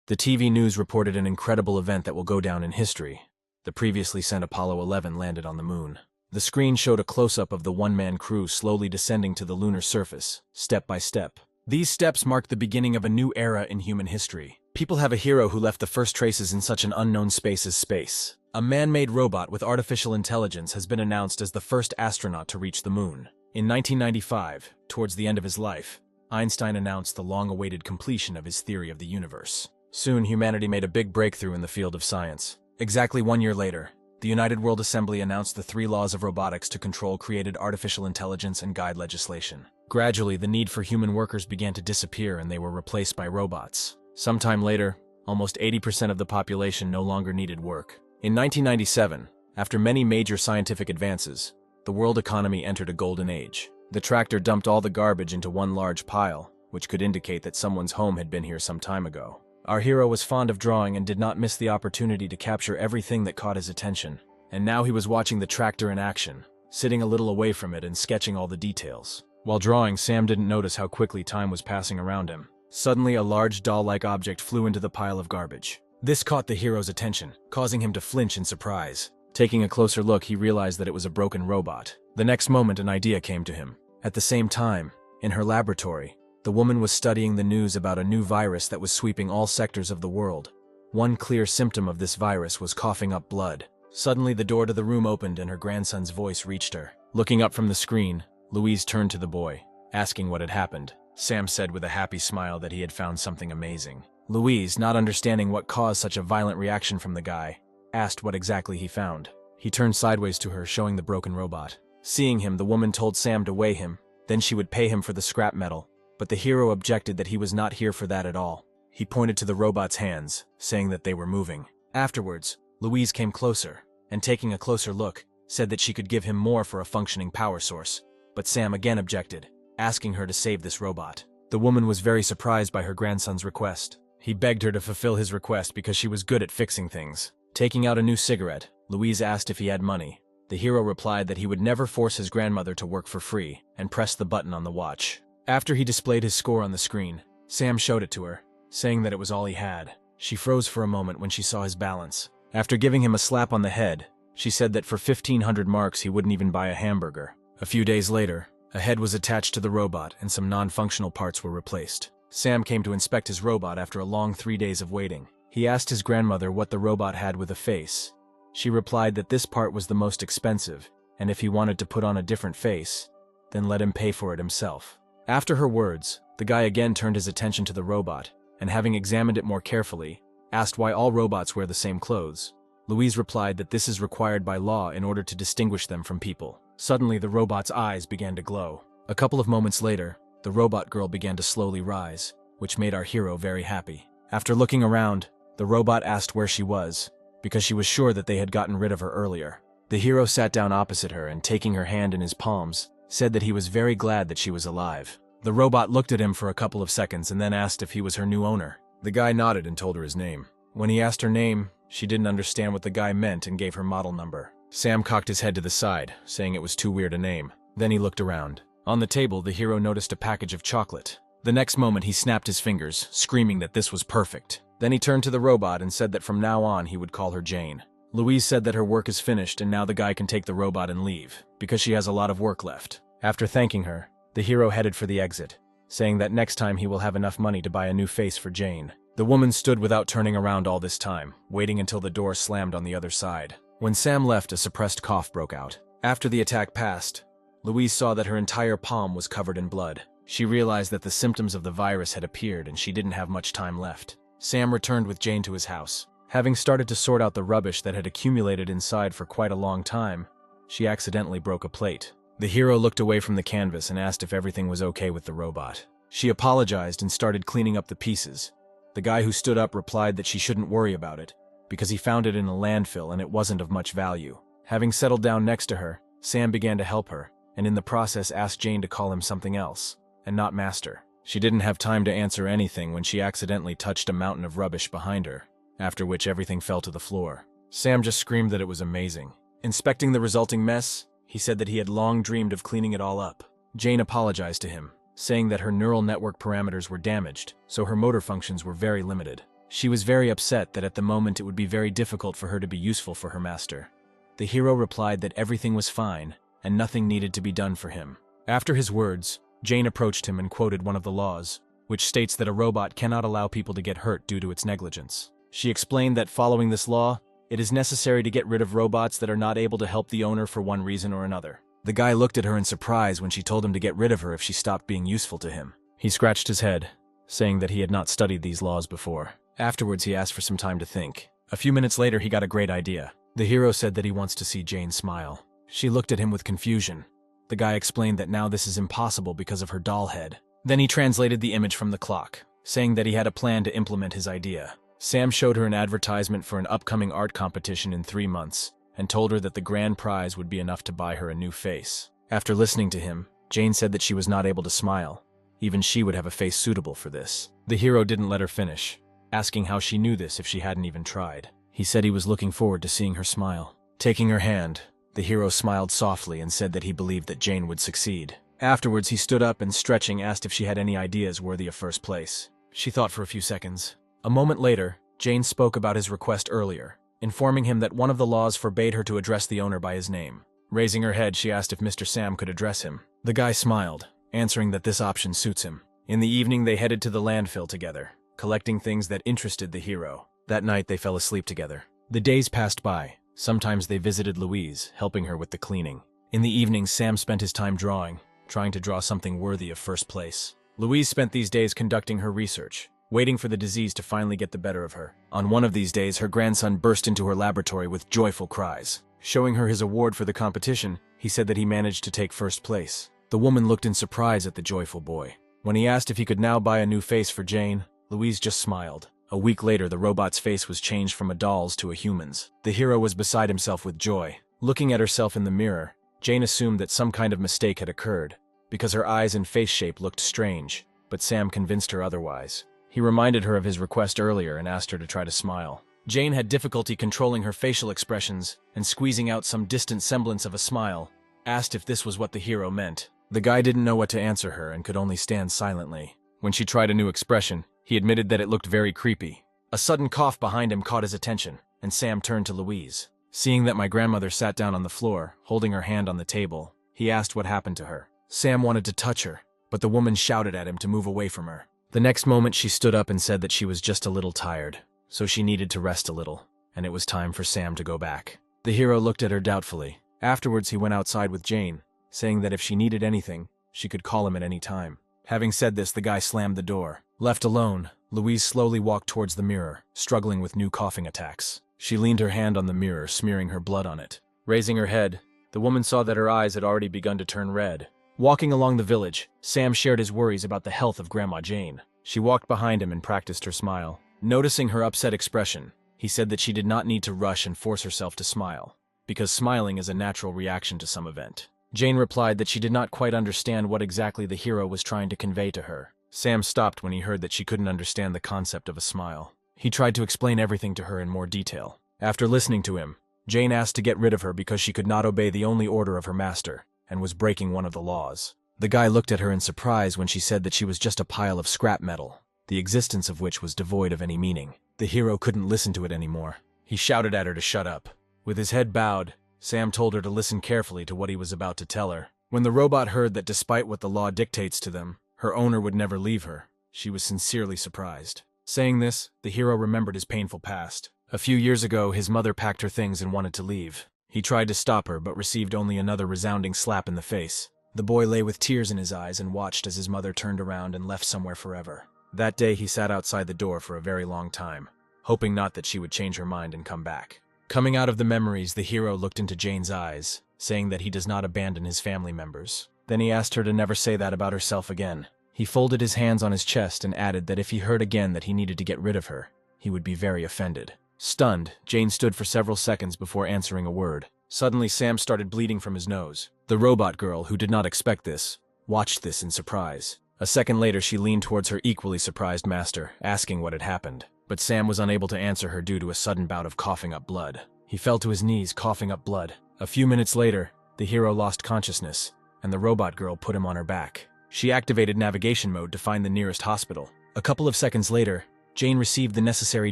The TV news reported an incredible event that will go down in history. The previously sent Apollo 11 landed on the moon. The screen showed a close-up of the one-man crew slowly descending to the lunar surface, step by step. These steps marked the beginning of a new era in human history. People have a hero who left the first traces in such an unknown space as space. A man-made robot with artificial intelligence has been announced as the first astronaut to reach the moon. In 1995, towards the end of his life, Einstein announced the long-awaited completion of his theory of the universe. Soon, humanity made a big breakthrough in the field of science. Exactly 1 year later, the United World Assembly announced the 3 laws of robotics to control created artificial intelligence and guide legislation. Gradually, the need for human workers began to disappear and they were replaced by robots. Sometime later, almost 80% of the population no longer needed work. In 1997, after many major scientific advances, the world economy entered a golden age. The tractor dumped all the garbage into one large pile, which could indicate that someone's home had been here some time ago. Our hero was fond of drawing and did not miss the opportunity to capture everything that caught his attention. And now he was watching the tractor in action, sitting a little away from it and sketching all the details. While drawing, Sam didn't notice how quickly time was passing around him. Suddenly, a large doll-like object flew into the pile of garbage. This caught the hero's attention, causing him to flinch in surprise. Taking a closer look, he realized that it was a broken robot. The next moment, an idea came to him. At the same time, in her laboratory, the woman was studying the news about a new virus that was sweeping all sectors of the world. One clear symptom of this virus was coughing up blood. Suddenly, the door to the room opened and her grandson's voice reached her. Looking up from the screen, Louise turned to the boy, asking what had happened. Sam said with a happy smile that he had found something amazing. Louise, not understanding what caused such a violent reaction from the guy, asked what exactly he found. He turned sideways to her, showing the broken robot. Seeing him, the woman told Sam to weigh him, then she would pay him for the scrap metal. But the hero objected that he was not here for that at all. He pointed to the robot's hands, saying that they were moving. Afterwards, Louise came closer, and taking a closer look, said that she could give him more for a functioning power source. But Sam again objected, asking her to save this robot. The woman was very surprised by her grandson's request. He begged her to fulfill his request because she was good at fixing things. Taking out a new cigarette, Louise asked if he had money. The hero replied that he would never force his grandmother to work for free, and pressed the button on the watch. After he displayed his score on the screen, Sam showed it to her, saying that it was all he had. She froze for a moment when she saw his balance. After giving him a slap on the head, she said that for 1,500 marks he wouldn't even buy a hamburger. A few days later, a head was attached to the robot and some non-functional parts were replaced. Sam came to inspect his robot after a long 3 days of waiting. He asked his grandmother what the robot had with a face. She replied that this part was the most expensive, and if he wanted to put on a different face, then let him pay for it himself. After her words, the guy again turned his attention to the robot, and having examined it more carefully, asked why all robots wear the same clothes. Louise replied that this is required by law in order to distinguish them from people. Suddenly, the robot's eyes began to glow. A couple of moments later, the robot girl began to slowly rise, which made our hero very happy. After looking around, the robot asked where she was, because she was sure that they had gotten rid of her earlier. The hero sat down opposite her and, taking her hand in his palms, said that he was very glad that she was alive. The robot looked at him for a couple of seconds and then asked if he was her new owner. The guy nodded and told her his name. When he asked her name, she didn't understand what the guy meant and gave her model number. Sam cocked his head to the side, saying it was too weird a name. Then he looked around. On the table, the hero noticed a package of chocolate. The next moment, he snapped his fingers, screaming that this was perfect. Then he turned to the robot and said that from now on he would call her Jane. Louise said that her work is finished and now the guy can take the robot and leave, because she has a lot of work left. After thanking her, the hero headed for the exit, saying that next time he will have enough money to buy a new face for Jane. The woman stood without turning around all this time, waiting until the door slammed on the other side. When Sam left, a suppressed cough broke out. After the attack passed, Louise saw that her entire palm was covered in blood. She realized that the symptoms of the virus had appeared and she didn't have much time left. Sam returned with Jane to his house. Having started to sort out the rubbish that had accumulated inside for quite a long time, she accidentally broke a plate. The hero looked away from the canvas and asked if everything was okay with the robot. She apologized and started cleaning up the pieces. The guy who stood up replied that she shouldn't worry about it, because he found it in a landfill and it wasn't of much value. Having settled down next to her, Sam began to help her, and in the process asked Jane to call him something else, and not master. She didn't have time to answer anything when she accidentally touched a mountain of rubbish behind her, after which everything fell to the floor. Sam just screamed that it was amazing. Inspecting the resulting mess, he said that he had long dreamed of cleaning it all up. Jane apologized to him, saying that her neural network parameters were damaged, so her motor functions were very limited. She was very upset that at the moment it would be very difficult for her to be useful for her master. The hero replied that everything was fine and nothing needed to be done for him. After his words, Jane approached him and quoted one of the laws, which states that a robot cannot allow people to get hurt due to its negligence. She explained that following this law, it is necessary to get rid of robots that are not able to help the owner for one reason or another. The guy looked at her in surprise when she told him to get rid of her if she stopped being useful to him. He scratched his head, saying that he had not studied these laws before. Afterwards, he asked for some time to think. A few minutes later, he got a great idea. The hero said that he wants to see Jane smile. She looked at him with confusion. The guy explained that now this is impossible because of her doll head. Then he translated the image from the clock, saying that he had a plan to implement his idea. Sam showed her an advertisement for an upcoming art competition in 3 months, and told her that the grand prize would be enough to buy her a new face. After listening to him, Jane said that she was not able to smile. Even she would have a face suitable for this. The hero didn't let her finish, asking how she knew this if she hadn't even tried. He said he was looking forward to seeing her smile. Taking her hand, the hero smiled softly and said that he believed that Jane would succeed. Afterwards, he stood up and stretching asked if she had any ideas worthy of first place. She thought for a few seconds. A moment later, Jane spoke about his request earlier, informing him that one of the laws forbade her to address the owner by his name. Raising her head, she asked if Mr. Sam could address him. The guy smiled, answering that this option suits him. In the evening, they headed to the landfill together, collecting things that interested the hero. That night, they fell asleep together. The days passed by. Sometimes they visited Louise, helping her with the cleaning. In the evening, Sam spent his time drawing, trying to draw something worthy of first place. Louise spent these days conducting her research, waiting for the disease to finally get the better of her. On one of these days, her grandson burst into her laboratory with joyful cries. Showing her his award for the competition, he said that he managed to take first place. The woman looked in surprise at the joyful boy. When he asked if he could now buy a new face for Jane, Louise just smiled. A week later, the robot's face was changed from a doll's to a human's. The hero was beside himself with joy. Looking at herself in the mirror, Jane assumed that some kind of mistake had occurred, because her eyes and face shape looked strange, but Sam convinced her otherwise. He reminded her of his request earlier and asked her to try to smile. Jane had difficulty controlling her facial expressions and squeezing out some distant semblance of a smile, asked if this was what the hero meant. The guy didn't know what to answer her and could only stand silently. When she tried a new expression, he admitted that it looked very creepy. A sudden cough behind him caught his attention, and Sam turned to Louise. Seeing that my grandmother sat down on the floor, holding her hand on the table, he asked what happened to her. Sam wanted to touch her, but the woman shouted at him to move away from her. The next moment she stood up and said that she was just a little tired, so she needed to rest a little, and it was time for Sam to go back. The hero looked at her doubtfully. Afterwards, he went outside with Jane, saying that if she needed anything, she could call him at any time. Having said this, the guy slammed the door. Left alone, Louise slowly walked towards the mirror, struggling with new coughing attacks. She leaned her hand on the mirror, smearing her blood on it. Raising her head, the woman saw that her eyes had already begun to turn red. Walking along the village, Sam shared his worries about the health of Grandma Jane. She walked behind him and practiced her smile. Noticing her upset expression, he said that she did not need to rush and force herself to smile, because smiling is a natural reaction to some event. Jane replied that she did not quite understand what exactly the hero was trying to convey to her. Sam stopped when he heard that she couldn't understand the concept of a smile. He tried to explain everything to her in more detail. After listening to him, Jane asked to get rid of her because she could not obey the only order of her master, and was breaking one of the laws. The guy looked at her in surprise when she said that she was just a pile of scrap metal, the existence of which was devoid of any meaning. The hero couldn't listen to it anymore. He shouted at her to shut up. With his head bowed, Sam told her to listen carefully to what he was about to tell her. When the robot heard that despite what the law dictates to them, her owner would never leave her, she was sincerely surprised. Saying this, the hero remembered his painful past. A few years ago, his mother packed her things and wanted to leave. He tried to stop her, but received only another resounding slap in the face. The boy lay with tears in his eyes and watched as his mother turned around and left somewhere forever. That day, he sat outside the door for a very long time, hoping not that she would change her mind and come back. Coming out of the memories, the hero looked into Jane's eyes, saying that he does not abandon his family members. Then he asked her to never say that about herself again. He folded his hands on his chest and added that if he heard again that he needed to get rid of her, he would be very offended. Stunned, Jane stood for several seconds before answering a word. Suddenly, Sam started bleeding from his nose. The robot girl, who did not expect this, watched this in surprise. A second later, she leaned towards her equally surprised master, asking what had happened. But Sam was unable to answer her due to a sudden bout of coughing up blood. He fell to his knees, coughing up blood. A few minutes later, the hero lost consciousness, and the robot girl put him on her back. She activated navigation mode to find the nearest hospital. A couple of seconds later, Jane received the necessary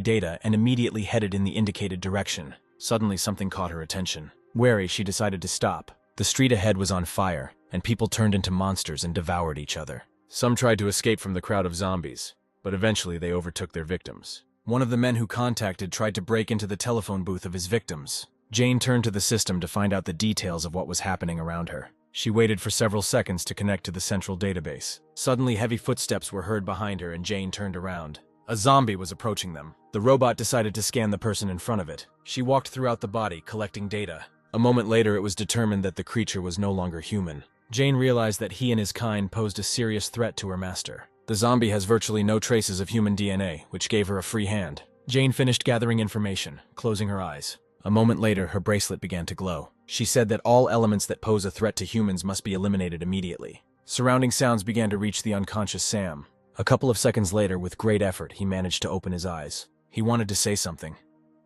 data and immediately headed in the indicated direction. Suddenly, something caught her attention. Wary, she decided to stop. The street ahead was on fire, and people turned into monsters and devoured each other. Some tried to escape from the crowd of zombies, but eventually they overtook their victims. One of the men who contacted tried to break into the telephone booth of his victims. Jane turned to the system to find out the details of what was happening around her. She waited for several seconds to connect to the central database. Suddenly, heavy footsteps were heard behind her and Jane turned around. A zombie was approaching them. The robot decided to scan the person in front of it. She walked throughout the body, collecting data. A moment later, it was determined that the creature was no longer human. Jane realized that he and his kind posed a serious threat to her master. The zombie has virtually no traces of human DNA, which gave her a free hand. Jane finished gathering information, closing her eyes. A moment later, her bracelet began to glow. She said that all elements that pose a threat to humans must be eliminated immediately. Surrounding sounds began to reach the unconscious Sam. A couple of seconds later, with great effort, he managed to open his eyes. He wanted to say something,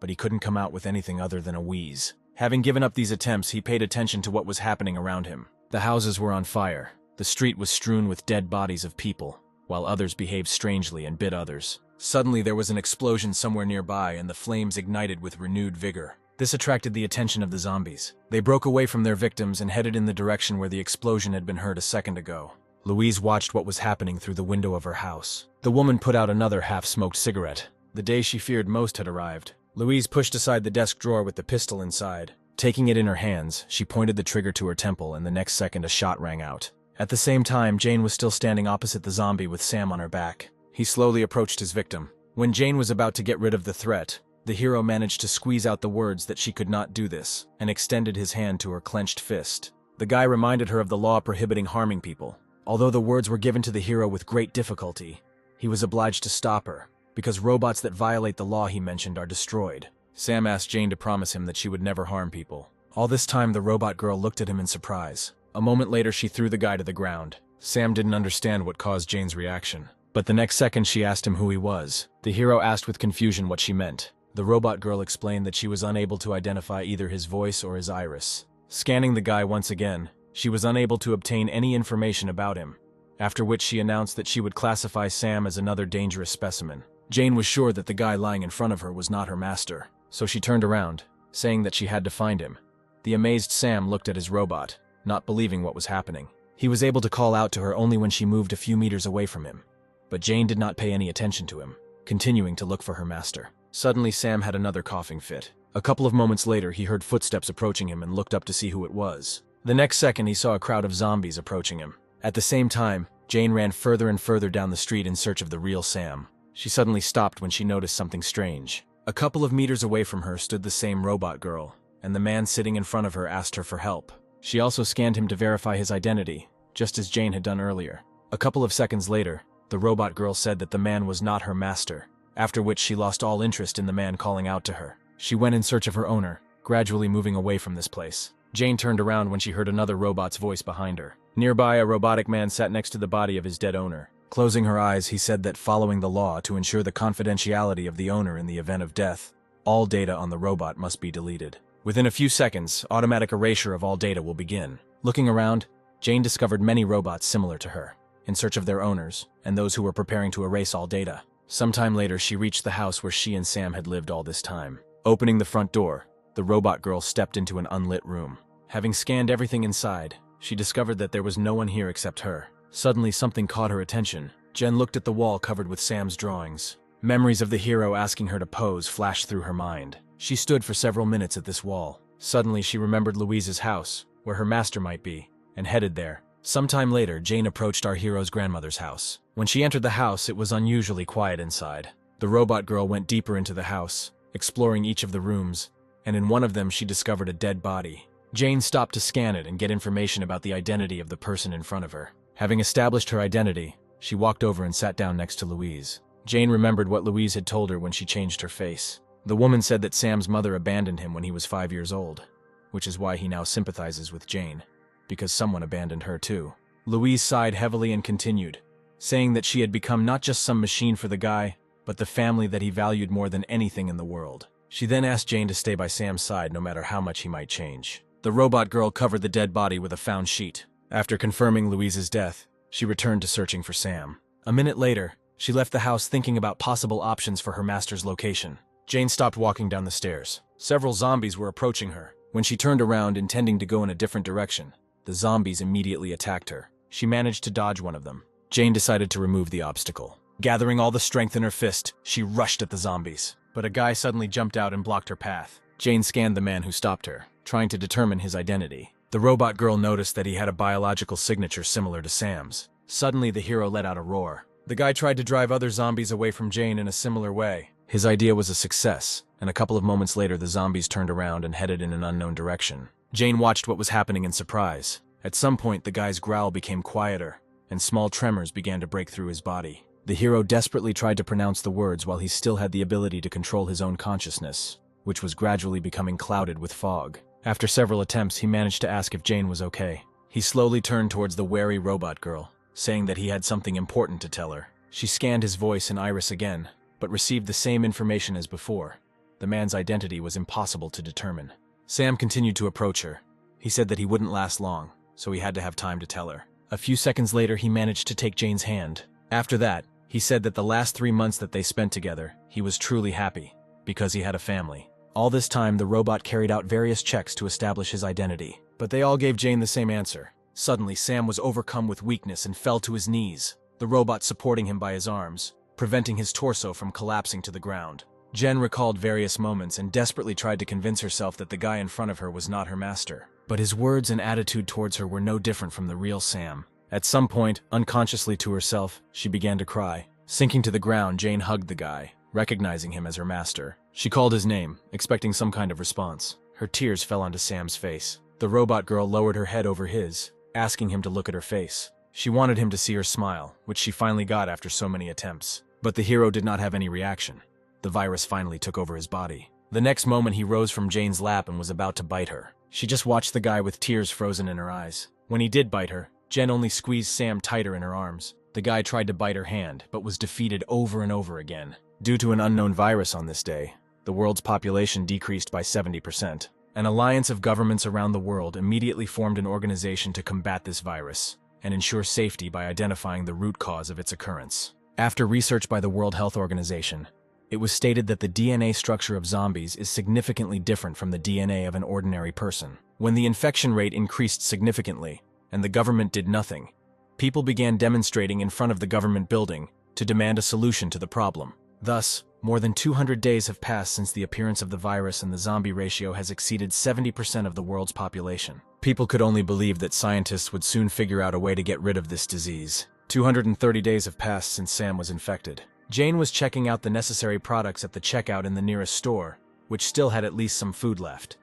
but he couldn't come out with anything other than a wheeze. Having given up these attempts, he paid attention to what was happening around him. The houses were on fire. The street was strewn with dead bodies of people, while others behaved strangely and bit others. Suddenly, there was an explosion somewhere nearby, and the flames ignited with renewed vigor. This attracted the attention of the zombies. They broke away from their victims and headed in the direction where the explosion had been heard a second ago. Louise watched what was happening through the window of her house. The woman put out another half-smoked cigarette. The day she feared most had arrived. Louise pushed aside the desk drawer with the pistol inside. Taking it in her hands, she pointed the trigger to her temple, and the next second a shot rang out. At the same time, Jane was still standing opposite the zombie with Sam on her back. He slowly approached his victim. When Jane was about to get rid of the threat, the hero managed to squeeze out the words that she could not do this, and extended his hand to her clenched fist. The guy reminded her of the law prohibiting harming people. Although the words were given to the hero with great difficulty, he was obliged to stop her, because robots that violate the law he mentioned are destroyed. Sam asked Jane to promise him that she would never harm people. All this time, the robot girl looked at him in surprise. A moment later, she threw the guy to the ground. Sam didn't understand what caused Jane's reaction, but the next second she asked him who he was. The hero asked with confusion what she meant. The robot girl explained that she was unable to identify either his voice or his iris. Scanning the guy once again, she was unable to obtain any information about him, after which she announced that she would classify Sam as another dangerous specimen. Jane was sure that the guy lying in front of her was not her master, so she turned around, saying that she had to find him. The amazed Sam looked at his robot, not believing what was happening. He was able to call out to her only when she moved a few meters away from him, but Jane did not pay any attention to him, continuing to look for her master. Suddenly, Sam had another coughing fit. A couple of moments later, he heard footsteps approaching him and looked up to see who it was. The next second, he saw a crowd of zombies approaching him. At the same time, Jane ran further and further down the street in search of the real Sam. She suddenly stopped when she noticed something strange. A couple of meters away from her stood the same robot girl, and the man sitting in front of her asked her for help. She also scanned him to verify his identity, just as Jane had done earlier. A couple of seconds later, the robot girl said that the man was not her master, after which she lost all interest in the man calling out to her. She went in search of her owner, gradually moving away from this place. Jane turned around when she heard another robot's voice behind her. Nearby, a robotic man sat next to the body of his dead owner. Closing her eyes, he said that following the law to ensure the confidentiality of the owner in the event of death, all data on the robot must be deleted. Within a few seconds, automatic erasure of all data will begin. Looking around, Jane discovered many robots similar to her, in search of their owners, and those who were preparing to erase all data. Sometime later, she reached the house where she and Sam had lived all this time. Opening the front door, the robot girl stepped into an unlit room. Having scanned everything inside, she discovered that there was no one here except her. Suddenly, something caught her attention. Jen looked at the wall covered with Sam's drawings. Memories of the hero asking her to pose flashed through her mind. She stood for several minutes at this wall. Suddenly, she remembered Louise's house, where her master might be, and headed there. Sometime later, Jane approached our hero's grandmother's house. When she entered the house, it was unusually quiet inside. The robot girl went deeper into the house, exploring each of the rooms, and in one of them she discovered a dead body. Jane stopped to scan it and get information about the identity of the person in front of her. Having established her identity, she walked over and sat down next to Louise. Jane remembered what Louise had told her when she changed her face. The woman said that Sam's mother abandoned him when he was 5 years old, which is why he now sympathizes with Jane, because someone abandoned her too. Louise sighed heavily and continued, saying that she had become not just some machine for the guy, but the family that he valued more than anything in the world. She then asked Jane to stay by Sam's side no matter how much he might change. The robot girl covered the dead body with a found sheet. After confirming Louise's death, she returned to searching for Sam. A minute later, She left the house thinking about possible options for her master's location. Jane stopped walking down the stairs. Several zombies were approaching her. When she turned around intending to go in a different direction, the zombies immediately attacked her. She managed to dodge one of them. Jane decided to remove the obstacle. Gathering all the strength in her fist, she rushed at the zombies. But a guy suddenly jumped out and blocked her path. Jane scanned the man who stopped her, trying to determine his identity. The robot girl noticed that he had a biological signature similar to Sam's. Suddenly, the hero let out a roar. The guy tried to drive other zombies away from Jane in a similar way. His idea was a success, and a couple of moments later the zombies turned around and headed in an unknown direction. Jane watched what was happening in surprise. At some point, the guy's growl became quieter, and small tremors began to break through his body. The hero desperately tried to pronounce the words while he still had the ability to control his own consciousness, which was gradually becoming clouded with fog. After several attempts, he managed to ask if Jane was okay. He slowly turned towards the wary robot girl, saying that he had something important to tell her. She scanned his voice and iris again, but received the same information as before. The man's identity was impossible to determine. Sam continued to approach her. He said that he wouldn't last long, so he had to have time to tell her. A few seconds later, he managed to take Jane's hand. After that, he said that the last 3 months that they spent together, he was truly happy, because he had a family. All this time, the robot carried out various checks to establish his identity, but they all gave Jane the same answer. Suddenly, Sam was overcome with weakness and fell to his knees, the robot supporting him by his arms, preventing his torso from collapsing to the ground. Jen recalled various moments and desperately tried to convince herself that the guy in front of her was not her master. But his words and attitude towards her were no different from the real Sam. At some point, unconsciously to herself, she began to cry. Sinking to the ground, Jane hugged the guy, recognizing him as her master. She called his name, expecting some kind of response. Her tears fell onto Sam's face. The robot girl lowered her head over his, asking him to look at her face. She wanted him to see her smile, which she finally got after so many attempts. But the hero did not have any reaction. The virus finally took over his body. The next moment, he rose from Jane's lap and was about to bite her. She just watched the guy with tears frozen in her eyes. When he did bite her, Jen only squeezed Sam tighter in her arms. The guy tried to bite her hand, but was defeated over and over again. Due to an unknown virus on this day, the world's population decreased by 70%. An alliance of governments around the world immediately formed an organization to combat this virus and ensure safety by identifying the root cause of its occurrence. After research by the World Health Organization, it was stated that the DNA structure of zombies is significantly different from the DNA of an ordinary person. When the infection rate increased significantly, and the government did nothing, people began demonstrating in front of the government building to demand a solution to the problem. Thus, more than 200 days have passed since the appearance of the virus, and the zombie ratio has exceeded 70% of the world's population. People could only believe that scientists would soon figure out a way to get rid of this disease. 230 days have passed since Sam was infected. Jane was checking out the necessary products at the checkout in the nearest store, which still had at least some food left.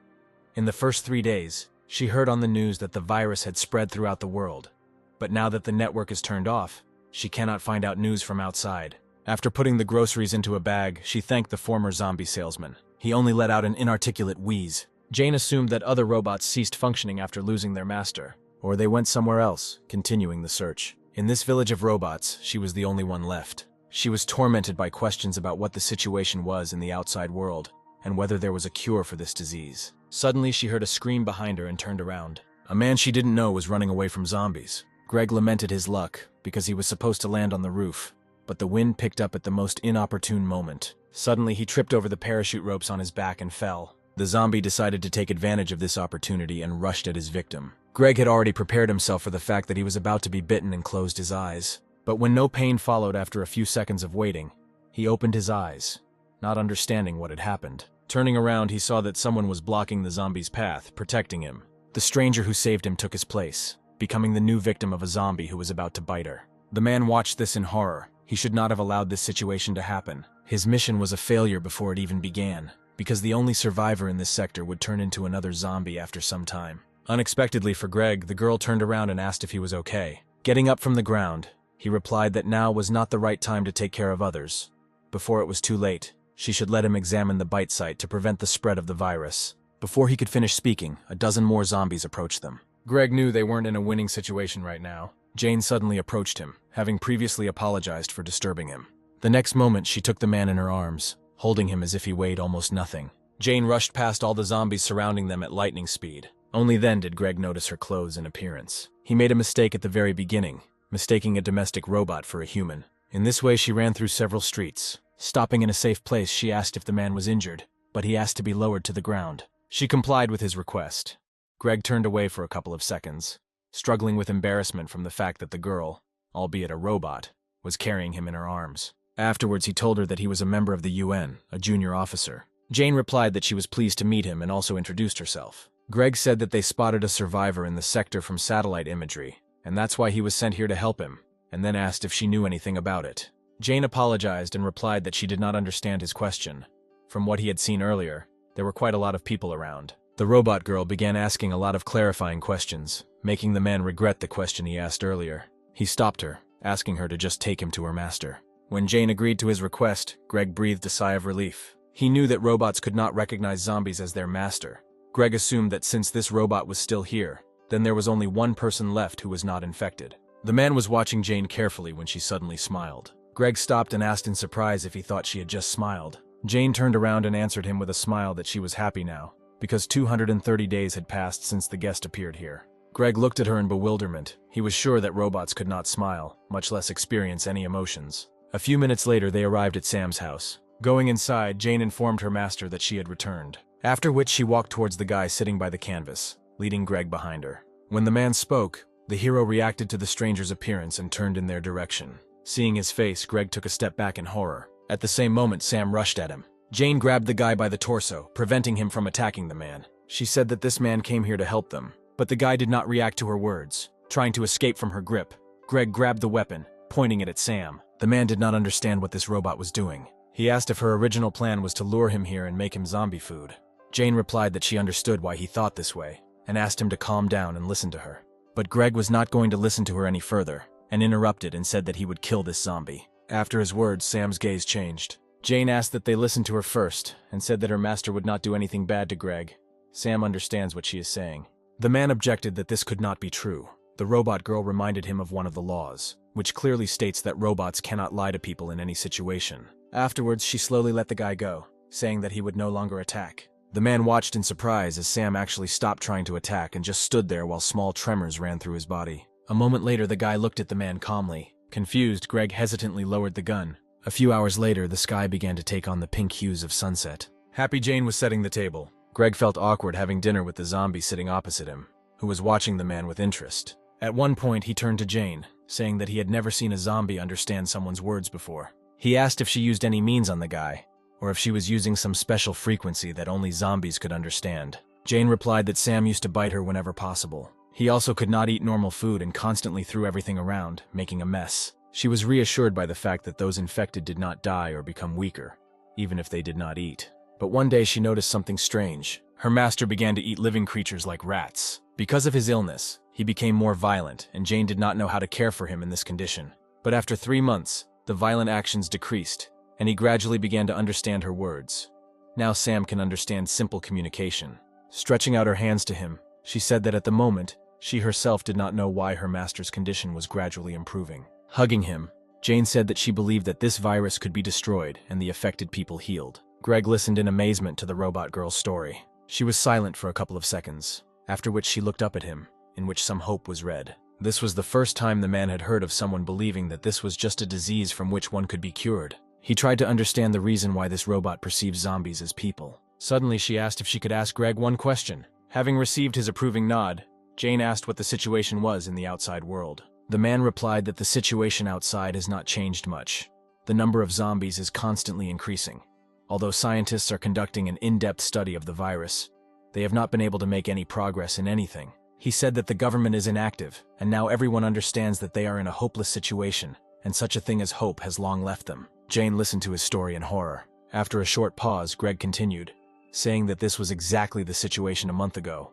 In the first 3 days, she heard on the news that the virus had spread throughout the world. But now that the network is turned off, she cannot find out news from outside. After putting the groceries into a bag, she thanked the former zombie salesman. He only let out an inarticulate wheeze. Jane assumed that other robots ceased functioning after losing their master, or they went somewhere else, continuing the search. In this village of robots, she was the only one left. She was tormented by questions about what the situation was in the outside world, and whether there was a cure for this disease. Suddenly, she heard a scream behind her and turned around. A man she didn't know was running away from zombies. Greg lamented his luck, because he was supposed to land on the roof, but the wind picked up at the most inopportune moment. Suddenly, he tripped over the parachute ropes on his back and fell. The zombie decided to take advantage of this opportunity and rushed at his victim. Greg had already prepared himself for the fact that he was about to be bitten and closed his eyes. But when no pain followed after a few seconds of waiting, he opened his eyes, not understanding what had happened. Turning around, he saw that someone was blocking the zombie's path, protecting him. The stranger who saved him took his place, becoming the new victim of a zombie who was about to bite her. The man watched this in horror. He should not have allowed this situation to happen. His mission was a failure before it even began, because the only survivor in this sector would turn into another zombie after some time. Unexpectedly for Greg, the girl turned around and asked if he was okay. Getting up from the ground, he replied that now was not the right time to take care of others. Before it was too late, she should let him examine the bite site to prevent the spread of the virus. Before he could finish speaking, a dozen more zombies approached them. Greg knew they weren't in a winning situation right now. Jane suddenly approached him, having previously apologized for disturbing him. The next moment, she took the man in her arms, holding him as if he weighed almost nothing. Jane rushed past all the zombies surrounding them at lightning speed. Only then did Greg notice her clothes and appearance. He made a mistake at the very beginning, mistaking a domestic robot for a human. In this way, she ran through several streets. Stopping in a safe place, she asked if the man was injured, but he asked to be lowered to the ground. She complied with his request. Greg turned away for a couple of seconds, struggling with embarrassment from the fact that the girl, albeit a robot, was carrying him in her arms. Afterwards, he told her that he was a member of the UN, a junior officer. Jane replied that she was pleased to meet him and also introduced herself. Greg said that they spotted a survivor in the sector from satellite imagery, and that's why he was sent here to help him, and then asked if she knew anything about it. Jane apologized and replied that she did not understand his question. From what he had seen earlier, there were quite a lot of people around. The robot girl began asking a lot of clarifying questions, making the man regret the question he asked earlier. He stopped her, asking her to just take him to her master. When Jane agreed to his request, Greg breathed a sigh of relief. He knew that robots could not recognize zombies as their master. Greg assumed that since this robot was still here, then there was only one person left who was not infected. The man was watching Jane carefully when she suddenly smiled. Greg stopped and asked in surprise if he thought she had just smiled. Jane turned around and answered him with a smile that she was happy now, because 230 days had passed since the guest appeared here. Greg looked at her in bewilderment. He was sure that robots could not smile, much less experience any emotions. A few minutes later, they arrived at Sam's house. Going inside, Jane informed her master that she had returned, after which she walked towards the guy sitting by the canvas, leading Greg behind her. When the man spoke, the hero reacted to the stranger's appearance and turned in their direction. Seeing his face, Greg took a step back in horror. At the same moment, Sam rushed at him. Jane grabbed the guy by the torso, preventing him from attacking the man. She said that this man came here to help them, but the guy did not react to her words. Trying to escape from her grip, Greg grabbed the weapon, pointing it at Sam. The man did not understand what this robot was doing. He asked if her original plan was to lure him here and make him zombie food. Jane replied that she understood why he thought this way, and asked him to calm down and listen to her. But Greg was not going to listen to her any further, and interrupted and said that he would kill this zombie. After his words, Sam's gaze changed. Jane asked that they listen to her first, and said that her master would not do anything bad to Greg. Sam understands what she is saying. The man objected that this could not be true. The robot girl reminded him of one of the laws, which clearly states that robots cannot lie to people in any situation. Afterwards, she slowly let the guy go, saying that he would no longer attack. The man watched in surprise as Sam actually stopped trying to attack and just stood there while small tremors ran through his body. A moment later, the guy looked at the man calmly. Confused, Greg hesitantly lowered the gun. A few hours later, the sky began to take on the pink hues of sunset. Happy Jane was setting the table. Greg felt awkward having dinner with the zombie sitting opposite him, who was watching the man with interest. At one point, he turned to Jane, saying that he had never seen a zombie understand someone's words before. He asked if she used any means on the guy, or if she was using some special frequency that only zombies could understand. Jane replied that Sam used to bite her whenever possible. He also could not eat normal food and constantly threw everything around, making a mess. She was reassured by the fact that those infected did not die or become weaker, even if they did not eat. But one day she noticed something strange. Her master began to eat living creatures like rats. Because of his illness, he became more violent, and Jane did not know how to care for him in this condition. But after 3 months, the violent actions decreased, and he gradually began to understand her words. Now Sam can understand simple communication. Stretching out her hands to him, she said that at the moment, she herself did not know why her master's condition was gradually improving. Hugging him, Jane said that she believed that this virus could be destroyed and the affected people healed. Greg listened in amazement to the robot girl's story. She was silent for a couple of seconds, after which she looked up at him, in which some hope was read. This was the first time the man had heard of someone believing that this was just a disease from which one could be cured. He tried to understand the reason why this robot perceives zombies as people. Suddenly, she asked if she could ask Greg one question. Having received his approving nod, Jane asked what the situation was in the outside world. The man replied that the situation outside has not changed much. The number of zombies is constantly increasing. Although scientists are conducting an in-depth study of the virus, they have not been able to make any progress in anything. He said that the government is inactive, and now everyone understands that they are in a hopeless situation, and such a thing as hope has long left them. Jane listened to his story in horror. After a short pause, Greg continued, saying that this was exactly the situation a month ago.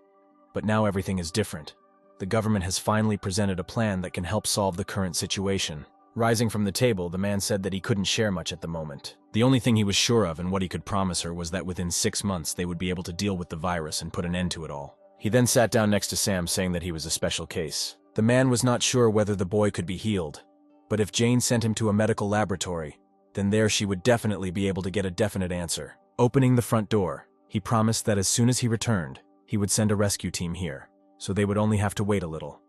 But now everything is different. The government has finally presented a plan that can help solve the current situation. Rising from the table, the man said that he couldn't share much at the moment. The only thing he was sure of and what he could promise her was that within 6 months they would be able to deal with the virus and put an end to it all. He then sat down next to Sam, saying that he was a special case. The man was not sure whether the boy could be healed, but if Jane sent him to a medical laboratory, then there she would definitely be able to get a definite answer. Opening the front door, he promised that as soon as he returned, he would send a rescue team here, so they would only have to wait a little.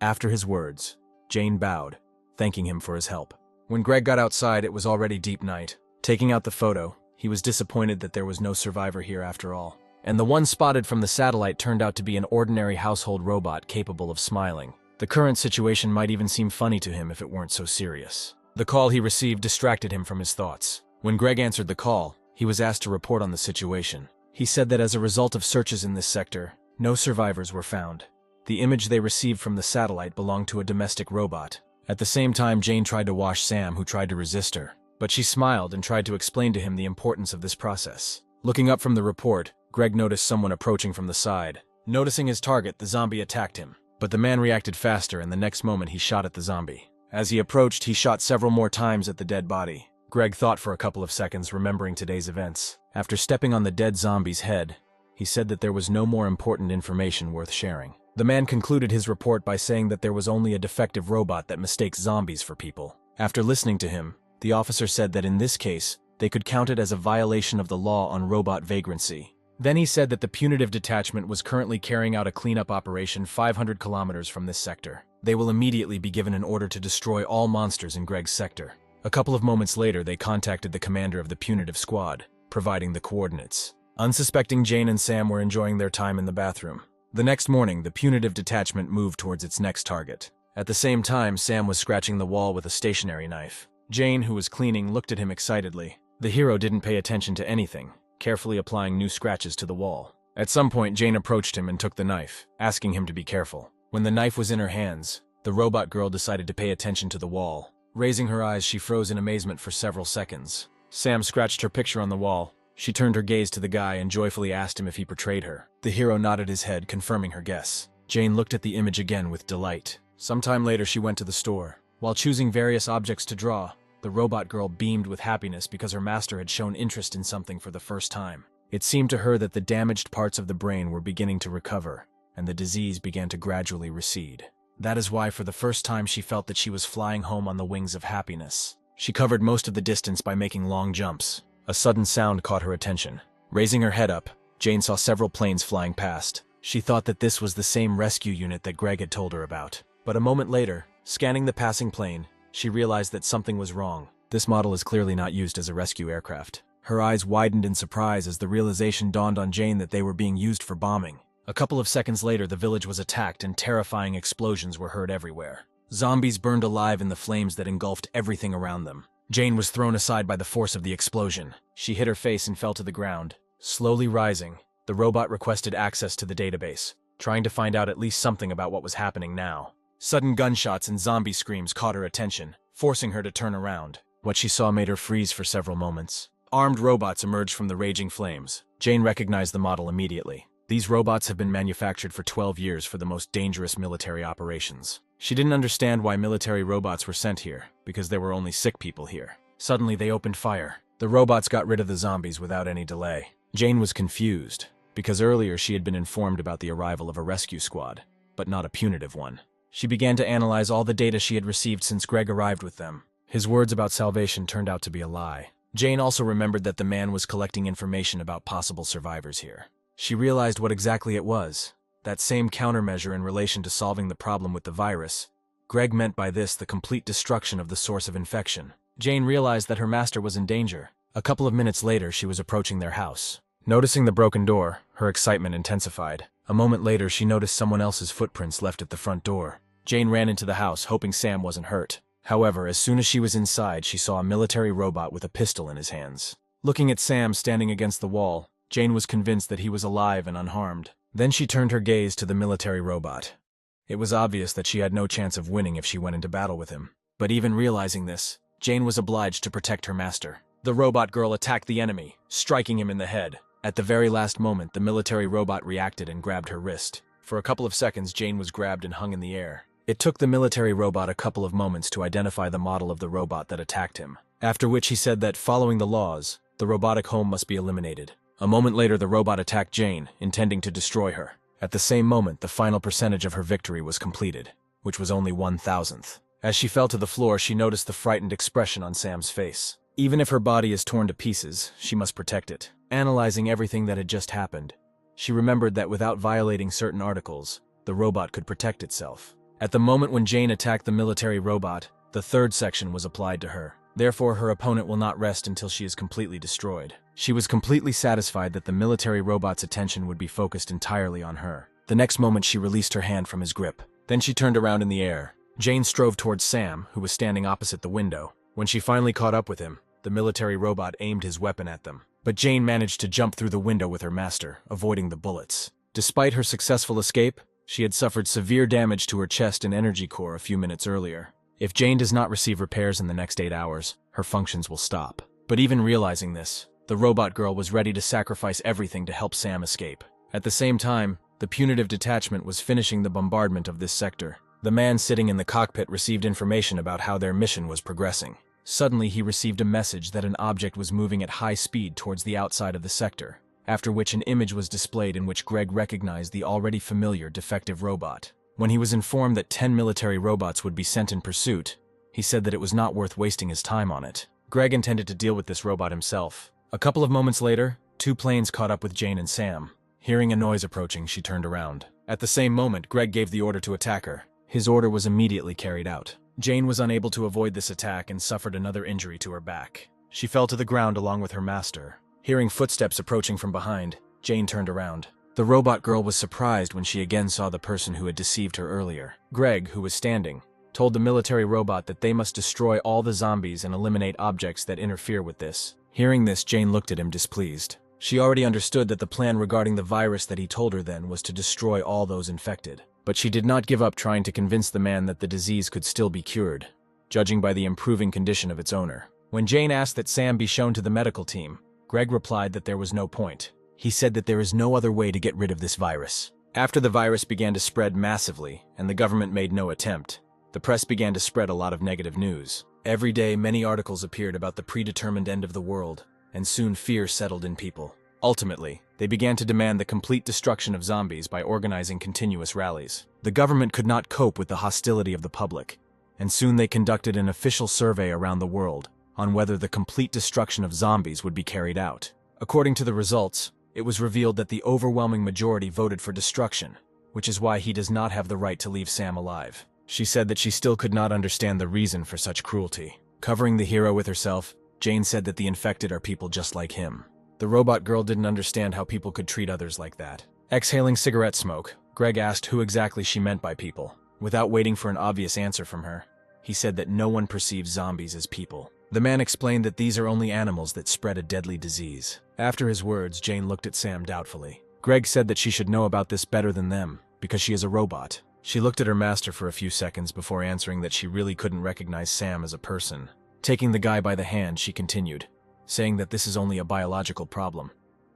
After his words, Jane bowed, thanking him for his help. When Greg got outside, it was already deep night. Taking out the photo, he was disappointed that there was no survivor here after all. And the one spotted from the satellite turned out to be an ordinary household robot capable of smiling. The current situation might even seem funny to him if it weren't so serious. The call he received distracted him from his thoughts. When Greg answered the call, he was asked to report on the situation. He said that as a result of searches in this sector, no survivors were found. The image they received from the satellite belonged to a domestic robot. At the same time, Jane tried to wash Sam, who tried to resist her. But she smiled and tried to explain to him the importance of this process. Looking up from the report, Greg noticed someone approaching from the side. Noticing his target, the zombie attacked him. But the man reacted faster, and the next moment he shot at the zombie. As he approached, he shot several more times at the dead body. Greg thought for a couple of seconds, remembering today's events. After stepping on the dead zombie's head, he said that there was no more important information worth sharing. The man concluded his report by saying that there was only a defective robot that mistakes zombies for people. After listening to him, the officer said that in this case, they could count it as a violation of the law on robot vagrancy. Then he said that the punitive detachment was currently carrying out a cleanup operation 500 kilometers from this sector. They will immediately be given an order to destroy all monsters in Greg's sector. A couple of moments later, they contacted the commander of the punitive squad, providing the coordinates. Unsuspecting Jane and Sam were enjoying their time in the bathroom. The next morning, the punitive detachment moved towards its next target. At the same time, Sam was scratching the wall with a stationary knife. Jane, who was cleaning, looked at him excitedly. The hero didn't pay attention to anything, carefully applying new scratches to the wall. At some point, Jane approached him and took the knife, asking him to be careful. When the knife was in her hands, the robot girl decided to pay attention to the wall. Raising her eyes, she froze in amazement for several seconds. Sam scratched her picture on the wall. She turned her gaze to the guy and joyfully asked him if he portrayed her. The hero nodded his head, confirming her guess. Jane looked at the image again with delight. Sometime later, she went to the store. While choosing various objects to draw, the robot girl beamed with happiness because her master had shown interest in something for the first time. It seemed to her that the damaged parts of the brain were beginning to recover, and the disease began to gradually recede. That is why for the first time she felt that she was flying home on the wings of happiness. She covered most of the distance by making long jumps. A sudden sound caught her attention. Raising her head up, Jane saw several planes flying past. She thought that this was the same rescue unit that Greg had told her about. But a moment later, scanning the passing plane, she realized that something was wrong. This model is clearly not used as a rescue aircraft. Her eyes widened in surprise as the realization dawned on Jane that they were being used for bombing. A couple of seconds later, the village was attacked and terrifying explosions were heard everywhere. Zombies burned alive in the flames that engulfed everything around them. Jane was thrown aside by the force of the explosion. She hit her face and fell to the ground. Slowly rising, the robot requested access to the database, trying to find out at least something about what was happening now. Sudden gunshots and zombie screams caught her attention, forcing her to turn around. What she saw made her freeze for several moments. Armed robots emerged from the raging flames. Jane recognized the model immediately. These robots have been manufactured for 12 years for the most dangerous military operations. She didn't understand why military robots were sent here, because there were only sick people here. Suddenly, they opened fire. The robots got rid of the zombies without any delay. Jane was confused, because earlier she had been informed about the arrival of a rescue squad, but not a punitive one. She began to analyze all the data she had received since Greg arrived with them. His words about salvation turned out to be a lie. Jane also remembered that the man was collecting information about possible survivors here. She realized what exactly it was. That same countermeasure in relation to solving the problem with the virus. Greg meant by this the complete destruction of the source of infection. Jane realized that her master was in danger. A couple of minutes later, she was approaching their house. Noticing the broken door, her excitement intensified. A moment later, she noticed someone else's footprints left at the front door. Jane ran into the house, hoping Sam wasn't hurt. However, as soon as she was inside, she saw a military robot with a pistol in his hands. Looking at Sam standing against the wall, Jane was convinced that he was alive and unharmed. Then she turned her gaze to the military robot. It was obvious that she had no chance of winning if she went into battle with him. But even realizing this, Jane was obliged to protect her master. The robot girl attacked the enemy, striking him in the head. At the very last moment, the military robot reacted and grabbed her wrist. For a couple of seconds, Jane was grabbed and hung in the air. It took the military robot a couple of moments to identify the model of the robot that attacked him. After which he said that, following the laws, the robotic home must be eliminated. A moment later, the robot attacked Jane, intending to destroy her. At the same moment, the final percentage of her victory was completed, which was only 1,000th. As she fell to the floor, she noticed the frightened expression on Sam's face. Even if her body is torn to pieces, she must protect it. Analyzing everything that had just happened, she remembered that without violating certain articles, the robot could protect itself. At the moment when Jane attacked the military robot, The third section was applied to her. Therefore, her opponent will not rest until she is completely destroyed. She was completely satisfied that the military robot's attention would be focused entirely on her. The next moment, she released her hand from his grip. Then she turned around in the air. Jane strove towards Sam, who was standing opposite the window. When she finally caught up with him, the military robot aimed his weapon at them. But Jane managed to jump through the window with her master, avoiding the bullets. Despite her successful escape, she had suffered severe damage to her chest and energy core a few minutes earlier. If Jane does not receive repairs in the next 8 hours, her functions will stop. But even realizing this, the robot girl was ready to sacrifice everything to help Sam escape. At the same time, the punitive detachment was finishing the bombardment of this sector. The man sitting in the cockpit received information about how their mission was progressing. Suddenly, he received a message that an object was moving at high speed towards the outside of the sector, after which an image was displayed in which Greg recognized the already familiar defective robot. When he was informed that 10 military robots would be sent in pursuit, he said that it was not worth wasting his time on it. Greg intended to deal with this robot himself. A couple of moments later, 2 planes caught up with Jane and Sam. Hearing a noise approaching, she turned around. At the same moment, Greg gave the order to attack her. His order was immediately carried out. Jane was unable to avoid this attack and suffered another injury to her back. She fell to the ground along with her master. Hearing footsteps approaching from behind, Jane turned around. The robot girl was surprised when she again saw the person who had deceived her earlier. Greg, who was standing, told the military robot that they must destroy all the zombies and eliminate objects that interfere with this. Hearing this, Jane looked at him displeased. She already understood that the plan regarding the virus that he told her then was to destroy all those infected. But she did not give up trying to convince the man that the disease could still be cured, judging by the improving condition of its owner. When Jane asked that Sam be shown to the medical team, Greg replied that there was no point. He said that there is no other way to get rid of this virus. After the virus began to spread massively, and the government made no attempt, the press began to spread a lot of negative news. Every day, many articles appeared about the predetermined end of the world, and soon fear settled in people. Ultimately, they began to demand the complete destruction of zombies by organizing continuous rallies. The government could not cope with the hostility of the public, and soon they conducted an official survey around the world on whether the complete destruction of zombies would be carried out. According to the results, it was revealed that the overwhelming majority voted for destruction, which is why he does not have the right to leave Sam alive. She said that she still could not understand the reason for such cruelty. Covering the hero with herself, Jane said that the infected are people just like him. The robot girl didn't understand how people could treat others like that. Exhaling cigarette smoke, Greg asked who exactly she meant by people. Without waiting for an obvious answer from her, he said that no one perceives zombies as people. The man explained that these are only animals that spread a deadly disease. After his words, Jane looked at Sam doubtfully. Greg said that she should know about this better than them, because she is a robot. She looked at her master for a few seconds before answering that she really couldn't recognize Sam as a person. Taking the guy by the hand, she continued, saying that this is only a biological problem,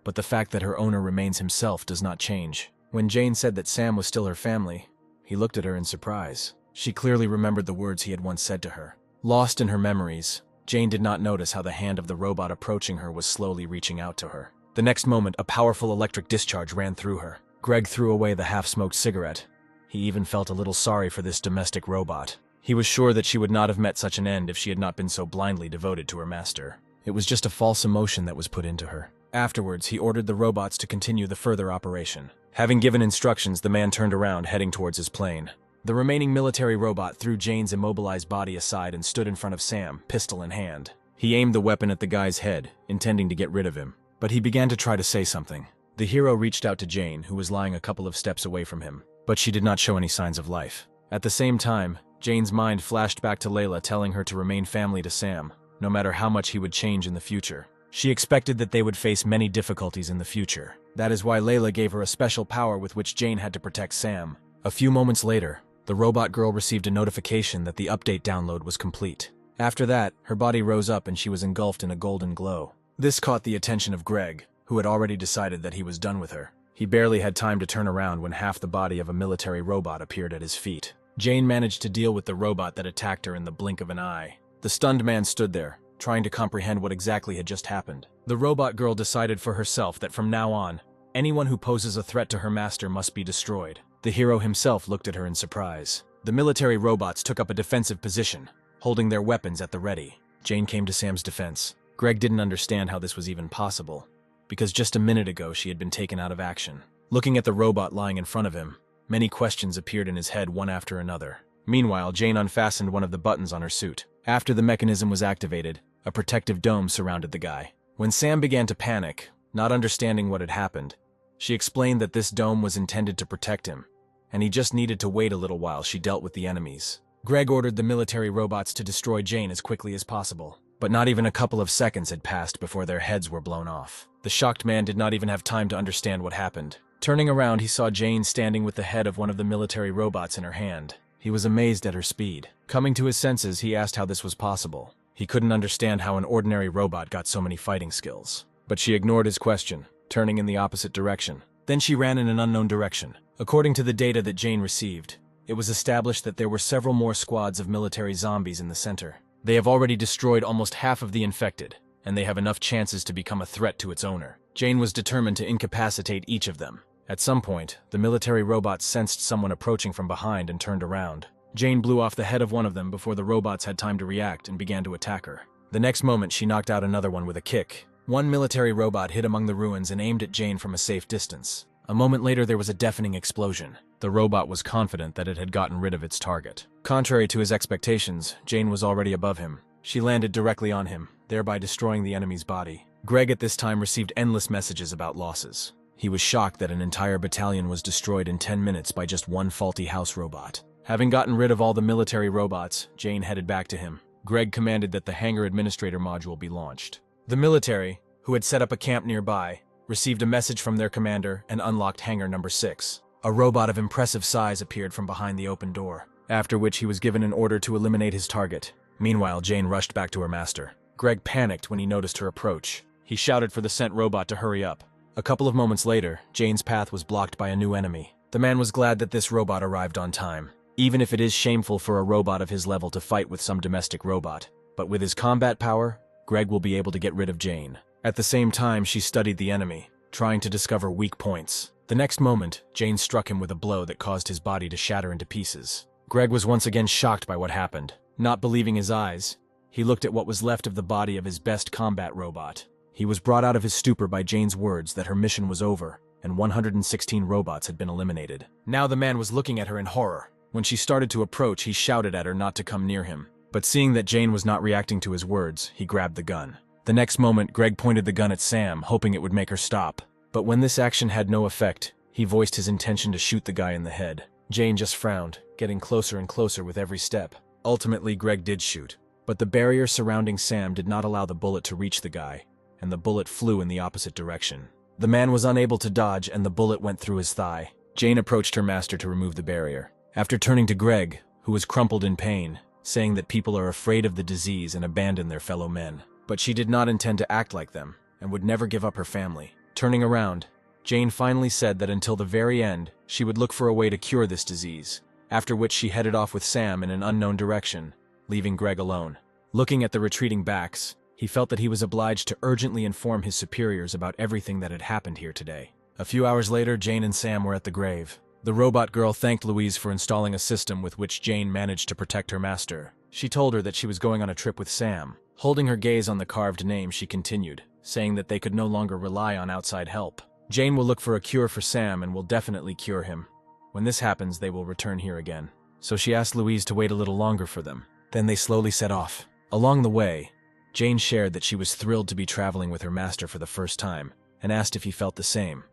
but the fact that her owner remains himself does not change. When Jane said that Sam was still her family, he looked at her in surprise. She clearly remembered the words he had once said to her. Lost in her memories, Jane did not notice how the hand of the robot approaching her was slowly reaching out to her. The next moment, a powerful electric discharge ran through her. Greg threw away the half-smoked cigarette. He even felt a little sorry for this domestic robot. He was sure that she would not have met such an end if she had not been so blindly devoted to her master. It was just a false emotion that was put into her. Afterwards, he ordered the robots to continue the further operation. Having given instructions, the man turned around, heading towards his plane. The remaining military robot threw Jane's immobilized body aside and stood in front of Sam, pistol in hand. He aimed the weapon at the guy's head, intending to get rid of him. But he began to try to say something. The hero reached out to Jane, who was lying a couple of steps away from him, but she did not show any signs of life. At the same time, Jane's mind flashed back to Layla, telling her to remain family to Sam, no matter how much he would change in the future. She expected that they would face many difficulties in the future. That is why Layla gave her a special power with which Jane had to protect Sam. A few moments later, the robot girl received a notification that the update download was complete. After that, her body rose up and she was engulfed in a golden glow. This caught the attention of Greg, who had already decided that he was done with her. He barely had time to turn around when half the body of a military robot appeared at his feet. Jane managed to deal with the robot that attacked her in the blink of an eye. The stunned man stood there, trying to comprehend what exactly had just happened. The robot girl decided for herself that from now on, anyone who poses a threat to her master must be destroyed. The hero himself looked at her in surprise. The military robots took up a defensive position, holding their weapons at the ready. Jane came to Sam's defense. Greg didn't understand how this was even possible, because just a minute ago she had been taken out of action. Looking at the robot lying in front of him, many questions appeared in his head one after another. Meanwhile, Jane unfastened one of the buttons on her suit. After the mechanism was activated, a protective dome surrounded the guy. When Sam began to panic, not understanding what had happened, she explained that this dome was intended to protect him, and he just needed to wait a little while she dealt with the enemies. Greg ordered the military robots to destroy Jane as quickly as possible, but not even a couple of seconds had passed before their heads were blown off. The shocked man did not even have time to understand what happened. Turning around, he saw Jane standing with the head of one of the military robots in her hand. He was amazed at her speed. Coming to his senses, he asked how this was possible. He couldn't understand how an ordinary robot got so many fighting skills. But she ignored his question, turning in the opposite direction. Then she ran in an unknown direction. According to the data that Jane received, it was established that there were several more squads of military zombies in the center. They have already destroyed almost half of the infected, and they have enough chances to become a threat to its owner. Jane was determined to incapacitate each of them. At some point, the military robots sensed someone approaching from behind and turned around. Jane blew off the head of one of them before the robots had time to react and began to attack her. The next moment, she knocked out another one with a kick. One military robot hid among the ruins and aimed at Jane from a safe distance. A moment later, there was a deafening explosion. The robot was confident that it had gotten rid of its target. Contrary to his expectations, Jane was already above him. She landed directly on him, thereby destroying the enemy's body. Greg at this time received endless messages about losses. He was shocked that an entire battalion was destroyed in 10 minutes by just one faulty house robot. Having gotten rid of all the military robots, Jane headed back to him. Greg commanded that the hangar administrator module be launched. The military, who had set up a camp nearby, received a message from their commander and unlocked hangar number 6. A robot of impressive size appeared from behind the open door, after which he was given an order to eliminate his target. Meanwhile, Jane rushed back to her master. Greg panicked when he noticed her approach. He shouted for the sent robot to hurry up. A couple of moments later, Jane's path was blocked by a new enemy. The man was glad that this robot arrived on time, even if it is shameful for a robot of his level to fight with some domestic robot. But with his combat power, Greg will be able to get rid of Jane. At the same time, she studied the enemy, trying to discover weak points. The next moment, Jane struck him with a blow that caused his body to shatter into pieces. Greg was once again shocked by what happened. Not believing his eyes, he looked at what was left of the body of his best combat robot. He was brought out of his stupor by Jane's words that her mission was over, and 116 robots had been eliminated. Now the man was looking at her in horror. When she started to approach, he shouted at her not to come near him. But seeing that Jane was not reacting to his words, he grabbed the gun. The next moment, Greg pointed the gun at Sam, hoping it would make her stop. But when this action had no effect, he voiced his intention to shoot the guy in the head. Jane just frowned, getting closer and closer with every step. Ultimately, Greg did shoot, but the barrier surrounding Sam did not allow the bullet to reach the guy, and the bullet flew in the opposite direction. The man was unable to dodge, and the bullet went through his thigh. Jane approached her master to remove the barrier. After turning to Greg, who was crumpled in pain, saying that people are afraid of the disease and abandon their fellow men. But she did not intend to act like them, and would never give up her family. Turning around, Jane finally said that until the very end, she would look for a way to cure this disease, after which she headed off with Sam in an unknown direction, leaving Greg alone. Looking at the retreating backs, he felt that he was obliged to urgently inform his superiors about everything that had happened here today. A few hours later, Jane and Sam were at the grave. The robot girl thanked Louise for installing a system with which Jane managed to protect her master. She told her that she was going on a trip with Sam. Holding her gaze on the carved name, she continued, saying that they could no longer rely on outside help. Jane will look for a cure for Sam and will definitely cure him. When this happens, they will return here again. So she asked Louise to wait a little longer for them. Then they slowly set off. Along the way, Jane shared that she was thrilled to be traveling with her master for the first time, and asked if he felt the same.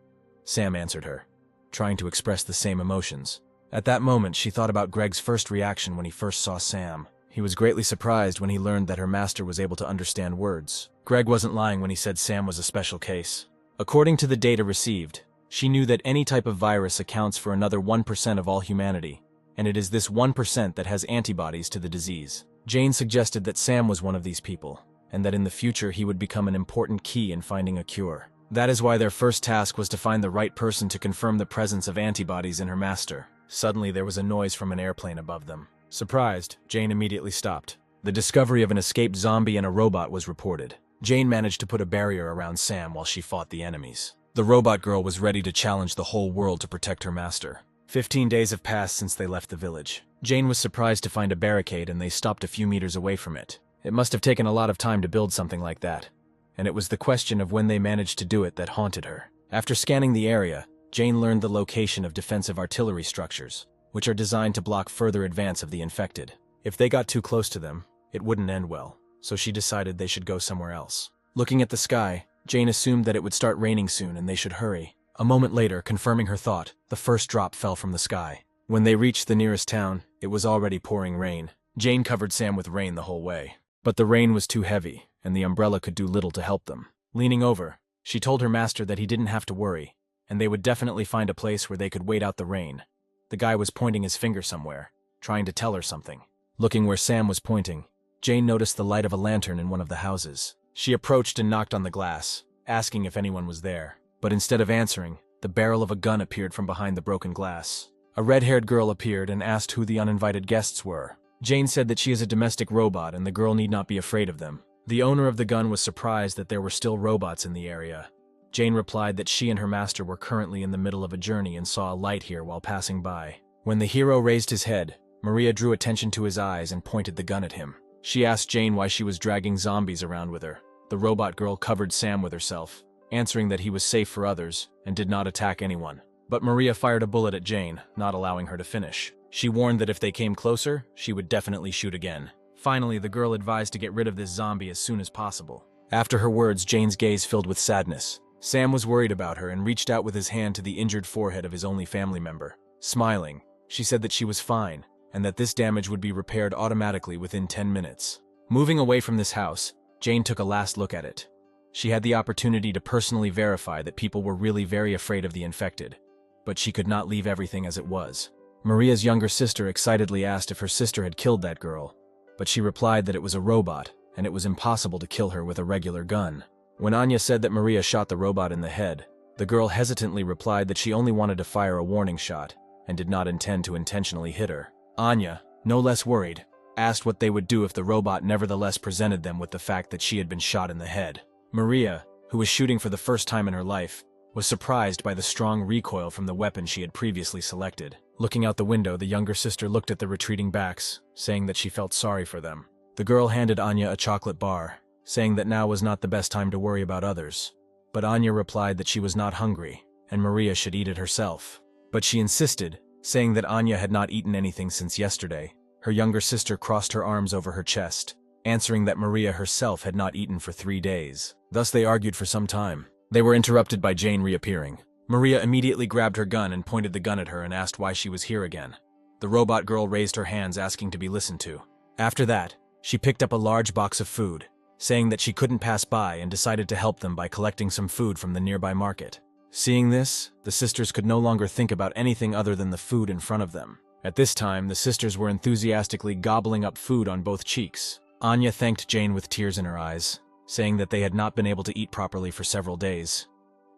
Sam answered her, trying to express the same emotions. At that moment, she thought about Greg's first reaction when he first saw Sam. He was greatly surprised when he learned that her master was able to understand words. Greg wasn't lying when he said Sam was a special case. According to the data received, she knew that any type of virus accounts for another 1% of all humanity, and it is this 1% that has antibodies to the disease. Jane suggested that Sam was one of these people, and that in the future he would become an important key in finding a cure. That is why their first task was to find the right person to confirm the presence of antibodies in her master. Suddenly there was a noise from an airplane above them. Surprised, Jane immediately stopped. The discovery of an escaped zombie and a robot was reported. Jane managed to put a barrier around Sam while she fought the enemies. The robot girl was ready to challenge the whole world to protect her master. 15 days have passed since they left the village. Jane was surprised to find a barricade, and they stopped a few meters away from it. It must have taken a lot of time to build something like that, and it was the question of when they managed to do it that haunted her. After scanning the area, Jane learned the location of defensive artillery structures. which are designed to block further advance of the infected. If they got too close to them, it wouldn't end well, so she decided they should go somewhere else. Looking at the sky, Jane assumed that it would start raining soon and they should hurry. A moment later, confirming her thought, the first drop fell from the sky. When they reached the nearest town, it was already pouring rain. Jane covered Sam with rain the whole way. But the rain was too heavy, and the umbrella could do little to help them. Leaning over, she told her master that he didn't have to worry, and they would definitely find a place where they could wait out the rain. The guy was pointing his finger somewhere, trying to tell her something. Looking where Sam was pointing, Jane noticed the light of a lantern in one of the houses. She approached and knocked on the glass, asking if anyone was there. But instead of answering, the barrel of a gun appeared from behind the broken glass. A red-haired girl appeared and asked who the uninvited guests were. Jane said that she is a domestic robot and the girl need not be afraid of them. The owner of the gun was surprised that there were still robots in the area. Jane replied that she and her master were currently in the middle of a journey and saw a light here while passing by. When the hero raised his head, Maria drew attention to his eyes and pointed the gun at him. She asked Jane why she was dragging zombies around with her. The robot girl covered Sam with herself, answering that he was safe for others and did not attack anyone. But Maria fired a bullet at Jane, not allowing her to finish. She warned that if they came closer, she would definitely shoot again. Finally, the girl advised to get rid of this zombie as soon as possible. After her words, Jane's gaze filled with sadness. Sam was worried about her and reached out with his hand to the injured forehead of his only family member. Smiling, she said that she was fine, and that this damage would be repaired automatically within 10 minutes. Moving away from this house, Jane took a last look at it. She had the opportunity to personally verify that people were really very afraid of the infected, but she could not leave everything as it was. Maria's younger sister excitedly asked if her sister had killed that girl, but she replied that it was a robot, and it was impossible to kill her with a regular gun. When Anya said that Maria shot the robot in the head, the girl hesitantly replied that she only wanted to fire a warning shot, and did not intend to intentionally hit her. Anya, no less worried, asked what they would do if the robot nevertheless presented them with the fact that she had been shot in the head. Maria, who was shooting for the first time in her life, was surprised by the strong recoil from the weapon she had previously selected. Looking out the window, the younger sister looked at the retreating backs, saying that she felt sorry for them. The girl handed Anya a chocolate bar, saying that now was not the best time to worry about others. But Anya replied that she was not hungry, and Maria should eat it herself. But she insisted, saying that Anya had not eaten anything since yesterday. Her younger sister crossed her arms over her chest, answering that Maria herself had not eaten for 3 days. Thus they argued for some time. They were interrupted by Jane reappearing. Maria immediately grabbed her gun and pointed the gun at her and asked why she was here again. The robot girl raised her hands asking to be listened to. After that, she picked up a large box of food, saying that she couldn't pass by and decided to help them by collecting some food from the nearby market. Seeing this, the sisters could no longer think about anything other than the food in front of them. At this time, the sisters were enthusiastically gobbling up food on both cheeks. Anya thanked Jane with tears in her eyes, saying that they had not been able to eat properly for several days.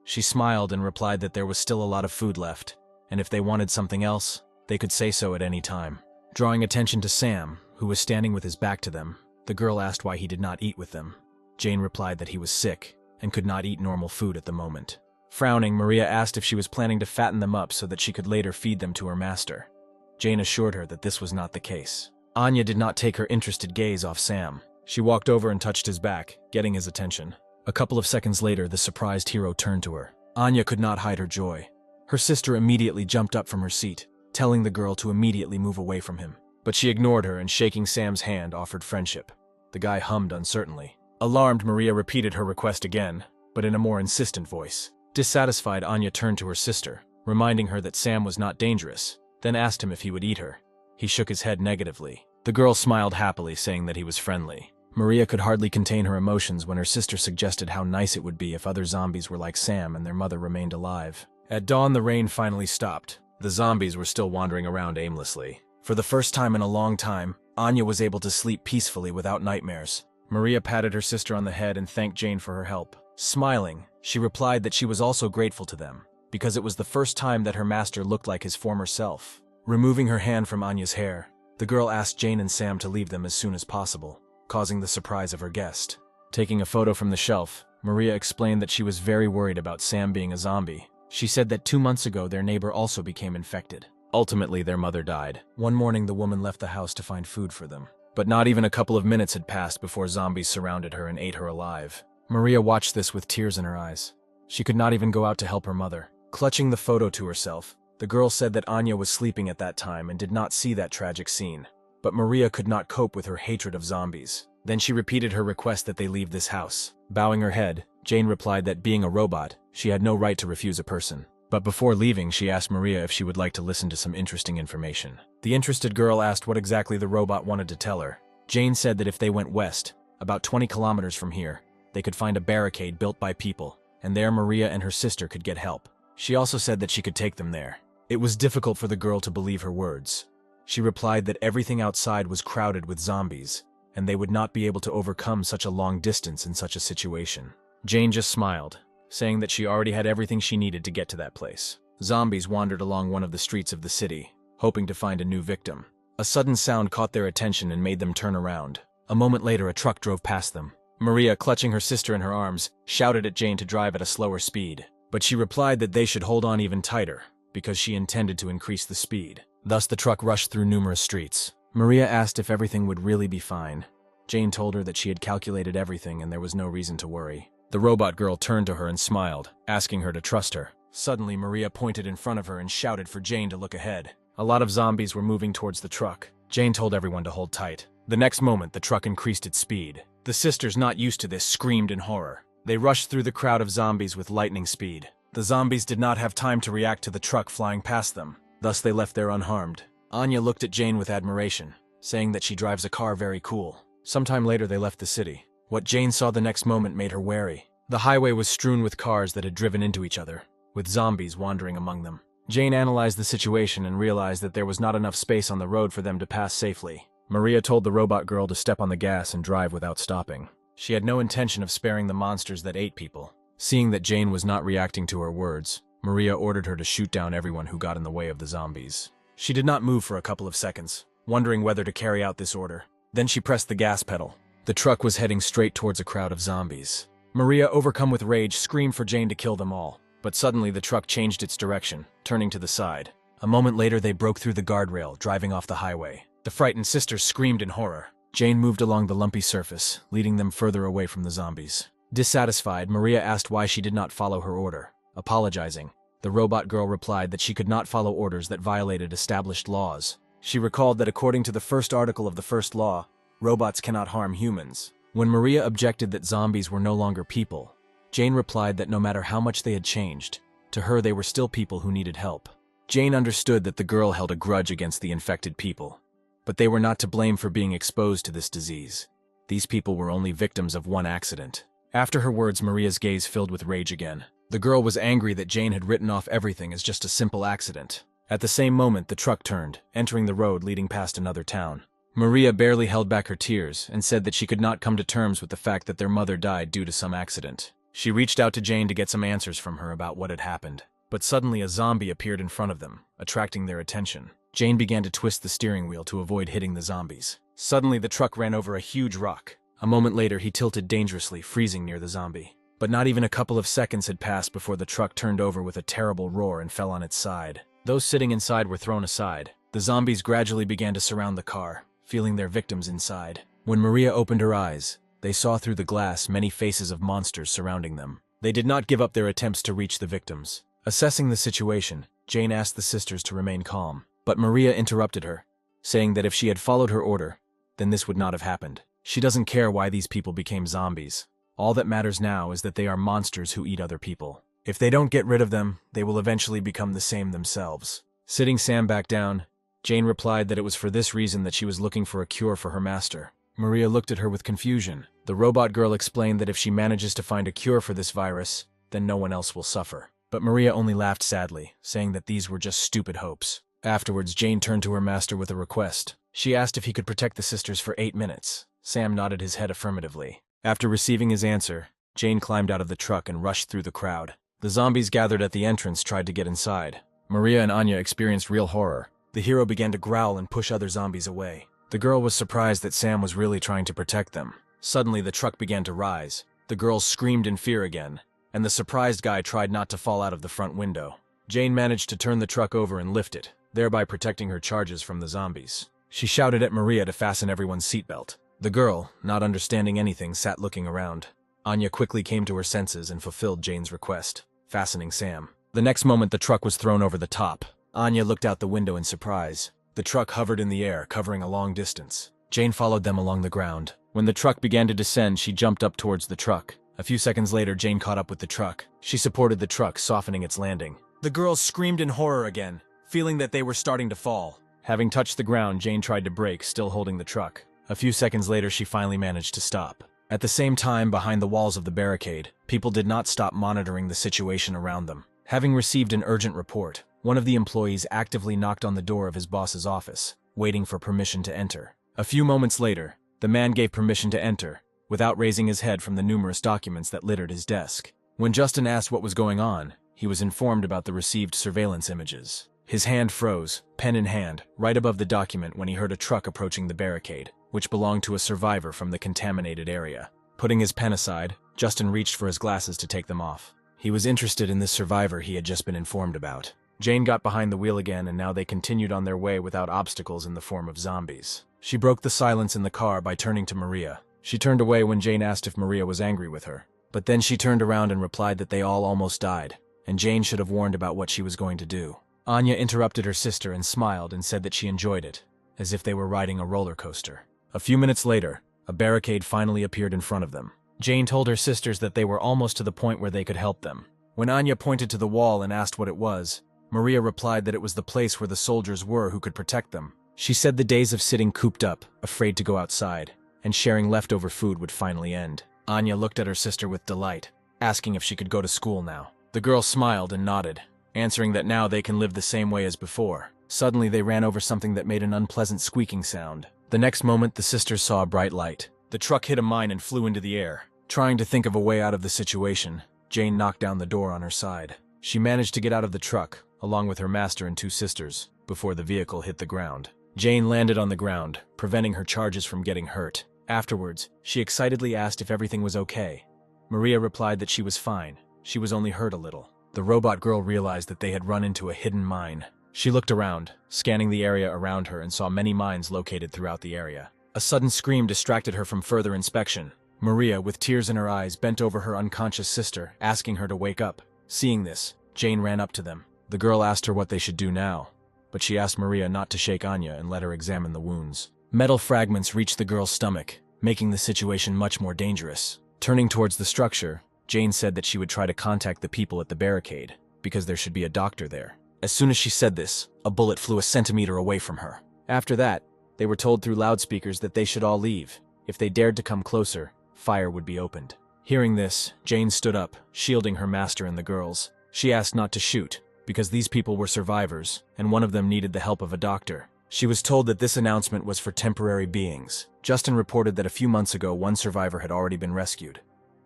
She smiled and replied that there was still a lot of food left, and if they wanted something else, they could say so at any time. Drawing attention to Sam, who was standing with his back to them, the girl asked why he did not eat with them. Jane replied that he was sick and could not eat normal food at the moment. Frowning, Maria asked if she was planning to fatten them up so that she could later feed them to her master. Jane assured her that this was not the case. Anya did not take her interested gaze off Sam. She walked over and touched his back, getting his attention. A couple of seconds later, the surprised hero turned to her. Anya could not hide her joy. Her sister immediately jumped up from her seat, telling the girl to immediately move away from him. But she ignored her and, shaking Sam's hand, offered friendship. The guy hummed uncertainly. Alarmed, Maria repeated her request again, but in a more insistent voice. Dissatisfied, Anya turned to her sister, reminding her that Sam was not dangerous, then asked him if he would eat her. He shook his head negatively. The girl smiled happily, saying that he was friendly. Maria could hardly contain her emotions when her sister suggested how nice it would be if other zombies were like Sam and their mother remained alive. At dawn, the rain finally stopped. The zombies were still wandering around aimlessly. For the first time in a long time, Anya was able to sleep peacefully without nightmares. Maria patted her sister on the head and thanked Jane for her help. Smiling, she replied that she was also grateful to them, because it was the first time that her master looked like his former self. Removing her hand from Anya's hair, the girl asked Jane and Sam to leave them as soon as possible, causing the surprise of her guest. Taking a photo from the shelf, Maria explained that she was very worried about Sam being a zombie. She said that 2 months ago their neighbor also became infected. Ultimately, their mother died. One morning, the woman left the house to find food for them. But not even a couple of minutes had passed before zombies surrounded her and ate her alive. Maria watched this with tears in her eyes. She could not even go out to help her mother. Clutching the photo to herself, The girl said that Anya was sleeping at that time and did not see that tragic scene. But Maria could not cope with her hatred of zombies. Then she repeated her request that they leave this house. Bowing her head, Jane replied that being a robot, she had no right to refuse a person. But before leaving, she asked Maria if she would like to listen to some interesting information. The interested girl asked what exactly the robot wanted to tell her. Jane said that if they went west, about 20 kilometers from here, they could find a barricade built by people, and there Maria and her sister could get help. She also said that she could take them there. It was difficult for the girl to believe her words. She replied that everything outside was crowded with zombies, and they would not be able to overcome such a long distance in such a situation. Jane just smiled, saying that she already had everything she needed to get to that place. Zombies wandered along one of the streets of the city, hoping to find a new victim. A sudden sound caught their attention and made them turn around. A moment later, a truck drove past them. Maria, clutching her sister in her arms, shouted at Jane to drive at a slower speed, but she replied that they should hold on even tighter, because she intended to increase the speed. Thus, the truck rushed through numerous streets. Maria asked if everything would really be fine. Jane told her that she had calculated everything and there was no reason to worry. The robot girl turned to her and smiled, asking her to trust her. Suddenly, Maria pointed in front of her and shouted for Jane to look ahead. A lot of zombies were moving towards the truck. Jane told everyone to hold tight. The next moment, the truck increased its speed. The sisters, not used to this, screamed in horror. They rushed through the crowd of zombies with lightning speed. The zombies did not have time to react to the truck flying past them. Thus, they left there unharmed. Anya looked at Jane with admiration, saying that she drives a car very cool. Sometime later, they left the city. What Jane saw the next moment made her wary. The highway was strewn with cars that had driven into each other, with zombies wandering among them. Jane analyzed the situation and realized that there was not enough space on the road for them to pass safely. Maria told the robot girl to step on the gas and drive without stopping. She had no intention of sparing the monsters that ate people. Seeing that Jane was not reacting to her words, Maria ordered her to shoot down everyone who got in the way of the zombies. She did not move for a couple of seconds, wondering whether to carry out this order. Then she pressed the gas pedal. The truck was heading straight towards a crowd of zombies. Maria, overcome with rage, screamed for Jane to kill them all. But suddenly the truck changed its direction, turning to the side. A moment later, they broke through the guardrail, driving off the highway. The frightened sisters screamed in horror. Jane moved along the lumpy surface, leading them further away from the zombies. Dissatisfied, Maria asked why she did not follow her order. Apologizing, the robot girl replied that she could not follow orders that violated established laws. She recalled that according to the first article of the first law, robots cannot harm humans. When Maria objected that zombies were no longer people, Jane replied that no matter how much they had changed, to her they were still people who needed help. Jane understood that the girl held a grudge against the infected people, but they were not to blame for being exposed to this disease. These people were only victims of one accident. After her words, Maria's gaze filled with rage again. The girl was angry that Jane had written off everything as just a simple accident. At the same moment, the truck turned, entering the road leading past another town. Maria barely held back her tears and said that she could not come to terms with the fact that their mother died due to some accident. She reached out to Jane to get some answers from her about what had happened. But suddenly a zombie appeared in front of them, attracting their attention. Jane began to twist the steering wheel to avoid hitting the zombies. Suddenly the truck ran over a huge rock. A moment later, he tilted dangerously, freezing near the zombie. But not even a couple of seconds had passed before the truck turned over with a terrible roar and fell on its side. Those sitting inside were thrown aside. The zombies gradually began to surround the car, feeling their victims inside. When Maria opened her eyes, they saw through the glass many faces of monsters surrounding them. They did not give up their attempts to reach the victims. Assessing the situation, Jane asked the sisters to remain calm. But Maria interrupted her, saying that if she had followed her order, then this would not have happened. She doesn't care why these people became zombies. All that matters now is that they are monsters who eat other people. If they don't get rid of them, they will eventually become the same themselves. Sitting Sam back down, Jane replied that it was for this reason that she was looking for a cure for her master. Maria looked at her with confusion. The robot girl explained that if she manages to find a cure for this virus, then no one else will suffer. But Maria only laughed sadly, saying that these were just stupid hopes. Afterwards, Jane turned to her master with a request. She asked if he could protect the sisters for 8 minutes. Sam nodded his head affirmatively. After receiving his answer, Jane climbed out of the truck and rushed through the crowd. The zombies gathered at the entrance tried to get inside. Maria and Anya experienced real horror. The hero began to growl and push other zombies away. The girl was surprised that Sam was really trying to protect them. Suddenly, the truck began to rise. The girls screamed in fear again, and the surprised guy tried not to fall out of the front window. Jane managed to turn the truck over and lift it, thereby protecting her charges from the zombies. She shouted at Maria to fasten everyone's seatbelt. The girl, not understanding anything, sat looking around. Anya quickly came to her senses and fulfilled Jane's request, fastening Sam. The next moment, the truck was thrown over the top. Anya looked out the window in surprise. The truck hovered in the air, covering a long distance. Jane followed them along the ground. When the truck began to descend, she jumped up towards the truck. A few seconds later, Jane caught up with the truck. She supported the truck, softening its landing. The girls screamed in horror again, feeling that they were starting to fall. Having touched the ground, Jane tried to brake, still holding the truck. A few seconds later, she finally managed to stop. At the same time, behind the walls of the barricade, people did not stop monitoring the situation around them. Having received an urgent report, one of the employees actively knocked on the door of his boss's office, waiting for permission to enter. A few moments later, the man gave permission to enter, without raising his head from the numerous documents that littered his desk. When Justin asked what was going on, he was informed about the received surveillance images. His hand froze, pen in hand, right above the document when he heard a truck approaching the barricade, which belonged to a survivor from the contaminated area. Putting his pen aside, Justin reached for his glasses to take them off. He was interested in this survivor he had just been informed about. Jane got behind the wheel again, and now they continued on their way without obstacles in the form of zombies. She broke the silence in the car by turning to Maria. She turned away when Jane asked if Maria was angry with her. But then she turned around and replied that they all almost died, and Jane should have warned about what she was going to do. Anya interrupted her sister and smiled and said that she enjoyed it, as if they were riding a roller coaster. A few minutes later, a barricade finally appeared in front of them. Jane told her sisters that they were almost to the point where they could help them. When Anya pointed to the wall and asked what it was, Maria replied that it was the place where the soldiers were who could protect them. She said the days of sitting cooped up, afraid to go outside, and sharing leftover food would finally end. Anya looked at her sister with delight, asking if she could go to school now. The girl smiled and nodded, answering that now they can live the same way as before. Suddenly they ran over something that made an unpleasant squeaking sound. The next moment, the sisters saw a bright light. The truck hit a mine and flew into the air. Trying to think of a way out of the situation, Jane knocked down the door on her side. She managed to get out of the truck, along with her master and two sisters, before the vehicle hit the ground. Jane landed on the ground, preventing her charges from getting hurt. Afterwards, she excitedly asked if everything was okay. Maria replied that she was fine. She was only hurt a little. The robot girl realized that they had run into a hidden mine. She looked around, scanning the area around her, and saw many mines located throughout the area. A sudden scream distracted her from further inspection. Maria, with tears in her eyes, bent over her unconscious sister, asking her to wake up. Seeing this, Jane ran up to them. The girl asked her what they should do now, but she asked Maria not to shake Anya and let her examine the wounds. Metal fragments reached the girl's stomach, making the situation much more dangerous. Turning towards the structure, Jane said that she would try to contact the people at the barricade, because there should be a doctor there. As soon as she said this, a bullet flew a centimeter away from her. After that, they were told through loudspeakers that they should all leave. If they dared to come closer, fire would be opened. Hearing this, Jane stood up, shielding her master and the girls. She asked not to shoot, because these people were survivors, and one of them needed the help of a doctor. She was told that this announcement was for temporary beings. Justin reported that a few months ago one survivor had already been rescued,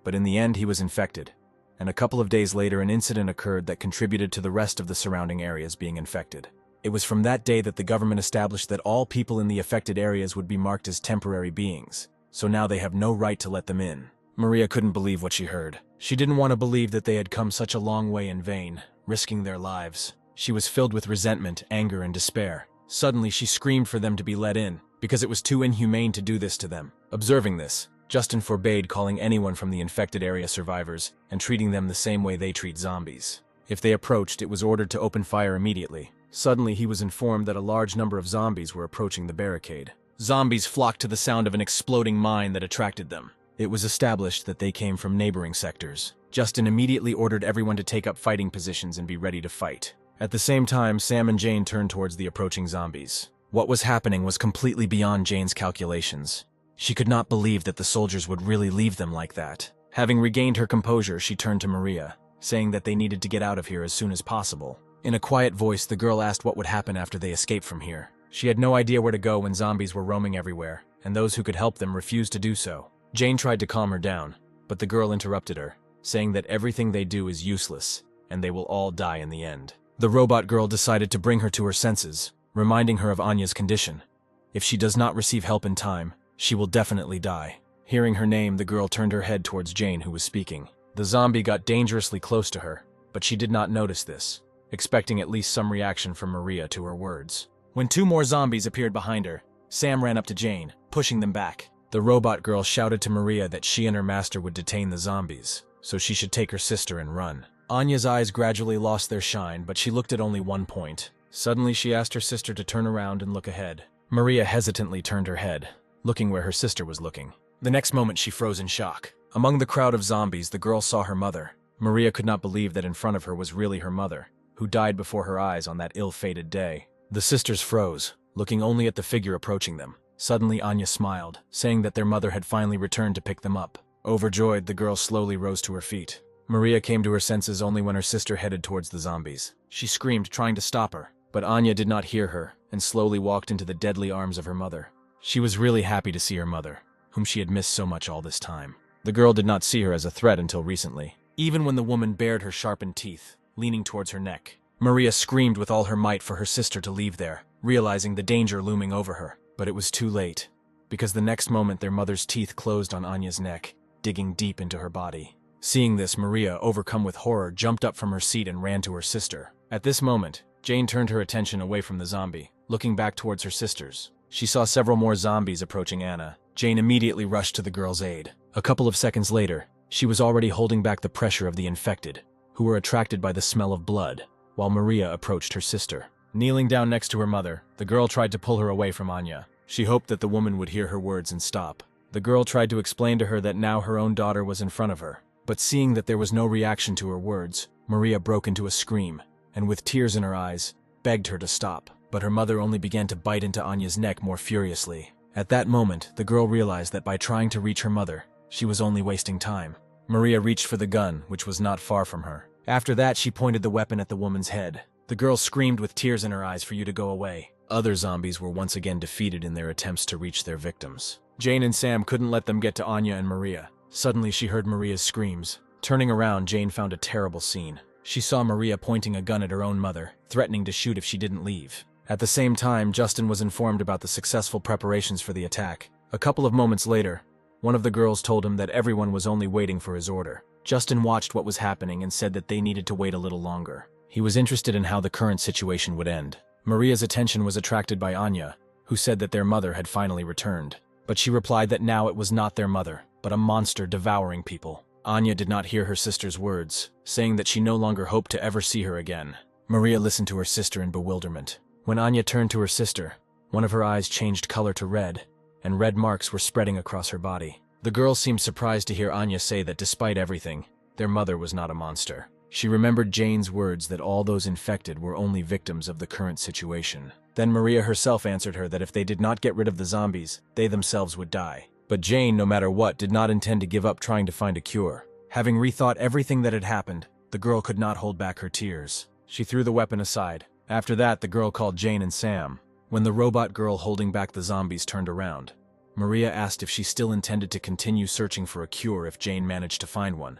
but in the end he was infected, and a couple of days later an incident occurred that contributed to the rest of the surrounding areas being infected. It was from that day that the government established that all people in the affected areas would be marked as temporary beings, so now they have no right to let them in. Maria couldn't believe what she heard. She didn't want to believe that they had come such a long way in vain, risking their lives. She was filled with resentment, anger, and despair. Suddenly, she screamed for them to be let in, because it was too inhumane to do this to them. Observing this, Justin forbade calling anyone from the infected area survivors and treating them the same way they treat zombies. If they approached, it was ordered to open fire immediately. Suddenly, he was informed that a large number of zombies were approaching the barricade. Zombies flocked to the sound of an exploding mine that attracted them. It was established that they came from neighboring sectors. Justin immediately ordered everyone to take up fighting positions and be ready to fight. At the same time, Sam and Jane turned towards the approaching zombies. What was happening was completely beyond Jane's calculations. She could not believe that the soldiers would really leave them like that. Having regained her composure, she turned to Maria, saying that they needed to get out of here as soon as possible. In a quiet voice, the girl asked what would happen after they escaped from here. She had no idea where to go when zombies were roaming everywhere, and those who could help them refused to do so. Jane tried to calm her down, but the girl interrupted her, saying that everything they do is useless, and they will all die in the end. The robot girl decided to bring her to her senses, reminding her of Anya's condition. If she does not receive help in time, she will definitely die. Hearing her name, the girl turned her head towards Jane, who was speaking. The zombie got dangerously close to her, but she did not notice this, expecting at least some reaction from Maria to her words. When two more zombies appeared behind her, Sam ran up to Jane, pushing them back. The robot girl shouted to Maria that she and her master would detain the zombies, so she should take her sister and run. Anya's eyes gradually lost their shine, but she looked at only one point, Suddenly, she asked her sister to turn around and look ahead. Maria hesitantly turned her head, looking where her sister was looking. The next moment, she froze in shock. Among the crowd of zombies, the girl saw her mother. Maria could not believe that in front of her was really her mother, who died before her eyes on that ill-fated day. The sisters froze, looking only at the figure approaching them. Suddenly, Anya smiled, saying that their mother had finally returned to pick them up. Overjoyed, the girl slowly rose to her feet. Maria came to her senses only when her sister headed towards the zombies. She screamed, trying to stop her, but Anya did not hear her and slowly walked into the deadly arms of her mother. She was really happy to see her mother, whom she had missed so much all this time. The girl did not see her as a threat until recently. Even when the woman bared her sharpened teeth, leaning towards her neck, Maria screamed with all her might for her sister to leave there, realizing the danger looming over her. But it was too late, because the next moment their mother's teeth closed on Anya's neck, digging deep into her body. Seeing this, Maria, overcome with horror, jumped up from her seat and ran to her sister. At this moment, Jane turned her attention away from the zombie, looking back towards her sisters. She saw several more zombies approaching Anna. Jane immediately rushed to the girl's aid. A couple of seconds later, she was already holding back the pressure of the infected, who were attracted by the smell of blood, while Maria approached her sister. Kneeling down next to her mother, the girl tried to pull her away from Anya. She hoped that the woman would hear her words and stop. The girl tried to explain to her that now her own daughter was in front of her. But seeing that there was no reaction to her words, Maria broke into a scream, and with tears in her eyes, begged her to stop. But her mother only began to bite into Anya's neck more furiously. At that moment, the girl realized that by trying to reach her mother, she was only wasting time. Maria reached for the gun, which was not far from her. After that, she pointed the weapon at the woman's head. The girl screamed with tears in her eyes for you to go away. Other zombies were once again defeated in their attempts to reach their victims. Jane and Sam couldn't let them get to Anya and Maria. Suddenly, she heard Maria's screams. Turning around, Jane found a terrible scene. She saw Maria pointing a gun at her own mother, threatening to shoot if she didn't leave. At the same time, Justin was informed about the successful preparations for the attack. A couple of moments later, one of the girls told him that everyone was only waiting for his order. Justin watched what was happening and said that they needed to wait a little longer. He was interested in how the current situation would end. Maria's attention was attracted by Anya, who said that their mother had finally returned. But she replied that now it was not their mother, but a monster devouring people. Anya did not hear her sister's words, saying that she no longer hoped to ever see her again. Maria listened to her sister in bewilderment. When Anya turned to her sister, one of her eyes changed color to red, and red marks were spreading across her body. The girl seemed surprised to hear Anya say that despite everything, their mother was not a monster. She remembered Jane's words that all those infected were only victims of the current situation. Then Maria herself answered her that if they did not get rid of the zombies, they themselves would die. But Jane, no matter what, did not intend to give up trying to find a cure. Having rethought everything that had happened, the girl could not hold back her tears. She threw the weapon aside. After that, the girl called Jane and Sam. When the robot girl holding back the zombies turned around, Maria asked if she still intended to continue searching for a cure if Jane managed to find one.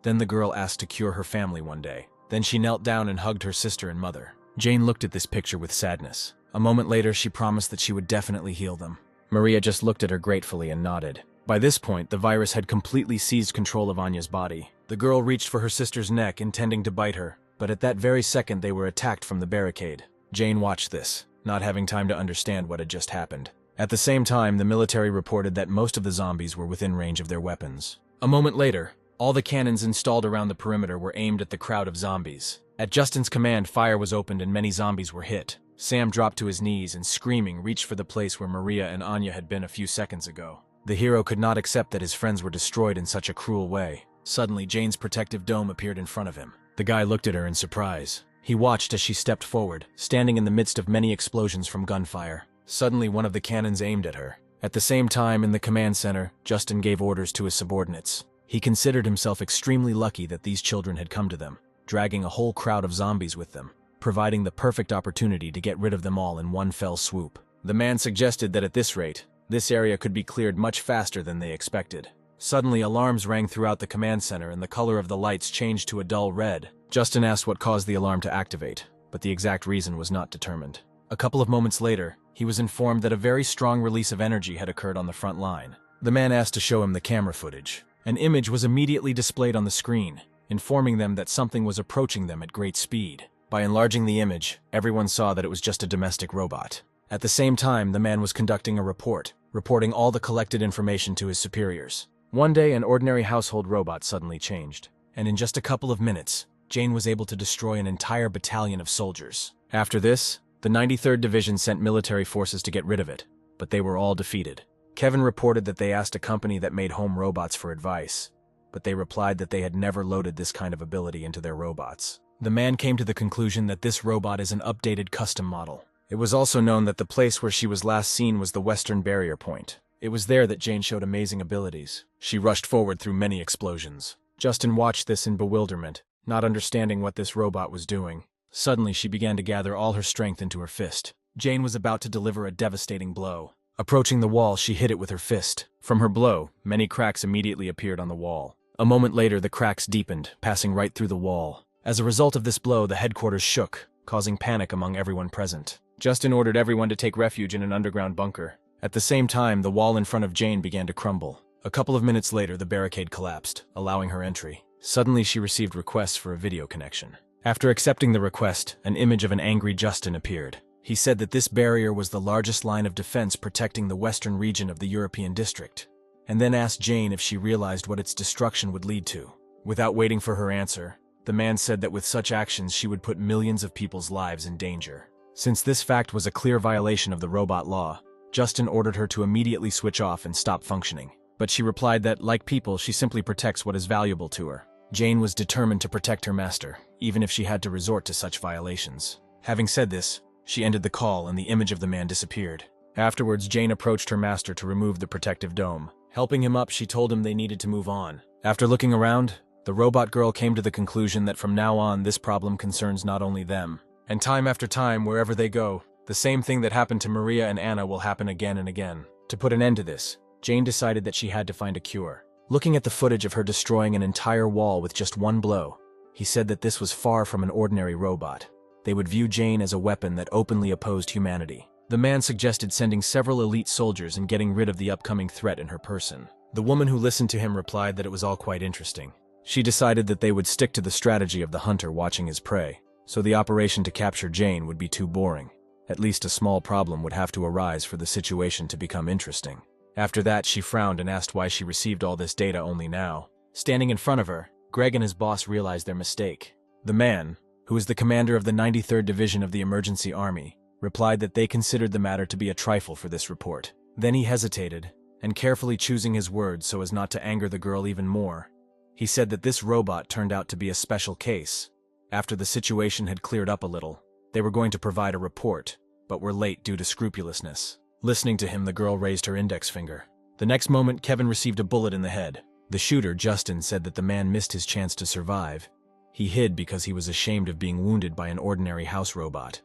Then the girl asked to cure her family one day. Then she knelt down and hugged her sister and mother. Jane looked at this picture with sadness. A moment later, she promised that she would definitely heal them. Maria just looked at her gratefully and nodded. By this point, the virus had completely seized control of Anya's body. The girl reached for her sister's neck, intending to bite her, but at that very second they were attacked from the barricade. Jane watched this, not having time to understand what had just happened. At the same time, the military reported that most of the zombies were within range of their weapons. A moment later, all the cannons installed around the perimeter were aimed at the crowd of zombies. At Justin's command, fire was opened and many zombies were hit. Sam dropped to his knees and, screaming, reached for the place where Maria and Anya had been a few seconds ago. The hero could not accept that his friends were destroyed in such a cruel way. Suddenly, Jane's protective dome appeared in front of him. The guy looked at her in surprise. He watched as she stepped forward, standing in the midst of many explosions from gunfire. Suddenly, one of the cannons aimed at her. At the same time, in the command center, Justin gave orders to his subordinates. He considered himself extremely lucky that these children had come to them, dragging a whole crowd of zombies with them, providing the perfect opportunity to get rid of them all in one fell swoop. The man suggested that at this rate, this area could be cleared much faster than they expected. Suddenly, alarms rang throughout the command center and the color of the lights changed to a dull red. Justin asked what caused the alarm to activate, but the exact reason was not determined. A couple of moments later, he was informed that a very strong release of energy had occurred on the front line. The man asked to show him the camera footage. An image was immediately displayed on the screen, informing them that something was approaching them at great speed. By enlarging the image, everyone saw that it was just a domestic robot. At the same time, the man was conducting a report, reporting all the collected information to his superiors. One day, an ordinary household robot suddenly changed, and in just a couple of minutes, Jane was able to destroy an entire battalion of soldiers. After this, the 93rd Division sent military forces to get rid of it, but they were all defeated. Kevin reported that they asked a company that made home robots for advice, but they replied that they had never loaded this kind of ability into their robots. The man came to the conclusion that this robot is an updated custom model. It was also known that the place where she was last seen was the Western Barrier Point. It was there that Jane showed amazing abilities. She rushed forward through many explosions. Justin watched this in bewilderment, not understanding what this robot was doing. Suddenly, she began to gather all her strength into her fist. Jane was about to deliver a devastating blow. Approaching the wall, she hit it with her fist. From her blow, many cracks immediately appeared on the wall. A moment later, the cracks deepened, passing right through the wall. As a result of this blow, the headquarters shook, causing panic among everyone present. Justin ordered everyone to take refuge in an underground bunker. At the same time, the wall in front of Jane began to crumble. A couple of minutes later, the barricade collapsed, allowing her entry. Suddenly, she received requests for a video connection. After accepting the request, an image of an angry Justin appeared. He said that this barrier was the largest line of defense protecting the western region of the European district, and then asked Jane if she realized what its destruction would lead to. Without waiting for her answer, the man said that with such actions she would put millions of people's lives in danger. Since this fact was a clear violation of the robot law, Justin ordered her to immediately switch off and stop functioning. But she replied that, like people, she simply protects what is valuable to her. Jane was determined to protect her master, even if she had to resort to such violations. Having said this, she ended the call and the image of the man disappeared. Afterwards, Jane approached her master to remove the protective dome. Helping him up, she told him they needed to move on. After looking around, the robot girl came to the conclusion that from now on, this problem concerns not only them. And time after time, wherever they go, the same thing that happened to Maria and Anna will happen again and again. To put an end to this, Jane decided that she had to find a cure. Looking at the footage of her destroying an entire wall with just one blow, he said that this was far from an ordinary robot. They would view Jane as a weapon that openly opposed humanity. The man suggested sending several elite soldiers and getting rid of the upcoming threat in her person. The woman who listened to him replied that it was all quite interesting. She decided that they would stick to the strategy of the hunter watching his prey, so the operation to capture Jane would be too boring. At least a small problem would have to arise for the situation to become interesting. After that, she frowned and asked why she received all this data only now. Standing in front of her, Greg and his boss realized their mistake. The man, who is the commander of the 93rd Division of the Emergency Army, replied that they considered the matter to be a trifle for this report. Then he hesitated, and carefully choosing his words so as not to anger the girl even more, he said that this robot turned out to be a special case. After the situation had cleared up a little, they were going to provide a report, but were late due to scrupulousness. Listening to him, the girl raised her index finger. The next moment, Kevin received a bullet in the head. The shooter, Justin, said that the man missed his chance to survive. He hid because he was ashamed of being wounded by an ordinary house robot.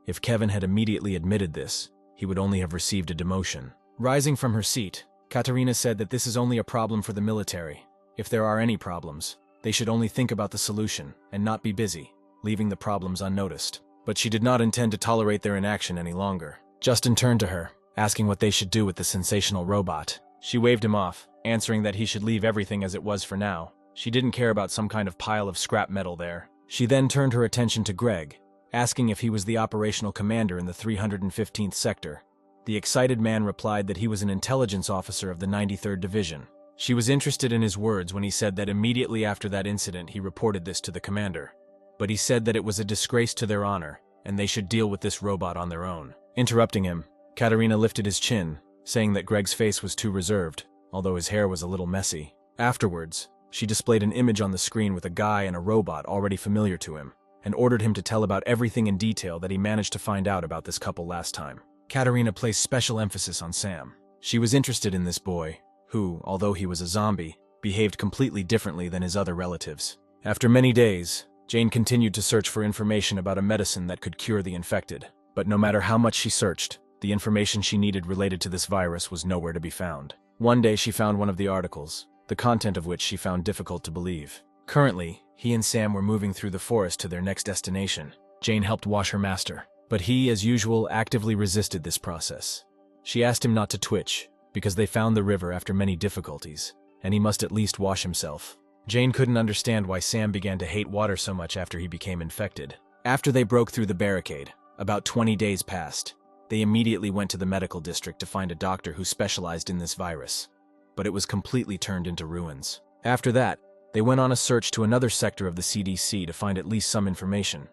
If Kevin had immediately admitted this, he would only have received a demotion. Rising from her seat, Katerina said that this is only a problem for the military. If there are any problems, they should only think about the solution and not be busy, leaving the problems unnoticed. But she did not intend to tolerate their inaction any longer. Justin turned to her, asking what they should do with the sensational robot. She waved him off, answering that he should leave everything as it was for now. She didn't care about some kind of pile of scrap metal there. She then turned her attention to Greg, asking if he was the operational commander in the 315th sector. The excited man replied that he was an intelligence officer of the 93rd Division. She was interested in his words when he said that immediately after that incident he reported this to the commander. But he said that it was a disgrace to their honor, and they should deal with this robot on their own. Interrupting him, Katerina lifted his chin, saying that Greg's face was too reserved, although his hair was a little messy. Afterwards, she displayed an image on the screen with a guy and a robot already familiar to him, and ordered him to tell about everything in detail that he managed to find out about this couple last time. Katerina placed special emphasis on Sam. She was interested in this boy, who, although he was a zombie, behaved completely differently than his other relatives. After many days, Jane continued to search for information about a medicine that could cure the infected. But no matter how much she searched, the information she needed related to this virus was nowhere to be found. One day she found one of the articles, the content of which she found difficult to believe. Currently, he and Sam were moving through the forest to their next destination. Jane helped wash her master, but he, as usual, actively resisted this process. She asked him not to twitch, because they found the river after many difficulties, and he must at least wash himself. Jane couldn't understand why Sam began to hate water so much after he became infected. After they broke through the barricade, about 20 days passed. They immediately went to the medical district to find a doctor who specialized in this virus, but it was completely turned into ruins. After that, they went on a search to another sector of the CDC to find at least some information.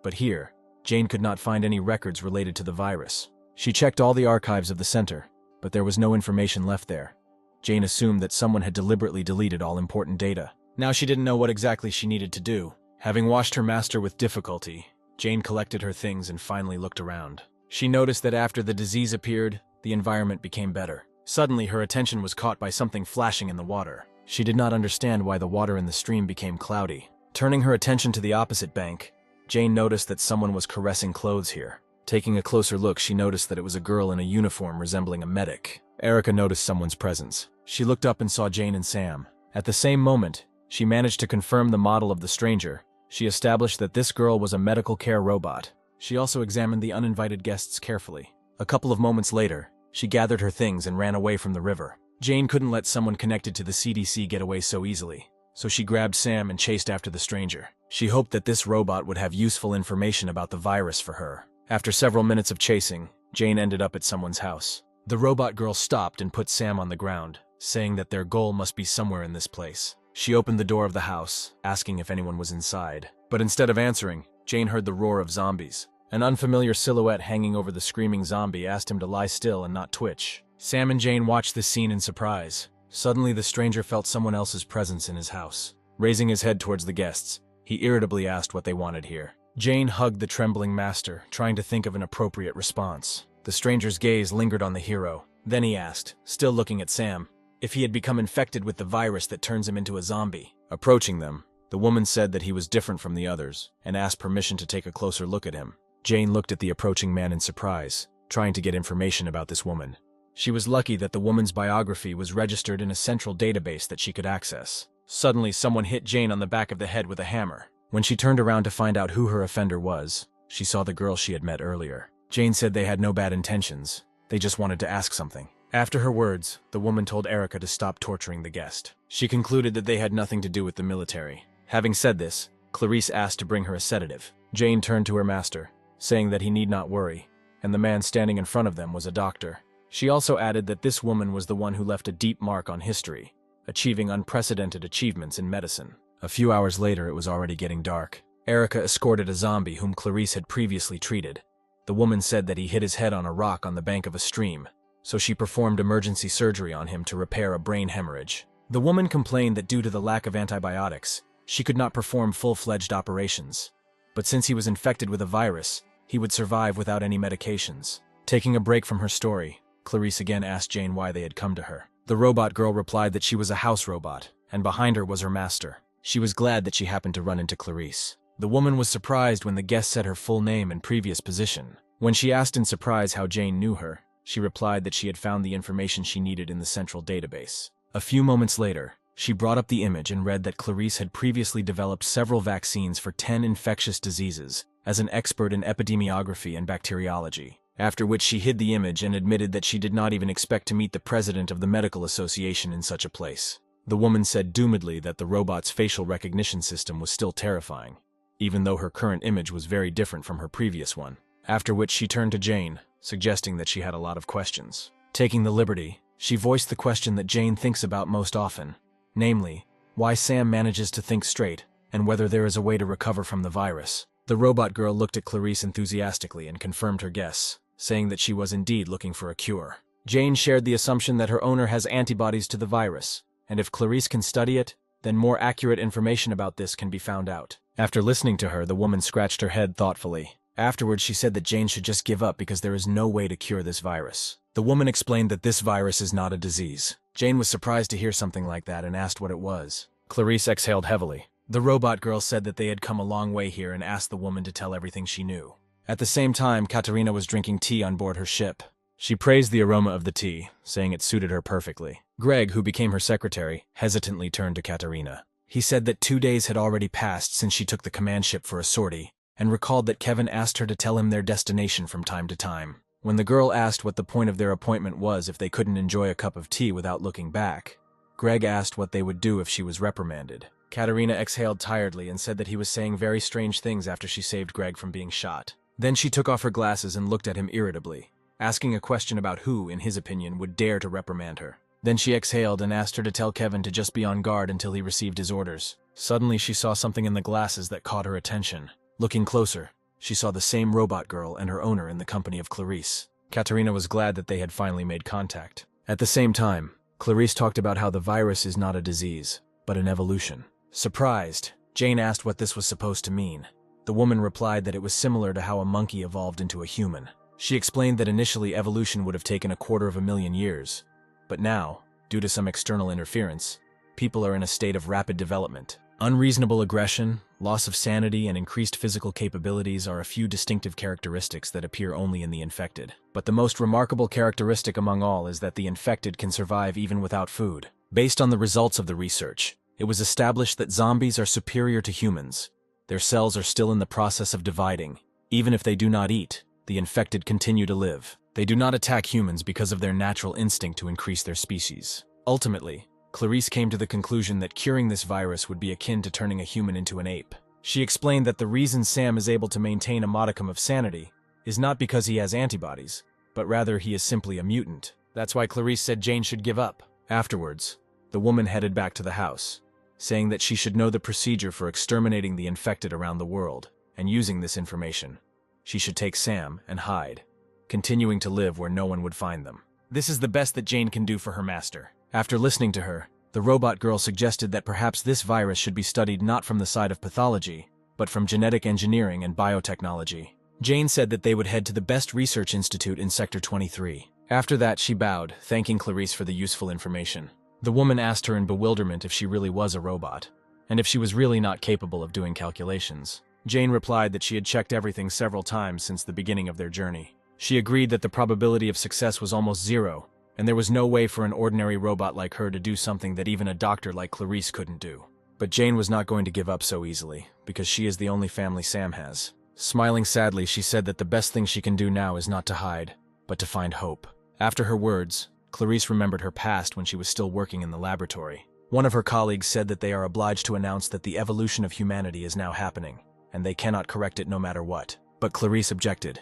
But here, Jane could not find any records related to the virus. She checked all the archives of the center, but there was no information left there. Jane assumed that someone had deliberately deleted all important data. Now she didn't know what exactly she needed to do. Having watched her master with difficulty, Jane collected her things and finally looked around. She noticed that after the disease appeared, the environment became better. Suddenly, her attention was caught by something flashing in the water. She did not understand why the water in the stream became cloudy. Turning her attention to the opposite bank, Jane noticed that someone was caressing clothes here. Taking a closer look, she noticed that it was a girl in a uniform resembling a medic. Erica noticed someone's presence. She looked up and saw Jane and Sam. At the same moment, she managed to confirm the model of the stranger. She established that this girl was a medical care robot. She also examined the uninvited guests carefully. A couple of moments later, she gathered her things and ran away from the river. Jane couldn't let someone connected to the CDC get away so easily, so she grabbed Sam and chased after the stranger. She hoped that this robot would have useful information about the virus for her. After several minutes of chasing, Jane ended up at someone's house. The robot girl stopped and put Sam on the ground, saying that their goal must be somewhere in this place. She opened the door of the house, asking if anyone was inside. But instead of answering, Jane heard the roar of zombies. An unfamiliar silhouette hanging over the screaming zombie asked him to lie still and not twitch. Sam and Jane watched this scene in surprise. Suddenly, the stranger felt someone else's presence in his house. Raising his head towards the guests, he irritably asked what they wanted here. Jane hugged the trembling master, trying to think of an appropriate response. The stranger's gaze lingered on the hero. Then he asked, still looking at Sam, if he had become infected with the virus that turns him into a zombie. Approaching them, the woman said that he was different from the others, and asked permission to take a closer look at him. Jane looked at the approaching man in surprise, trying to get information about this woman. She was lucky that the woman's biography was registered in a central database that she could access. Suddenly, someone hit Jane on the back of the head with a hammer. When she turned around to find out who her offender was, she saw the girl she had met earlier. Jane said they had no bad intentions. They just wanted to ask something. After her words, the woman told Erica to stop torturing the guest. She concluded that they had nothing to do with the military. Having said this, Clarice asked to bring her a sedative. Jane turned to her master, saying that he need not worry, and the man standing in front of them was a doctor. She also added that this woman was the one who left a deep mark on history, achieving unprecedented achievements in medicine. A few hours later, it was already getting dark. Erica escorted a zombie whom Clarice had previously treated. The woman said that he hit his head on a rock on the bank of a stream, so she performed emergency surgery on him to repair a brain hemorrhage. The woman complained that due to the lack of antibiotics, she could not perform full-fledged operations. But since he was infected with a virus, he would survive without any medications. Taking a break from her story, Clarice again asked Jane why they had come to her. The robot girl replied that she was a house robot, and behind her was her master. She was glad that she happened to run into Clarice. The woman was surprised when the guest said her full name and previous position. When she asked in surprise how Jane knew her, she replied that she had found the information she needed in the central database. A few moments later, she brought up the image and read that Clarice had previously developed several vaccines for 10 infectious diseases as an expert in epidemiography and bacteriology, after which she hid the image and admitted that she did not even expect to meet the president of the medical association in such a place. The woman said doomedly that the robot's facial recognition system was still terrifying, even though her current image was very different from her previous one, after which she turned to Jane, suggesting that she had a lot of questions. Taking the liberty, she voiced the question that Jane thinks about most often, namely, why Sam manages to think straight, and whether there is a way to recover from the virus. The robot girl looked at Clarice enthusiastically and confirmed her guess, saying that she was indeed looking for a cure. Jane shared the assumption that her owner has antibodies to the virus, and if Clarice can study it, then more accurate information about this can be found out. After listening to her, the woman scratched her head thoughtfully. Afterwards, she said that Jane should just give up because there is no way to cure this virus. The woman explained that this virus is not a disease. Jane was surprised to hear something like that and asked what it was. Clarice exhaled heavily. The robot girl said that they had come a long way here and asked the woman to tell everything she knew. At the same time, Katerina was drinking tea on board her ship. She praised the aroma of the tea, saying it suited her perfectly. Greg, who became her secretary, hesitantly turned to Katerina. He said that 2 days had already passed since she took the command ship for a sortie, and recalled that Kevin asked her to tell him their destination from time to time. When the girl asked what the point of their appointment was if they couldn't enjoy a cup of tea without looking back, Greg asked what they would do if she was reprimanded. Katerina exhaled tiredly and said that he was saying very strange things after she saved Greg from being shot. Then she took off her glasses and looked at him irritably, asking a question about who, in his opinion, would dare to reprimand her. Then she exhaled and asked her to tell Kevin to just be on guard until he received his orders. Suddenly she saw something in the glasses that caught her attention. Looking closer, she saw the same robot girl and her owner in the company of Clarice. Katerina was glad that they had finally made contact. At the same time, Clarice talked about how the virus is not a disease, but an evolution. Surprised, Jane asked what this was supposed to mean. The woman replied that it was similar to how a monkey evolved into a human. She explained that initially evolution would have taken 250,000 years, but now, due to some external interference, people are in a state of rapid development. Unreasonable aggression, loss of sanity, and increased physical capabilities are a few distinctive characteristics that appear only in the infected. But the most remarkable characteristic among all is that the infected can survive even without food. Based on the results of the research, it was established that zombies are superior to humans. Their cells are still in the process of dividing. Even if they do not eat, the infected continue to live. They do not attack humans because of their natural instinct to increase their species. Ultimately, Clarice came to the conclusion that curing this virus would be akin to turning a human into an ape. She explained that the reason Sam is able to maintain a modicum of sanity is not because he has antibodies, but rather he is simply a mutant. That's why Clarice said Jane should give up. Afterwards, the woman headed back to the house, saying that she should know the procedure for exterminating the infected around the world, and using this information, she should take Sam and hide, continuing to live where no one would find them. This is the best that Jane can do for her master. After listening to her, the robot girl suggested that perhaps this virus should be studied not from the side of pathology, but from genetic engineering and biotechnology. Jane said that they would head to the best research institute in Sector 23. After that, she bowed, thanking Clarice for the useful information. The woman asked her in bewilderment if she really was a robot, and if she was really not capable of doing calculations. Jane replied that she had checked everything several times since the beginning of their journey. She agreed that the probability of success was almost zero, and there was no way for an ordinary robot like her to do something that even a doctor like Clarice couldn't do. But Jane was not going to give up so easily, because she is the only family Sam has. Smiling sadly, she said that the best thing she can do now is not to hide, but to find hope. After her words, Clarice remembered her past when she was still working in the laboratory. One of her colleagues said that they are obliged to announce that the evolution of humanity is now happening, and they cannot correct it no matter what. But Clarice objected.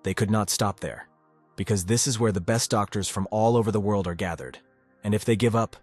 They could not stop there, because this is where the best doctors from all over the world are gathered, and if they give up,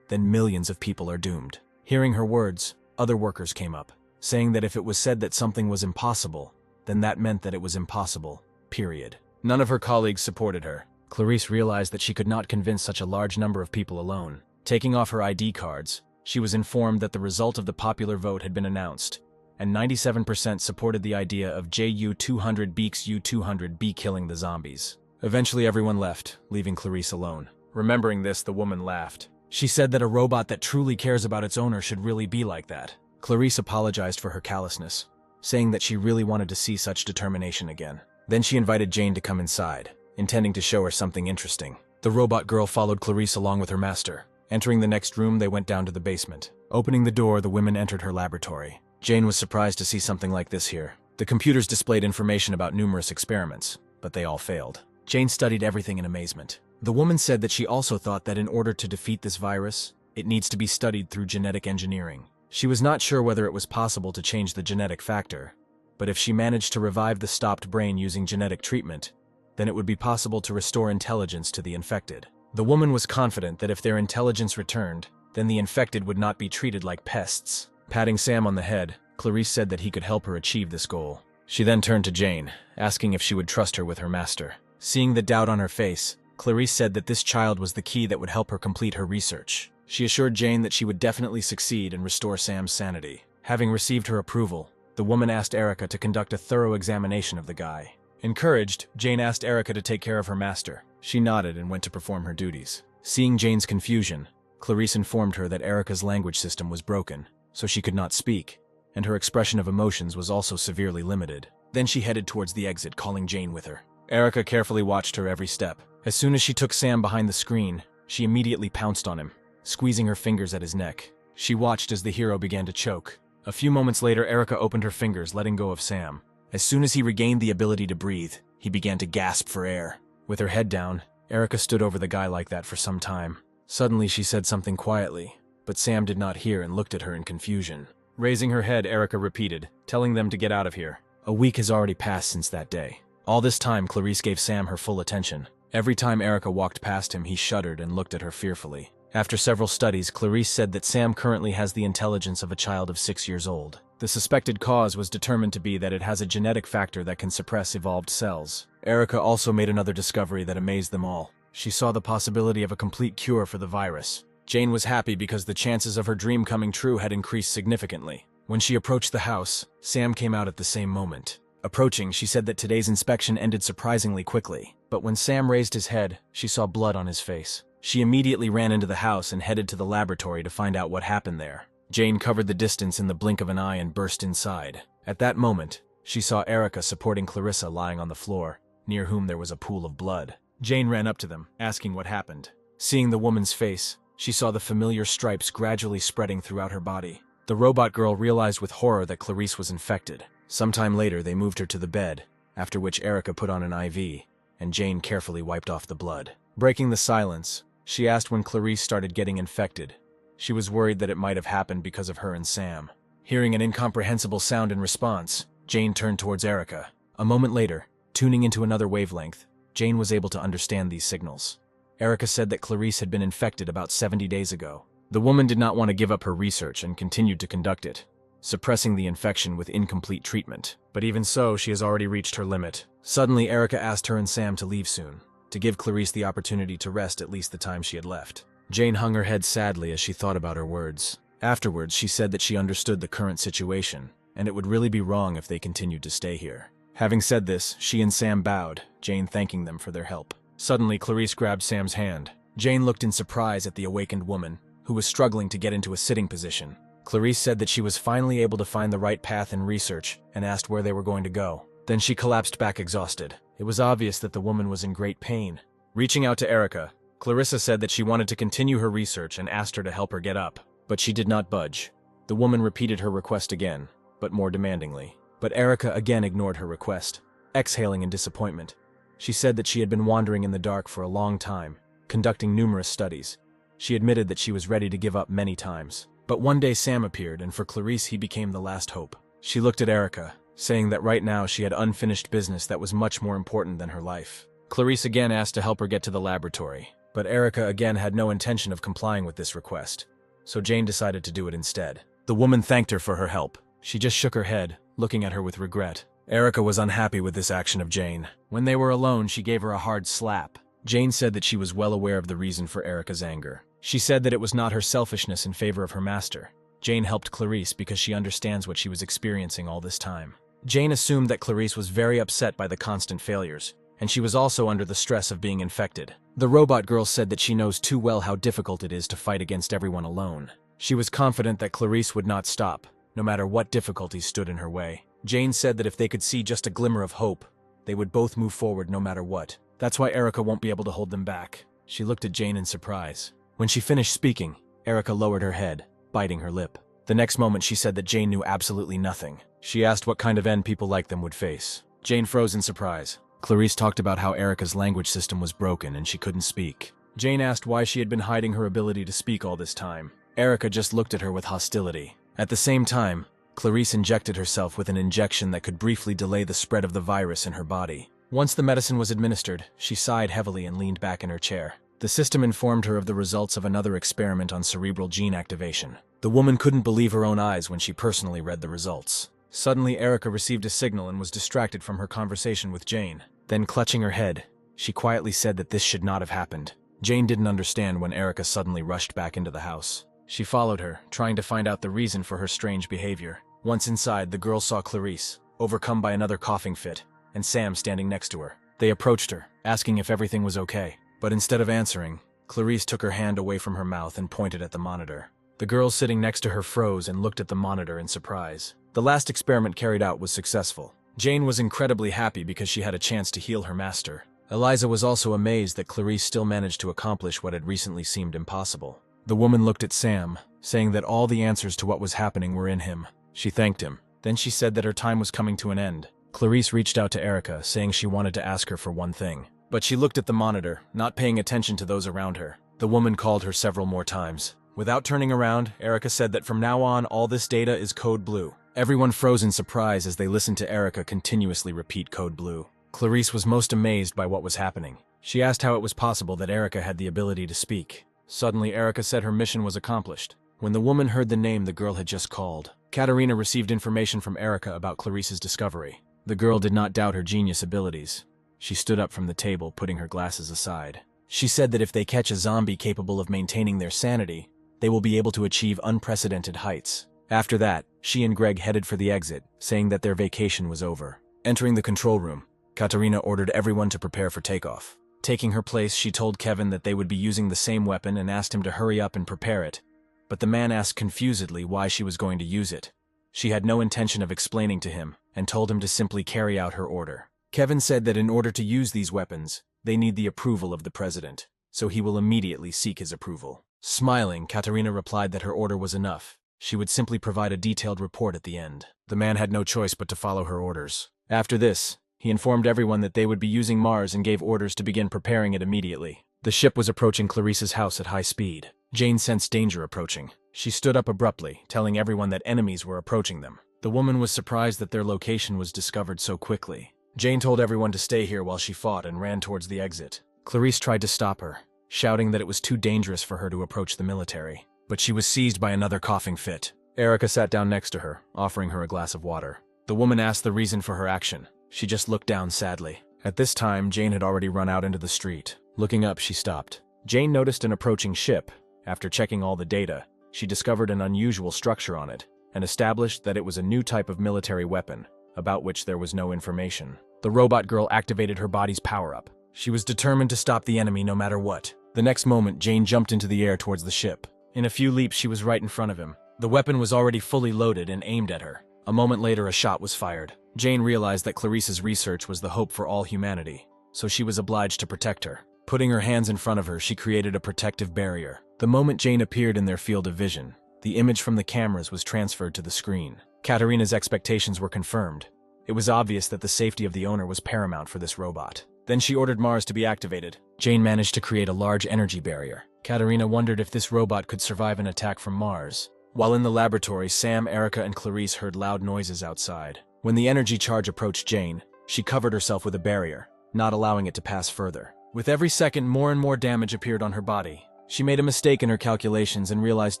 then millions of people are doomed. Hearing her words, other workers came up, saying that if it was said that something was impossible, then that meant that it was impossible, period. None of her colleagues supported her. Clarice realized that she could not convince such a large number of people alone. Taking off her ID cards, she was informed that the result of the popular vote had been announced, and 97% supported the idea of JU-200 beaks U-200B killing the zombies. Eventually everyone left, leaving Clarice alone. Remembering this, the woman laughed. She said that a robot that truly cares about its owner should really be like that. Clarice apologized for her callousness, saying that she really wanted to see such determination again. Then she invited Jane to come inside, intending to show her something interesting. The robot girl followed Clarice along with her master. Entering the next room, they went down to the basement. Opening the door, the women entered her laboratory. Jane was surprised to see something like this here. The computers displayed information about numerous experiments, but they all failed. Jane studied everything in amazement. The woman said that she also thought that in order to defeat this virus, it needs to be studied through genetic engineering. She was not sure whether it was possible to change the genetic factor, but if she managed to revive the stopped brain using genetic treatment, then it would be possible to restore intelligence to the infected. The woman was confident that if their intelligence returned, then the infected would not be treated like pests. Patting Sam on the head, Clarice said that he could help her achieve this goal. She then turned to Jane, asking if she would trust her with her master. Seeing the doubt on her face, Clarice said that this child was the key that would help her complete her research. She assured Jane that she would definitely succeed and restore Sam's sanity. Having received her approval, the woman asked Erica to conduct a thorough examination of the guy. Encouraged, Jane asked Erica to take care of her master. She nodded and went to perform her duties. Seeing Jane's confusion, Clarice informed her that Erica's language system was broken, so she could not speak, and her expression of emotions was also severely limited. Then she headed towards the exit, calling Jane with her. Erica carefully watched her every step. As soon as she took Sam behind the screen, she immediately pounced on him, squeezing her fingers at his neck. She watched as the hero began to choke. A few moments later, Erica opened her fingers, letting go of Sam. As soon as he regained the ability to breathe, he began to gasp for air. With her head down, Erica stood over the guy like that for some time. Suddenly, she said something quietly, but Sam did not hear and looked at her in confusion. Raising her head, Erica repeated, telling them to get out of here. A week has already passed since that day. All this time, Clarice gave Sam her full attention. Every time Erica walked past him, he shuddered and looked at her fearfully. After several studies, Clarice said that Sam currently has the intelligence of a child of 6 years old. The suspected cause was determined to be that it has a genetic factor that can suppress evolved cells. Erica also made another discovery that amazed them all. She saw the possibility of a complete cure for the virus. Jane was happy because the chances of her dream coming true had increased significantly. When she approached the house, Sam came out at the same moment. Approaching, she said that today's inspection ended surprisingly quickly. But when Sam raised his head, she saw blood on his face. She immediately ran into the house and headed to the laboratory to find out what happened there. Jane covered the distance in the blink of an eye and burst inside. At that moment, she saw Erica supporting Clarissa lying on the floor, near whom there was a pool of blood. Jane ran up to them, asking what happened. Seeing the woman's face, she saw the familiar stripes gradually spreading throughout her body. The robot girl realized with horror that Clarice was infected. Sometime later, they moved her to the bed, after which Erica put on an IV, and Jane carefully wiped off the blood. Breaking the silence, she asked when Clarice started getting infected. She was worried that it might have happened because of her and Sam. Hearing an incomprehensible sound in response, Jane turned towards Erica. A moment later, tuning into another wavelength, Jane was able to understand these signals. Erica said that Clarice had been infected about 70 days ago. The woman did not want to give up her research and continued to conduct it, suppressing the infection with incomplete treatment. But even so, she has already reached her limit. Suddenly, Erica asked her and Sam to leave soon, to give Clarice the opportunity to rest at least the time she had left. Jane hung her head sadly as she thought about her words. Afterwards, she said that she understood the current situation, and it would really be wrong if they continued to stay here. Having said this, she and Sam bowed, Jane thanking them for their help. Suddenly, Clarice grabbed Sam's hand. Jane looked in surprise at the awakened woman, who was struggling to get into a sitting position. Clarice said that she was finally able to find the right path in research and asked where they were going to go. Then she collapsed back exhausted. It was obvious that the woman was in great pain. Reaching out to Erica, Clarissa said that she wanted to continue her research and asked her to help her get up, but she did not budge. The woman repeated her request again, but more demandingly. But Erica again ignored her request, exhaling in disappointment. She said that she had been wandering in the dark for a long time, conducting numerous studies. She admitted that she was ready to give up many times. But one day Sam appeared, and for Clarice he became the last hope. She looked at Erica, saying that right now she had unfinished business that was much more important than her life. Clarice again asked to help her get to the laboratory, but Erica again had no intention of complying with this request, so Jane decided to do it instead. The woman thanked her for her help. She just shook her head, looking at her with regret. Erica was unhappy with this action of Jane. When they were alone, she gave her a hard slap. Jane said that she was well aware of the reason for Erica's anger. She said that it was not her selfishness in favor of her master. Jane helped Clarice because she understands what she was experiencing all this time. Jane assumed that Clarice was very upset by the constant failures, and she was also under the stress of being infected. The robot girl said that she knows too well how difficult it is to fight against everyone alone. She was confident that Clarice would not stop, no matter what difficulties stood in her way. Jane said that if they could see just a glimmer of hope, they would both move forward no matter what. That's why Erica won't be able to hold them back. She looked at Jane in surprise. When she finished speaking, Erica lowered her head, biting her lip. The next moment she said that Jane knew absolutely nothing. She asked what kind of end people like them would face. Jane froze in surprise. Clarice talked about how Erica's language system was broken and she couldn't speak. Jane asked why she had been hiding her ability to speak all this time. Erica just looked at her with hostility. At the same time, Clarice injected herself with an injection that could briefly delay the spread of the virus in her body. Once the medicine was administered, she sighed heavily and leaned back in her chair. The system informed her of the results of another experiment on cerebral gene activation. The woman couldn't believe her own eyes when she personally read the results. Suddenly, Erica received a signal and was distracted from her conversation with Jane. Then, clutching her head, she quietly said that this should not have happened. Jane didn't understand when Erica suddenly rushed back into the house. She followed her, trying to find out the reason for her strange behavior. Once inside, the girl saw Clarice, overcome by another coughing fit, and Sam standing next to her. They approached her, asking if everything was okay. But instead of answering, Clarice took her hand away from her mouth and pointed at the monitor. The girl sitting next to her froze and looked at the monitor in surprise. The last experiment carried out was successful. Jane was incredibly happy because she had a chance to heal her master. Eliza was also amazed that Clarice still managed to accomplish what had recently seemed impossible. The woman looked at Sam, saying that all the answers to what was happening were in him. She thanked him. Then she said that her time was coming to an end. Clarice reached out to Erica, saying she wanted to ask her for one thing. But she looked at the monitor, not paying attention to those around her. The woman called her several more times. Without turning around, Erica said that from now on, all this data is code blue. Everyone froze in surprise as they listened to Erica continuously repeat code blue. Clarice was most amazed by what was happening. She asked how it was possible that Erica had the ability to speak. Suddenly, Erica said her mission was accomplished. When the woman heard the name the girl had just called, Katerina received information from Erica about Clarice's discovery. The girl did not doubt her genius abilities. She stood up from the table, putting her glasses aside. She said that if they catch a zombie capable of maintaining their sanity, they will be able to achieve unprecedented heights. After that, she and Greg headed for the exit, saying that their vacation was over. Entering the control room, Katerina ordered everyone to prepare for takeoff. Taking her place, she told Kevin that they would be using the same weapon and asked him to hurry up and prepare it. But the man asked confusedly why she was going to use it. She had no intention of explaining to him, and told him to simply carry out her order. Kevin said that in order to use these weapons, they need the approval of the president, so he will immediately seek his approval. Smiling, Katerina replied that her order was enough. She would simply provide a detailed report at the end. The man had no choice but to follow her orders. After this, he informed everyone that they would be using Mars and gave orders to begin preparing it immediately. The ship was approaching Clarice's house at high speed. Jane sensed danger approaching. She stood up abruptly, telling everyone that enemies were approaching them. The woman was surprised that their location was discovered so quickly. Jane told everyone to stay here while she fought and ran towards the exit. Clarice tried to stop her, shouting that it was too dangerous for her to approach the military. But she was seized by another coughing fit. Erica sat down next to her, offering her a glass of water. The woman asked the reason for her action. She just looked down sadly. At this time, Jane had already run out into the street. Looking up, she stopped. Jane noticed an approaching ship. After checking all the data, she discovered an unusual structure on it, and established that it was a new type of military weapon, about which there was no information. The robot girl activated her body's power-up. She was determined to stop the enemy no matter what. The next moment, Jane jumped into the air towards the ship. In a few leaps, she was right in front of him. The weapon was already fully loaded and aimed at her. A moment later, a shot was fired. Jane realized that Clarice's research was the hope for all humanity, so she was obliged to protect her. Putting her hands in front of her, she created a protective barrier. The moment Jane appeared in their field of vision, the image from the cameras was transferred to the screen. Katerina's expectations were confirmed. It was obvious that the safety of the owner was paramount for this robot. Then she ordered Mars to be activated. Jane managed to create a large energy barrier. Katerina wondered if this robot could survive an attack from Mars. While in the laboratory, Sam, Erica, and Clarice heard loud noises outside. When the energy charge approached Jane, she covered herself with a barrier, not allowing it to pass further. With every second, more and more damage appeared on her body. She made a mistake in her calculations and realized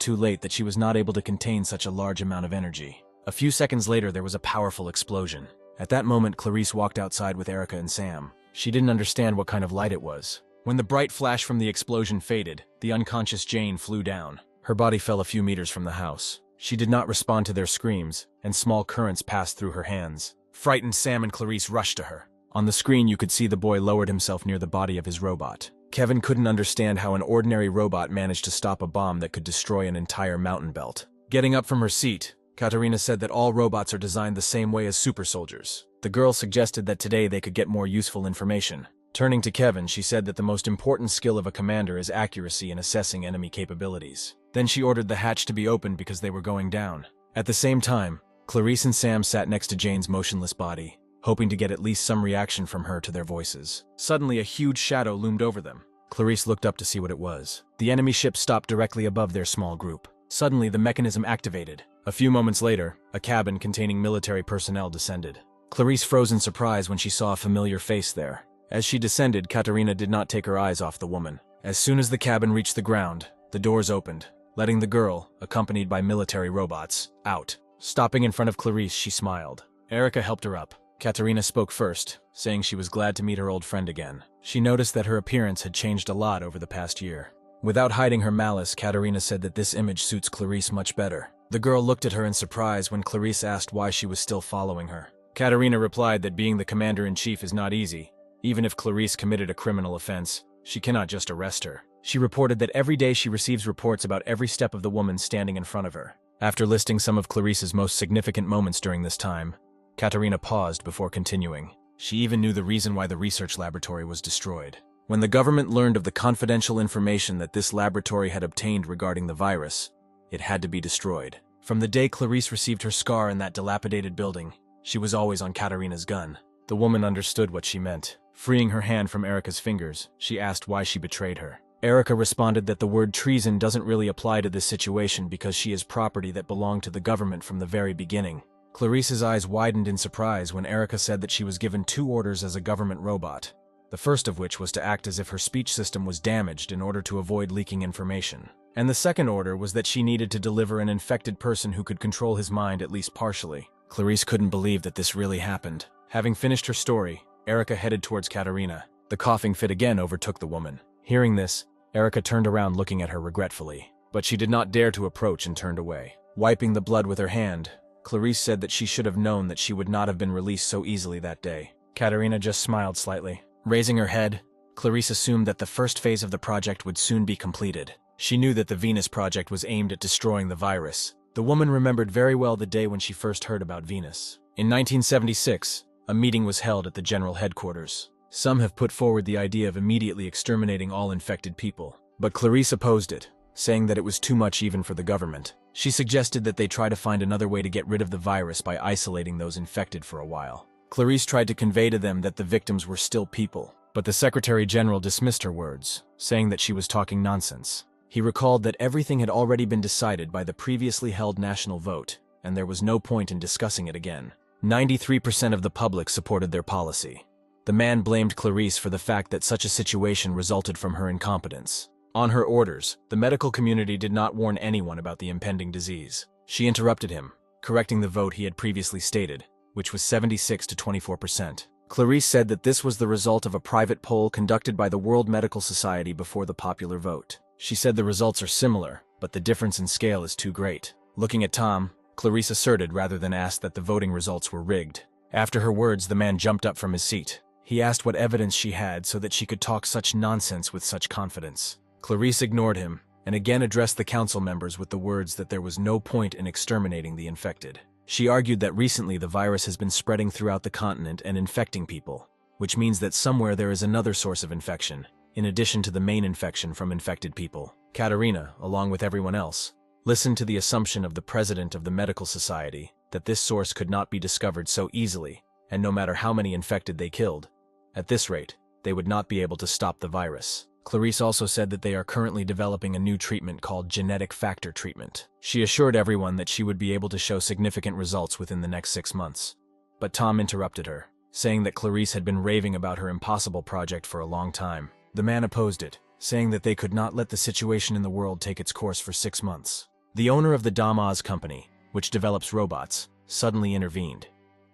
too late that she was not able to contain such a large amount of energy. A few seconds later, there was a powerful explosion. At that moment, Clarice walked outside with Erica and Sam. She didn't understand what kind of light it was. When the bright flash from the explosion faded, the unconscious Jane flew down. Her body fell a few meters from the house. She did not respond to their screams, and small currents passed through her hands. Frightened, Sam and Clarice rushed to her. On the screen, you could see the boy lowered himself near the body of his robot. Kevin couldn't understand how an ordinary robot managed to stop a bomb that could destroy an entire mountain belt. Getting up from her seat, Katerina said that all robots are designed the same way as super soldiers. The girl suggested that today they could get more useful information. Turning to Kevin, she said that the most important skill of a commander is accuracy in assessing enemy capabilities. Then she ordered the hatch to be opened because they were going down. At the same time, Clarice and Sam sat next to Jane's motionless body, hoping to get at least some reaction from her to their voices. Suddenly, a huge shadow loomed over them. Clarice looked up to see what it was. The enemy ship stopped directly above their small group. Suddenly, the mechanism activated. A few moments later, a cabin containing military personnel descended. Clarice froze in surprise when she saw a familiar face there. As she descended, Katerina did not take her eyes off the woman. As soon as the cabin reached the ground, the doors opened, letting the girl, accompanied by military robots, out. Stopping in front of Clarice, she smiled. Erica helped her up. Katerina spoke first, saying she was glad to meet her old friend again. She noticed that her appearance had changed a lot over the past year. Without hiding her malice, Katerina said that this image suits Clarice much better. The girl looked at her in surprise when Clarice asked why she was still following her. Katerina replied that being the commander-in-chief is not easy. Even if Clarice committed a criminal offense, she cannot just arrest her. She reported that every day she receives reports about every step of the woman standing in front of her. After listing some of Clarice's most significant moments during this time, Katerina paused before continuing. She even knew the reason why the research laboratory was destroyed. When the government learned of the confidential information that this laboratory had obtained regarding the virus, it had to be destroyed. From the day Clarice received her scar in that dilapidated building, she was always on Katerina's gun. The woman understood what she meant. Freeing her hand from Erica's fingers, she asked why she betrayed her. Erica responded that the word treason doesn't really apply to this situation because she is property that belonged to the government from the very beginning. Clarice's eyes widened in surprise when Erica said that she was given 2 orders as a government robot. the first of which was to act as if her speech system was damaged in order to avoid leaking information. And the second order was that she needed to deliver an infected person who could control his mind at least partially. Clarice couldn't believe that this really happened. Having finished her story, Erica headed towards Katerina. The coughing fit again overtook the woman. Hearing this, Erica turned around looking at her regretfully. But she did not dare to approach and turned away. Wiping the blood with her hand, Clarice said that she should have known that she would not have been released so easily that day. Katerina just smiled slightly. Raising her head, Clarice assumed that the first phase of the project would soon be completed. She knew that the Venus project was aimed at destroying the virus. The woman remembered very well the day when she first heard about Venus. In 1976, a meeting was held at the general headquarters. Some have put forward the idea of immediately exterminating all infected people, but Clarice opposed it, saying that it was too much even for the government. She suggested that they try to find another way to get rid of the virus by isolating those infected for a while. Clarice tried to convey to them that the victims were still people, but the Secretary General dismissed her words, saying that she was talking nonsense. He recalled that everything had already been decided by the previously held national vote, and there was no point in discussing it again. 93% of the public supported their policy. The man blamed Clarice for the fact that such a situation resulted from her incompetence. On her orders, the medical community did not warn anyone about the impending disease. She interrupted him, correcting the vote he had previously stated, which was 76 to 24%. Clarice said that this was the result of a private poll conducted by the World Medical Society before the popular vote. She said the results are similar, but the difference in scale is too great. Looking at Tom, Clarice asserted rather than asked that the voting results were rigged. After her words, the man jumped up from his seat. He asked what evidence she had so that she could talk such nonsense with such confidence. Clarice ignored him, and again addressed the council members with the words that there was no point in exterminating the infected. She argued that recently the virus has been spreading throughout the continent and infecting people, which means that somewhere there is another source of infection, in addition to the main infection from infected people. Katerina, along with everyone else, listened to the assumption of the president of the medical society that this source could not be discovered so easily, and no matter how many infected they killed, at this rate, they would not be able to stop the virus. Clarice also said that they are currently developing a new treatment called genetic factor treatment. She assured everyone that she would be able to show significant results within the next 6 months. But Tom interrupted her, saying that Clarice had been raving about her impossible project for a long time. The man opposed it, saying that they could not let the situation in the world take its course for 6 months. The owner of the dongua company, which develops robots, suddenly intervened.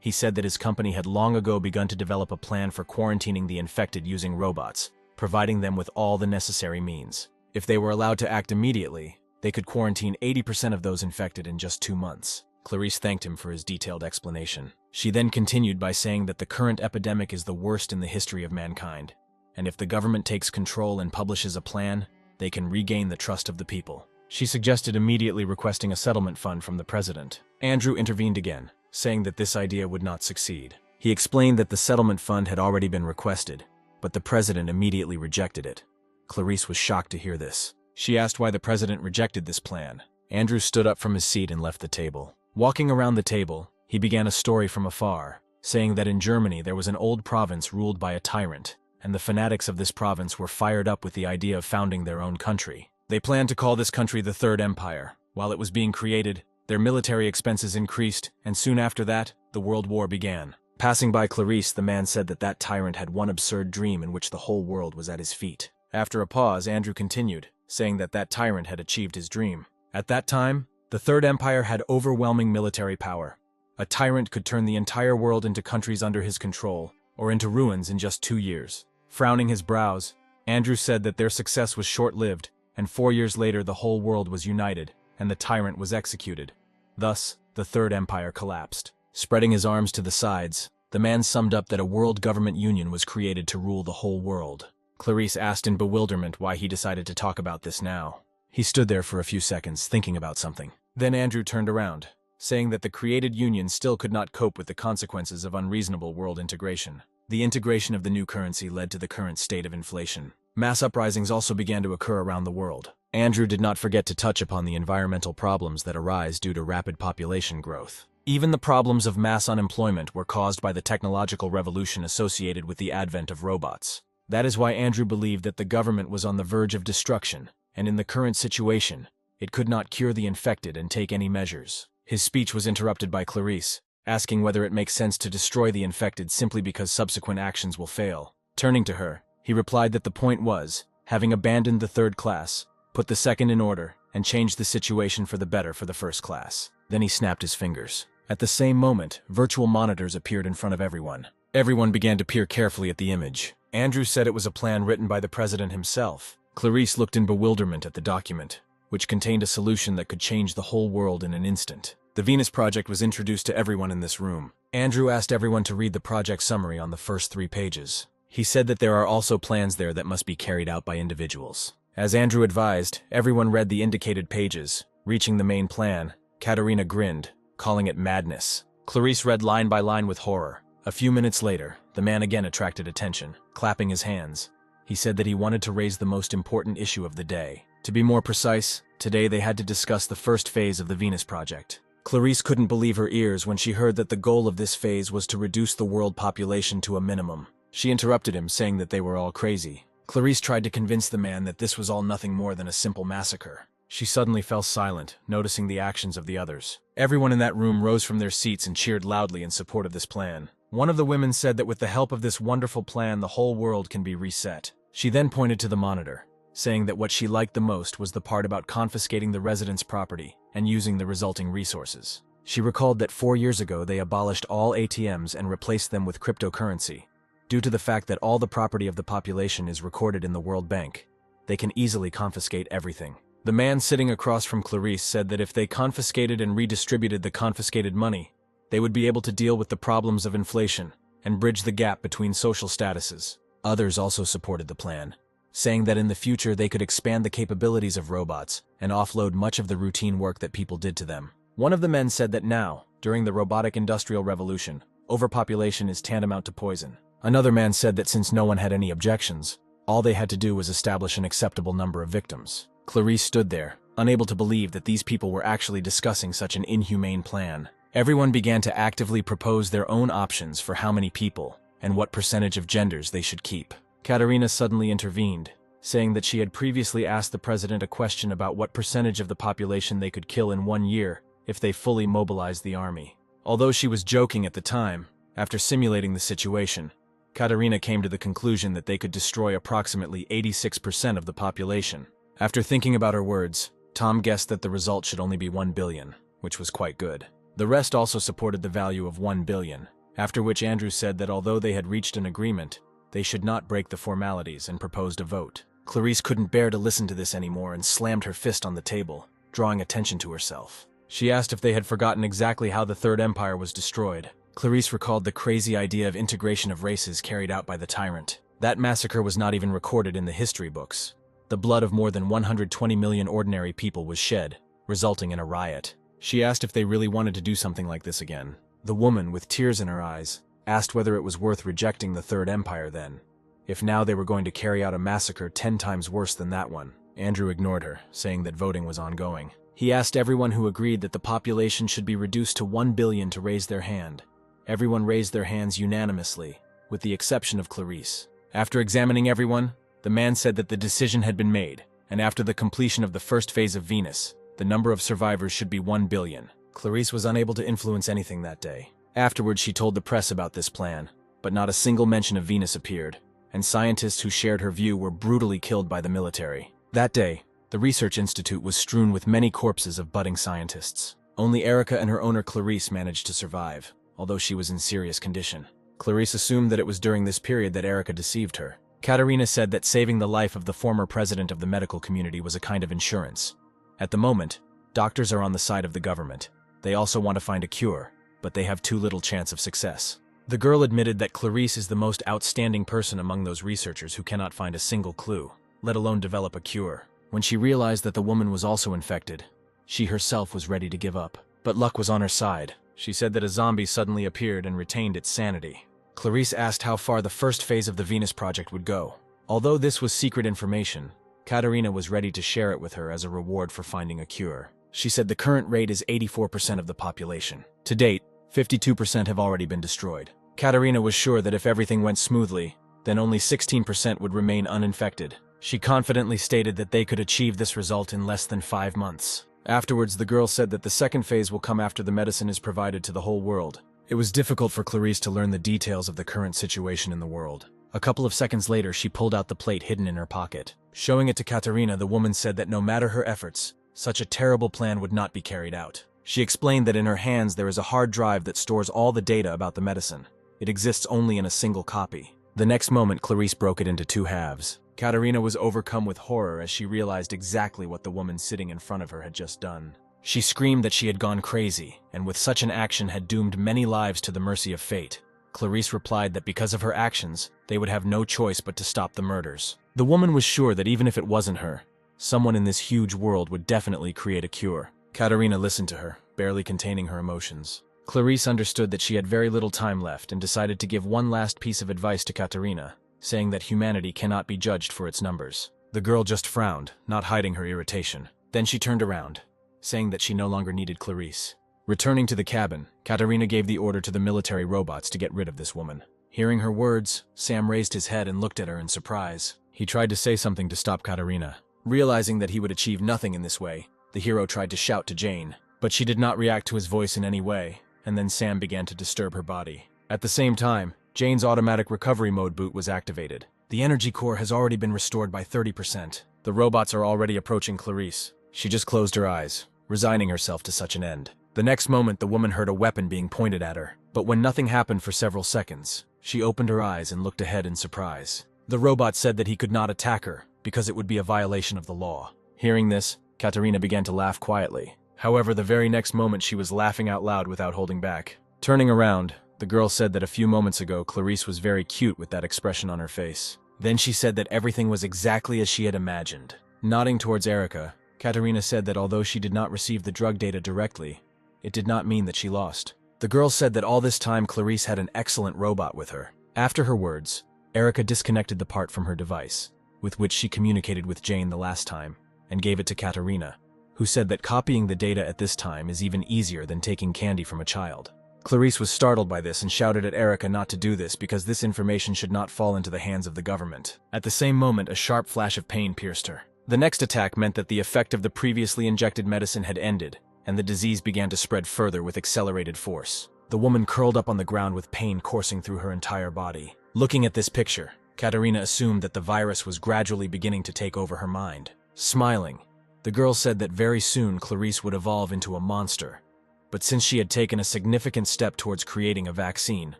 He said that his company had long ago begun to develop a plan for quarantining the infected using robots, providing them with all the necessary means. If they were allowed to act immediately, they could quarantine 80% of those infected in just 2 months. Clarice thanked him for his detailed explanation. She then continued by saying that the current epidemic is the worst in the history of mankind, and if the government takes control and publishes a plan, they can regain the trust of the people. She suggested immediately requesting a settlement fund from the president. Andrew intervened again, saying that this idea would not succeed. He explained that the settlement fund had already been requested, but the president immediately rejected it. Clarice was shocked to hear this. She asked why the president rejected this plan. Andrew stood up from his seat and left the table. Walking around the table, he began a story from afar, saying that in Germany there was an old province ruled by a tyrant, and the fanatics of this province were fired up with the idea of founding their own country. They planned to call this country the Third Empire. While it was being created, their military expenses increased, and soon after that, the World War began. Passing by Clarice, the man said that that tyrant had one absurd dream in which the whole world was at his feet. After a pause, Andrew continued, saying that that tyrant had achieved his dream. At that time, the Third Empire had overwhelming military power. A tyrant could turn the entire world into countries under his control, or into ruins in just 2 years. Frowning his brows, Andrew said that their success was short-lived, and 4 years later the whole world was united, and the tyrant was executed. Thus, the Third Empire collapsed. Spreading his arms to the sides, the man summed up that a world government union was created to rule the whole world. Clarice asked in bewilderment why he decided to talk about this now. He stood there for a few seconds, thinking about something. Then Andrew turned around, saying that the created union still could not cope with the consequences of unreasonable world integration. The integration of the new currency led to the current state of inflation. Mass uprisings also began to occur around the world. Andrew did not forget to touch upon the environmental problems that arise due to rapid population growth. Even the problems of mass unemployment were caused by the technological revolution associated with the advent of robots. That is why Andrew believed that the government was on the verge of destruction, and in the current situation, it could not cure the infected and take any measures. His speech was interrupted by Clarice, asking whether it makes sense to destroy the infected simply because subsequent actions will fail. Turning to her, he replied that the point was, having abandoned the third class, put the second in order, and changed the situation for the better for the first class. Then he snapped his fingers. At the same moment, virtual monitors appeared in front of everyone. Everyone began to peer carefully at the image. Andrew said it was a plan written by the president himself. Clarice looked in bewilderment at the document, which contained a solution that could change the whole world in an instant. The Venus Project was introduced to everyone in this room. Andrew asked everyone to read the project summary on the first 3 pages. He said that there are also plans there that must be carried out by individuals. As Andrew advised, everyone read the indicated pages. Reaching the main plan, Katerina grinned, calling it madness. Clarice read line by line with horror. A few minutes later, the man again attracted attention, clapping his hands. He said that he wanted to raise the most important issue of the day. To be more precise, today they had to discuss the first phase of the Venus Project. Clarice couldn't believe her ears when she heard that the goal of this phase was to reduce the world population to a minimum. She interrupted him, saying that they were all crazy. Clarice tried to convince the man that this was all nothing more than a simple massacre. She suddenly fell silent, noticing the actions of the others. Everyone in that room rose from their seats and cheered loudly in support of this plan. One of the women said that with the help of this wonderful plan, the whole world can be reset. She then pointed to the monitor, saying that what she liked the most was the part about confiscating the residents' property and using the resulting resources. She recalled that 4 years ago they abolished all ATMs and replaced them with cryptocurrency. Due to the fact that all the property of the population is recorded in the World Bank, they can easily confiscate everything. The man sitting across from Clarice said that if they confiscated and redistributed the confiscated money, they would be able to deal with the problems of inflation and bridge the gap between social statuses. Others also supported the plan, saying that in the future they could expand the capabilities of robots and offload much of the routine work that people did to them. One of the men said that now, during the robotic industrial revolution, overpopulation is tantamount to poison. Another man said that since no one had any objections, all they had to do was establish an acceptable number of victims. Clarice stood there, unable to believe that these people were actually discussing such an inhumane plan. Everyone began to actively propose their own options for how many people and what percentage of genders they should keep. Katerina suddenly intervened, saying that she had previously asked the president a question about what percentage of the population they could kill in 1 year if they fully mobilized the army. Although she was joking at the time, after simulating the situation, Katerina came to the conclusion that they could destroy approximately 86% of the population. After thinking about her words, Tom guessed that the result should only be 1 billion, which was quite good. The rest also supported the value of 1 billion, after which Andrew said that although they had reached an agreement, they should not break the formalities and proposed a vote. Clarice couldn't bear to listen to this anymore and slammed her fist on the table, drawing attention to herself. She asked if they had forgotten exactly how the Third Empire was destroyed. Clarice recalled the crazy idea of integration of races carried out by the tyrant. That massacre was not even recorded in the history books. The blood of more than 120 million ordinary people was shed, resulting in a riot. She asked if they really wanted to do something like this again. The woman, with tears in her eyes, asked whether it was worth rejecting the Third Empire then, if now they were going to carry out a massacre 10 times worse than that one. Andrew ignored her, saying that voting was ongoing. He asked everyone who agreed that the population should be reduced to 1 billion to raise their hand. Everyone raised their hands unanimously, with the exception of Clarice. After examining everyone, the man said that the decision had been made, and after the completion of the first phase of Venus, the number of survivors should be 1 billion. Clarice was unable to influence anything that day. Afterwards, she told the press about this plan, but not a single mention of Venus appeared, and scientists who shared her view were brutally killed by the military. That day, the research institute was strewn with many corpses of budding scientists. Only Erica and her owner Clarice managed to survive, although she was in serious condition. Clarice assumed that it was during this period that Erica deceived her. Katerina said that saving the life of the former president of the medical community was a kind of insurance. At the moment, doctors are on the side of the government. They also want to find a cure, but they have too little chance of success. The girl admitted that Clarice is the most outstanding person among those researchers who cannot find a single clue, let alone develop a cure. When she realized that the woman was also infected, she herself was ready to give up. But luck was on her side. She said that a zombie suddenly appeared and retained its sanity. Clarice asked how far the first phase of the Venus Project would go. Although this was secret information, Katerina was ready to share it with her as a reward for finding a cure. She said the current rate is 84% of the population. To date, 52% have already been destroyed. Katerina was sure that if everything went smoothly, then only 16% would remain uninfected. She confidently stated that they could achieve this result in less than 5 months. Afterwards, the girl said that the second phase will come after the medicine is provided to the whole world. It was difficult for Clarice to learn the details of the current situation in the world. A couple of seconds later, she pulled out the plate hidden in her pocket. Showing it to Katerina, the woman said that no matter her efforts, such a terrible plan would not be carried out. She explained that in her hands there is a hard drive that stores all the data about the medicine. It exists only in a single copy. The next moment, Clarice broke it into two halves. Katerina was overcome with horror as she realized exactly what the woman sitting in front of her had just done. She screamed that she had gone crazy, and with such an action had doomed many lives to the mercy of fate. Clarice replied that because of her actions, they would have no choice but to stop the murders. The woman was sure that even if it wasn't her, someone in this huge world would definitely create a cure. Katerina listened to her, barely containing her emotions. Clarice understood that she had very little time left and decided to give one last piece of advice to Katerina, saying that humanity cannot be judged for its numbers. The girl just frowned, not hiding her irritation. Then she turned around, saying that she no longer needed Clarice. Returning to the cabin, Katerina gave the order to the military robots to get rid of this woman. Hearing her words, Sam raised his head and looked at her in surprise. He tried to say something to stop Katerina. Realizing that he would achieve nothing in this way, the hero tried to shout to Jane, but she did not react to his voice in any way, and then Sam began to disturb her body. At the same time, Jane's automatic recovery mode boot was activated. The energy core has already been restored by 30%. The robots are already approaching Clarice. She just closed her eyes, resigning herself to such an end. The next moment, the woman heard a weapon being pointed at her, but when nothing happened for several seconds, she opened her eyes and looked ahead in surprise. The robot said that he could not attack her, because it would be a violation of the law. Hearing this, Katerina began to laugh quietly. However, the very next moment she was laughing out loud without holding back. Turning around, the girl said that a few moments ago Clarice was very cute with that expression on her face. Then she said that everything was exactly as she had imagined. Nodding towards Erica, Katerina said that although she did not receive the drug data directly, it did not mean that she lost. The girl said that all this time Clarice had an excellent robot with her. After her words, Erica disconnected the part from her device, with which she communicated with Jane the last time, and gave it to Katerina, who said that copying the data at this time is even easier than taking candy from a child. Clarice was startled by this and shouted at Erica not to do this because this information should not fall into the hands of the government. At the same moment, a sharp flash of pain pierced her. The next attack meant that the effect of the previously injected medicine had ended, and the disease began to spread further with accelerated force. The woman curled up on the ground with pain coursing through her entire body. Looking at this picture, Katerina assumed that the virus was gradually beginning to take over her mind. Smiling, the girl said that very soon Clarice would evolve into a monster. But since she had taken a significant step towards creating a vaccine,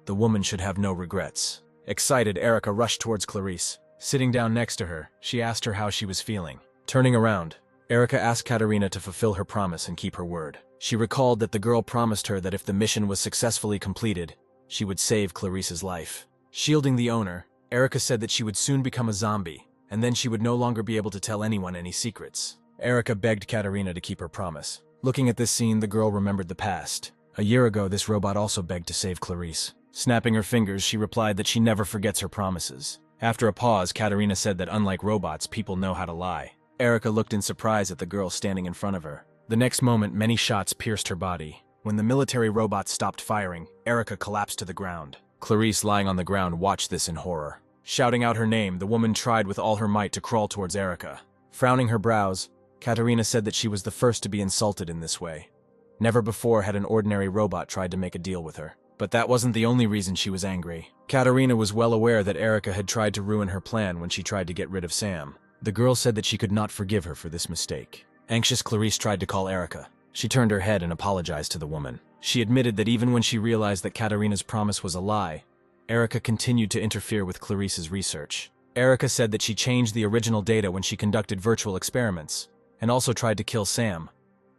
the woman should have no regrets. Excited, Erica rushed towards Clarice. Sitting down next to her, she asked her how she was feeling. Turning around, Erica asked Katerina to fulfill her promise and keep her word. She recalled that the girl promised her that if the mission was successfully completed, she would save Clarice's life. Shielding the owner, Erica said that she would soon become a zombie, and then she would no longer be able to tell anyone any secrets. Erica begged Katerina to keep her promise. Looking at this scene, the girl remembered the past. A year ago, this robot also begged to save Clarice. Snapping her fingers, she replied that she never forgets her promises. After a pause, Katerina said that unlike robots, people know how to lie. Erica looked in surprise at the girl standing in front of her. The next moment, many shots pierced her body. When the military robots stopped firing, Erica collapsed to the ground. Clarice, lying on the ground, watched this in horror. Shouting out her name, the woman tried with all her might to crawl towards Erica. Frowning her brows, Katerina said that she was the first to be insulted in this way. Never before had an ordinary robot tried to make a deal with her. But that wasn't the only reason she was angry. Katerina was well aware that Erica had tried to ruin her plan when she tried to get rid of Sam. The girl said that she could not forgive her for this mistake. Anxious, Clarice tried to call Erica. She turned her head and apologized to the woman. She admitted that even when she realized that Katerina's promise was a lie, Erica continued to interfere with Clarice's research. Erica said that she changed the original data when she conducted virtual experiments, and also tried to kill Sam.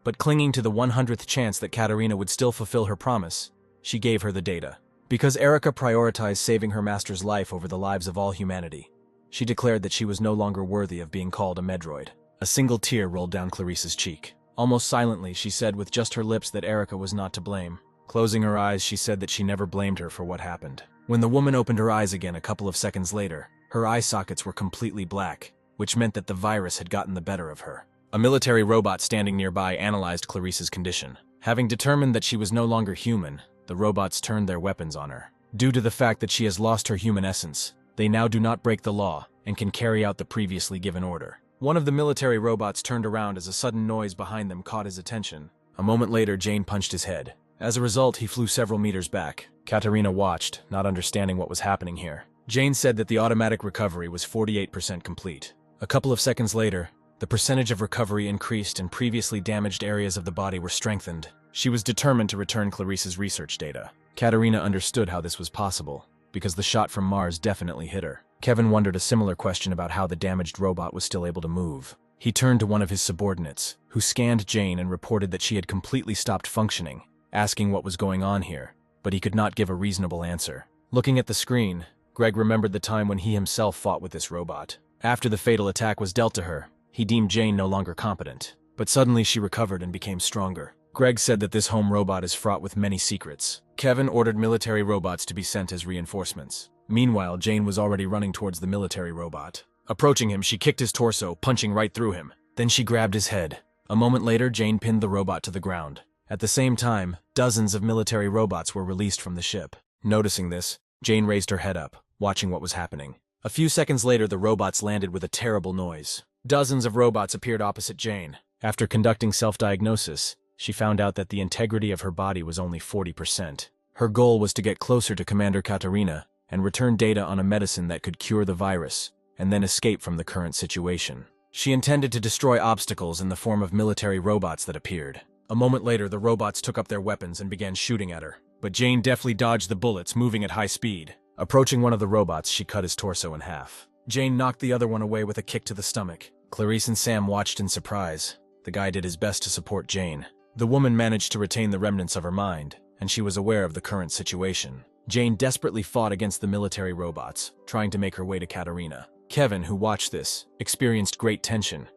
But clinging to the 100th chance that Katerina would still fulfill her promise, she gave her the data. Because Erica prioritized saving her master's life over the lives of all humanity, she declared that she was no longer worthy of being called a Medroid. A single tear rolled down Clarice's cheek. Almost silently, she said with just her lips that Erica was not to blame. Closing her eyes, she said that she never blamed her for what happened. When the woman opened her eyes again a couple of seconds later, her eye sockets were completely black, which meant that the virus had gotten the better of her. A military robot standing nearby analyzed Clarice's condition. Having determined that she was no longer human, the robots turned their weapons on her. Due to the fact that she has lost her human essence, they now do not break the law and can carry out the previously given order. One of the military robots turned around as a sudden noise behind them caught his attention. A moment later, Jane punched his head. As a result, he flew several meters back. Katerina watched, not understanding what was happening here. Jane said that the automatic recovery was 48% complete. A couple of seconds later, the percentage of recovery increased and previously damaged areas of the body were strengthened. She was determined to return Clarice's research data. Katerina understood how this was possible, because the shot from Mars definitely hit her. Kevin wondered a similar question about how the damaged robot was still able to move. He turned to one of his subordinates, who scanned Jane and reported that she had completely stopped functioning, asking what was going on here, but he could not give a reasonable answer. Looking at the screen, Greg remembered the time when he himself fought with this robot. After the fatal attack was dealt to her, he deemed Jane no longer competent, but suddenly she recovered and became stronger. Greg said that this home robot is fraught with many secrets. Kevin ordered military robots to be sent as reinforcements. Meanwhile, Jane was already running towards the military robot. Approaching him, she kicked his torso, punching right through him. Then she grabbed his head. A moment later, Jane pinned the robot to the ground. At the same time, dozens of military robots were released from the ship. Noticing this, Jane raised her head up, watching what was happening. A few seconds later, the robots landed with a terrible noise. Dozens of robots appeared opposite Jane. After conducting self-diagnosis, she found out that the integrity of her body was only 40%. Her goal was to get closer to Commander Katerina and return data on a medicine that could cure the virus, and then escape from the current situation. She intended to destroy obstacles in the form of military robots that appeared. A moment later, the robots took up their weapons and began shooting at her. But Jane deftly dodged the bullets, moving at high speed. Approaching one of the robots, she cut his torso in half. Jane knocked the other one away with a kick to the stomach. Clarice and Sam watched in surprise. The guy did his best to support Jane. The woman managed to retain the remnants of her mind, and she was aware of the current situation. Jane desperately fought against the military robots, trying to make her way to Katerina. Kevin, who watched this, experienced great tension.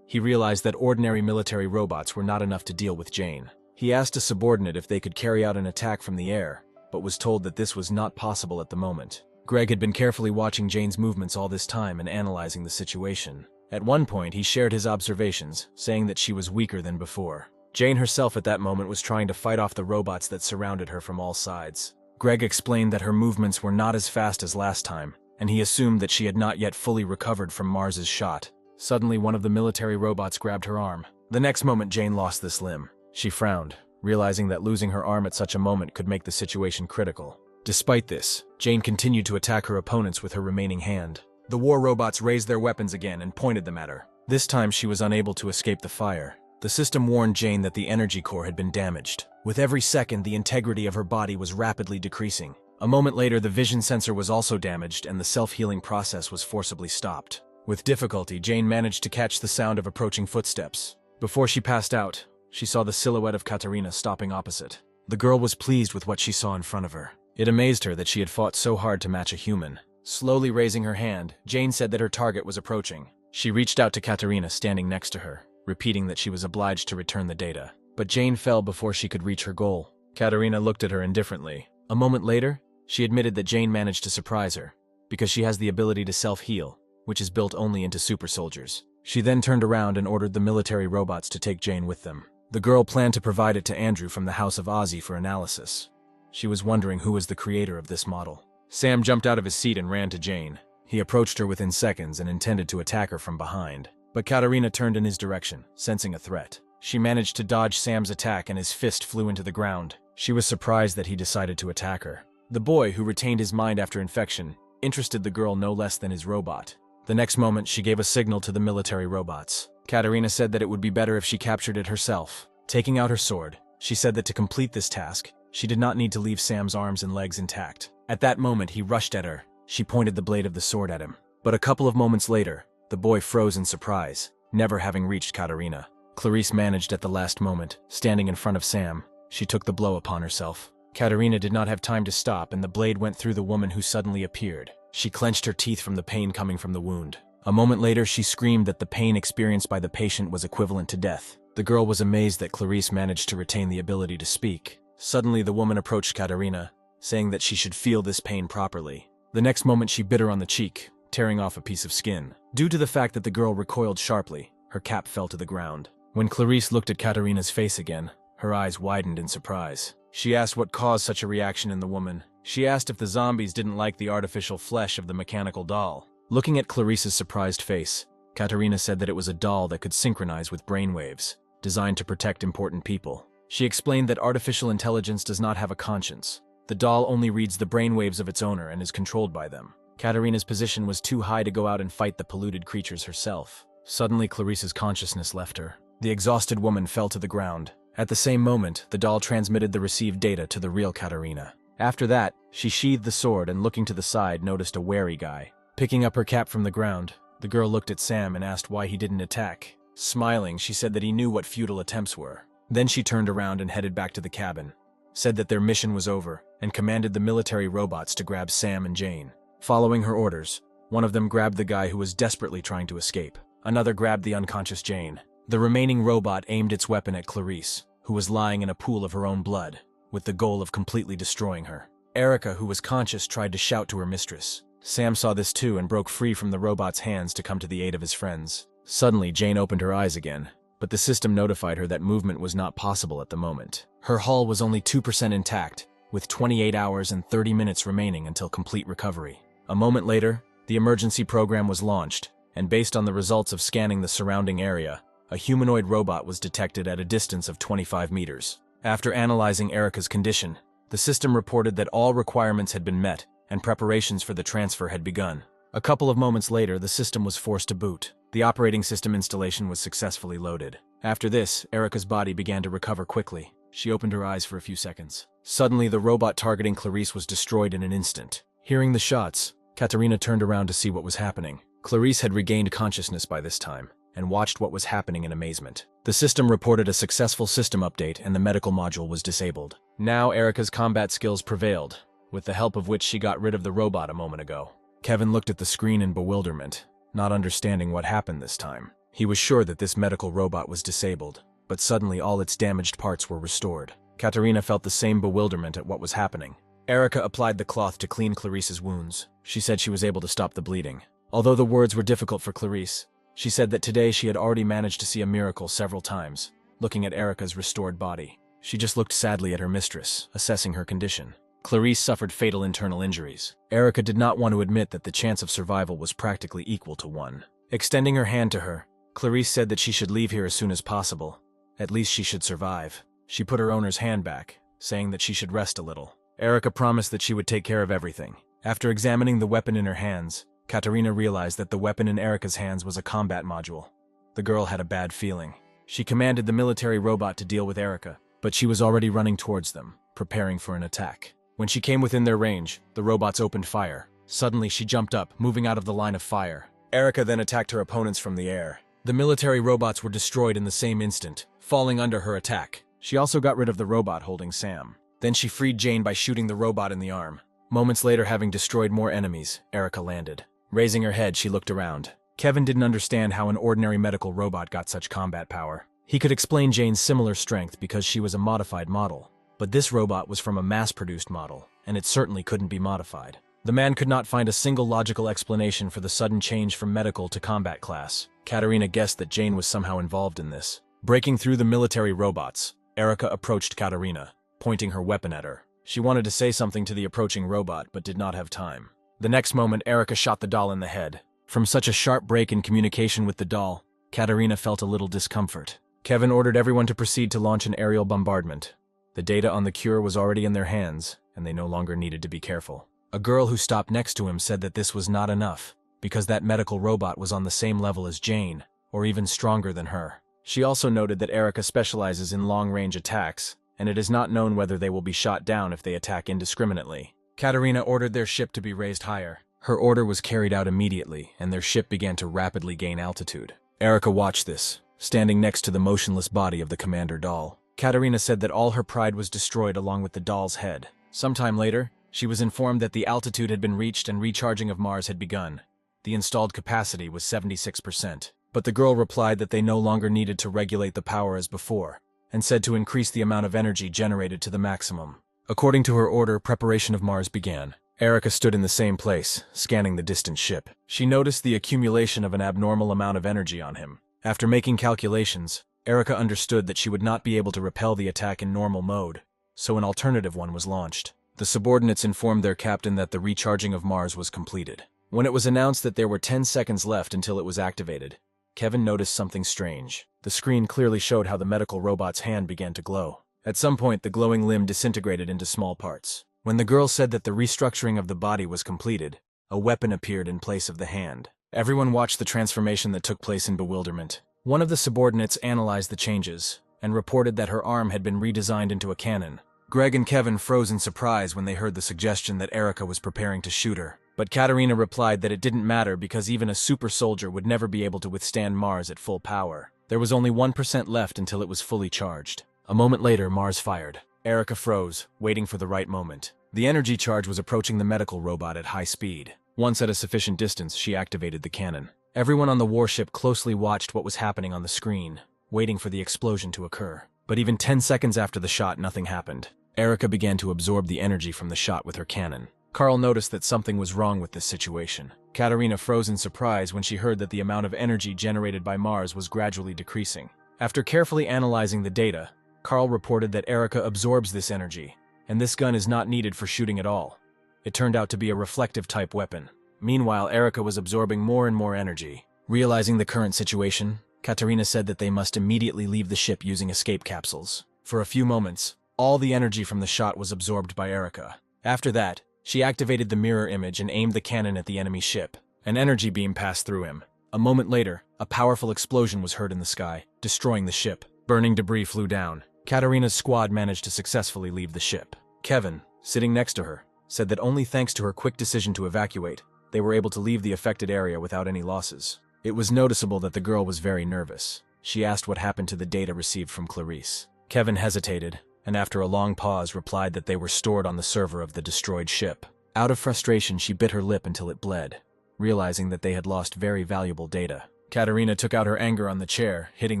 He realized that ordinary military robots were not enough to deal with Jane. He asked a subordinate if they could carry out an attack from the air, but was told that this was not possible at the moment. Greg had been carefully watching Jane's movements all this time and analyzing the situation. At one point, he shared his observations, saying that she was weaker than before. Jane herself at that moment was trying to fight off the robots that surrounded her from all sides. Greg explained that her movements were not as fast as last time, and he assumed that she had not yet fully recovered from Mars's shot. Suddenly, one of the military robots grabbed her arm. The next moment, Jane lost this limb. She frowned, realizing that losing her arm at such a moment could make the situation critical. Despite this, Jane continued to attack her opponents with her remaining hand. The war robots raised their weapons again and pointed them at her. This time, she was unable to escape the fire. The system warned Jane that the energy core had been damaged. With every second, the integrity of her body was rapidly decreasing. A moment later, the vision sensor was also damaged and the self-healing process was forcibly stopped. With difficulty, Jane managed to catch the sound of approaching footsteps. Before she passed out, she saw the silhouette of Katerina stopping opposite. The girl was pleased with what she saw in front of her. It amazed her that she had fought so hard to match a human. Slowly raising her hand, Jane said that her target was approaching. She reached out to Katerina standing next to her, repeating that she was obliged to return the data. But Jane fell before she could reach her goal. Katerina looked at her indifferently. A moment later, she admitted that Jane managed to surprise her, because she has the ability to self-heal, which is built only into super soldiers. She then turned around and ordered the military robots to take Jane with them. The girl planned to provide it to Andrew from the House of Ozzy for analysis. She was wondering who was the creator of this model. Sam jumped out of his seat and ran to Jane. He approached her within seconds and intended to attack her from behind. But Katerina turned in his direction, sensing a threat. She managed to dodge Sam's attack and his fist flew into the ground. She was surprised that he decided to attack her. The boy, who retained his mind after infection, interested the girl no less than his robot. The next moment, she gave a signal to the military robots. Katerina said that it would be better if she captured it herself. Taking out her sword, she said that to complete this task, she did not need to leave Sam's arms and legs intact. At that moment, he rushed at her. She pointed the blade of the sword at him. But a couple of moments later, the boy froze in surprise, never having reached Katerina. Clarice managed at the last moment, standing in front of Sam. She took the blow upon herself. Katerina did not have time to stop, and the blade went through the woman who suddenly appeared. She clenched her teeth from the pain coming from the wound. A moment later, she screamed that the pain experienced by the patient was equivalent to death. The girl was amazed that Clarice managed to retain the ability to speak. Suddenly, the woman approached Katerina, saying that she should feel this pain properly. The next moment, she bit her on the cheek, tearing off a piece of skin. Due to the fact that the girl recoiled sharply, her cap fell to the ground. When Clarice looked at Katerina's face again, her eyes widened in surprise. She asked what caused such a reaction in the woman. She asked if the zombies didn't like the artificial flesh of the mechanical doll. Looking at Clarice's surprised face, Katerina said that it was a doll that could synchronize with brainwaves, designed to protect important people. She explained that artificial intelligence does not have a conscience. The doll only reads the brainwaves of its owner and is controlled by them. Katarina's position was too high to go out and fight the polluted creatures herself. Suddenly, Clarice's consciousness left her. The exhausted woman fell to the ground. At the same moment, the doll transmitted the received data to the real Katarina. After that, she sheathed the sword and, looking to the side, noticed a wary guy. Picking up her cap from the ground, the girl looked at Sam and asked why he didn't attack. Smiling, she said that he knew what futile attempts were. Then she turned around and headed back to the cabin, said that their mission was over, and commanded the military robots to grab Sam and Jane. Following her orders, one of them grabbed the guy who was desperately trying to escape. Another grabbed the unconscious Jane. The remaining robot aimed its weapon at Clarice, who was lying in a pool of her own blood, with the goal of completely destroying her. Erica, who was conscious, tried to shout to her mistress. Sam saw this too and broke free from the robot's hands to come to the aid of his friends. Suddenly, Jane opened her eyes again, but the system notified her that movement was not possible at the moment. Her hull was only 2% intact, with 28 hours and 30 minutes remaining until complete recovery. A moment later, the emergency program was launched, and based on the results of scanning the surrounding area, a humanoid robot was detected at a distance of 25 meters. After analyzing Erica's condition, the system reported that all requirements had been met and preparations for the transfer had begun. A couple of moments later, the system was forced to boot. The operating system installation was successfully loaded. After this, Erica's body began to recover quickly. She opened her eyes for a few seconds. Suddenly, the robot targeting Clarice was destroyed in an instant. Hearing the shots, Katarina turned around to see what was happening. Clarice had regained consciousness by this time and watched what was happening in amazement. The system reported a successful system update and the medical module was disabled. Now Erica's combat skills prevailed, with the help of which she got rid of the robot a moment ago. Kevin looked at the screen in bewilderment, not understanding what happened this time. He was sure that this medical robot was disabled, but suddenly all its damaged parts were restored. Katarina felt the same bewilderment at what was happening. Erica applied the cloth to clean Clarice's wounds. She said she was able to stop the bleeding. Although the words were difficult for Clarice, she said that today she had already managed to see a miracle several times. Looking at Erica's restored body, she just looked sadly at her mistress, assessing her condition. Clarice suffered fatal internal injuries. Erica did not want to admit that the chance of survival was practically equal to 1. Extending her hand to her, Clarice said that she should leave here as soon as possible. At least she should survive. She put her owner's hand back, saying that she should rest a little. Erica promised that she would take care of everything. After examining the weapon in her hands, Katarina realized that the weapon in Erica's hands was a combat module. The girl had a bad feeling. She commanded the military robot to deal with Erica, but she was already running towards them, preparing for an attack. When she came within their range, the robots opened fire. Suddenly, she jumped up, moving out of the line of fire. Erica then attacked her opponents from the air. The military robots were destroyed in the same instant, falling under her attack. She also got rid of the robot holding Sam. Then she freed Jane by shooting the robot in the arm. Moments later, having destroyed more enemies, Erica landed. Raising her head, she looked around. Kevin didn't understand how an ordinary medical robot got such combat power. He could explain Jane's similar strength because she was a modified model. But this robot was from a mass-produced model, and it certainly couldn't be modified. The man could not find a single logical explanation for the sudden change from medical to combat class. Katarina guessed that Jane was somehow involved in this. Breaking through the military robots, Erica approached Katarina, pointing her weapon at her. She wanted to say something to the approaching robot, but did not have time. The next moment, Erica shot the doll in the head. From such a sharp break in communication with the doll, Katarina felt a little discomfort. Kevin ordered everyone to proceed to launch an aerial bombardment. The data on the cure was already in their hands, and they no longer needed to be careful. A girl who stopped next to him said that this was not enough, because that medical robot was on the same level as Jane, or even stronger than her. She also noted that Erica specializes in long-range attacks, and it is not known whether they will be shot down if they attack indiscriminately. Katarina ordered their ship to be raised higher. Her order was carried out immediately, and their ship began to rapidly gain altitude. Erica watched this, standing next to the motionless body of the commander doll. Katarina said that all her pride was destroyed along with the doll's head. Sometime later, she was informed that the altitude had been reached and recharging of Mars had begun. The installed capacity was 76%. But the girl replied that they no longer needed to regulate the power as before, and said to increase the amount of energy generated to the maximum. According to her order, preparation of Mars began. Erica stood in the same place, scanning the distant ship. She noticed the accumulation of an abnormal amount of energy on him. After making calculations, Erica understood that she would not be able to repel the attack in normal mode, so an alternative one was launched. The subordinates informed their captain that the recharging of Mars was completed. When it was announced that there were 10 seconds left until it was activated, Kevin noticed something strange. The screen clearly showed how the medical robot's hand began to glow. At some point, the glowing limb disintegrated into small parts. When the girl said that the restructuring of the body was completed, a weapon appeared in place of the hand. Everyone watched the transformation that took place in bewilderment. One of the subordinates analyzed the changes and reported that her arm had been redesigned into a cannon. Greg and Kevin froze in surprise when they heard the suggestion that Erica was preparing to shoot her. But Katarina replied that it didn't matter because even a super soldier would never be able to withstand Mars at full power. There was only 1% left until it was fully charged. A moment later, Mars fired. Erica froze, waiting for the right moment. The energy charge was approaching the medical robot at high speed. Once at a sufficient distance, she activated the cannon. Everyone on the warship closely watched what was happening on the screen, waiting for the explosion to occur. But even 10 seconds after the shot, nothing happened. Erica began to absorb the energy from the shot with her cannon. Carl noticed that something was wrong with this situation. Katarina froze in surprise when she heard that the amount of energy generated by Mars was gradually decreasing. After carefully analyzing the data, Carl reported that Erica absorbs this energy, and this gun is not needed for shooting at all. It turned out to be a reflective-type weapon. Meanwhile, Erica was absorbing more and more energy. Realizing the current situation, Katarina said that they must immediately leave the ship using escape capsules. For a few moments, all the energy from the shot was absorbed by Erica. After that, she activated the mirror image and aimed the cannon at the enemy ship. An energy beam passed through him. A moment later, a powerful explosion was heard in the sky, destroying the ship. Burning debris flew down. Katarina's squad managed to successfully leave the ship. Kevin, sitting next to her, said that only thanks to her quick decision to evacuate, they were able to leave the affected area without any losses. It was noticeable that the girl was very nervous. She asked what happened to the data received from Clarice. Kevin hesitated, and after a long pause replied that they were stored on the server of the destroyed ship. Out of frustration, she bit her lip until it bled, realizing that they had lost very valuable data. Katarina took out her anger on the chair, hitting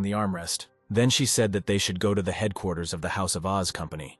the armrest. Then she said that they should go to the headquarters of the House of Oz company.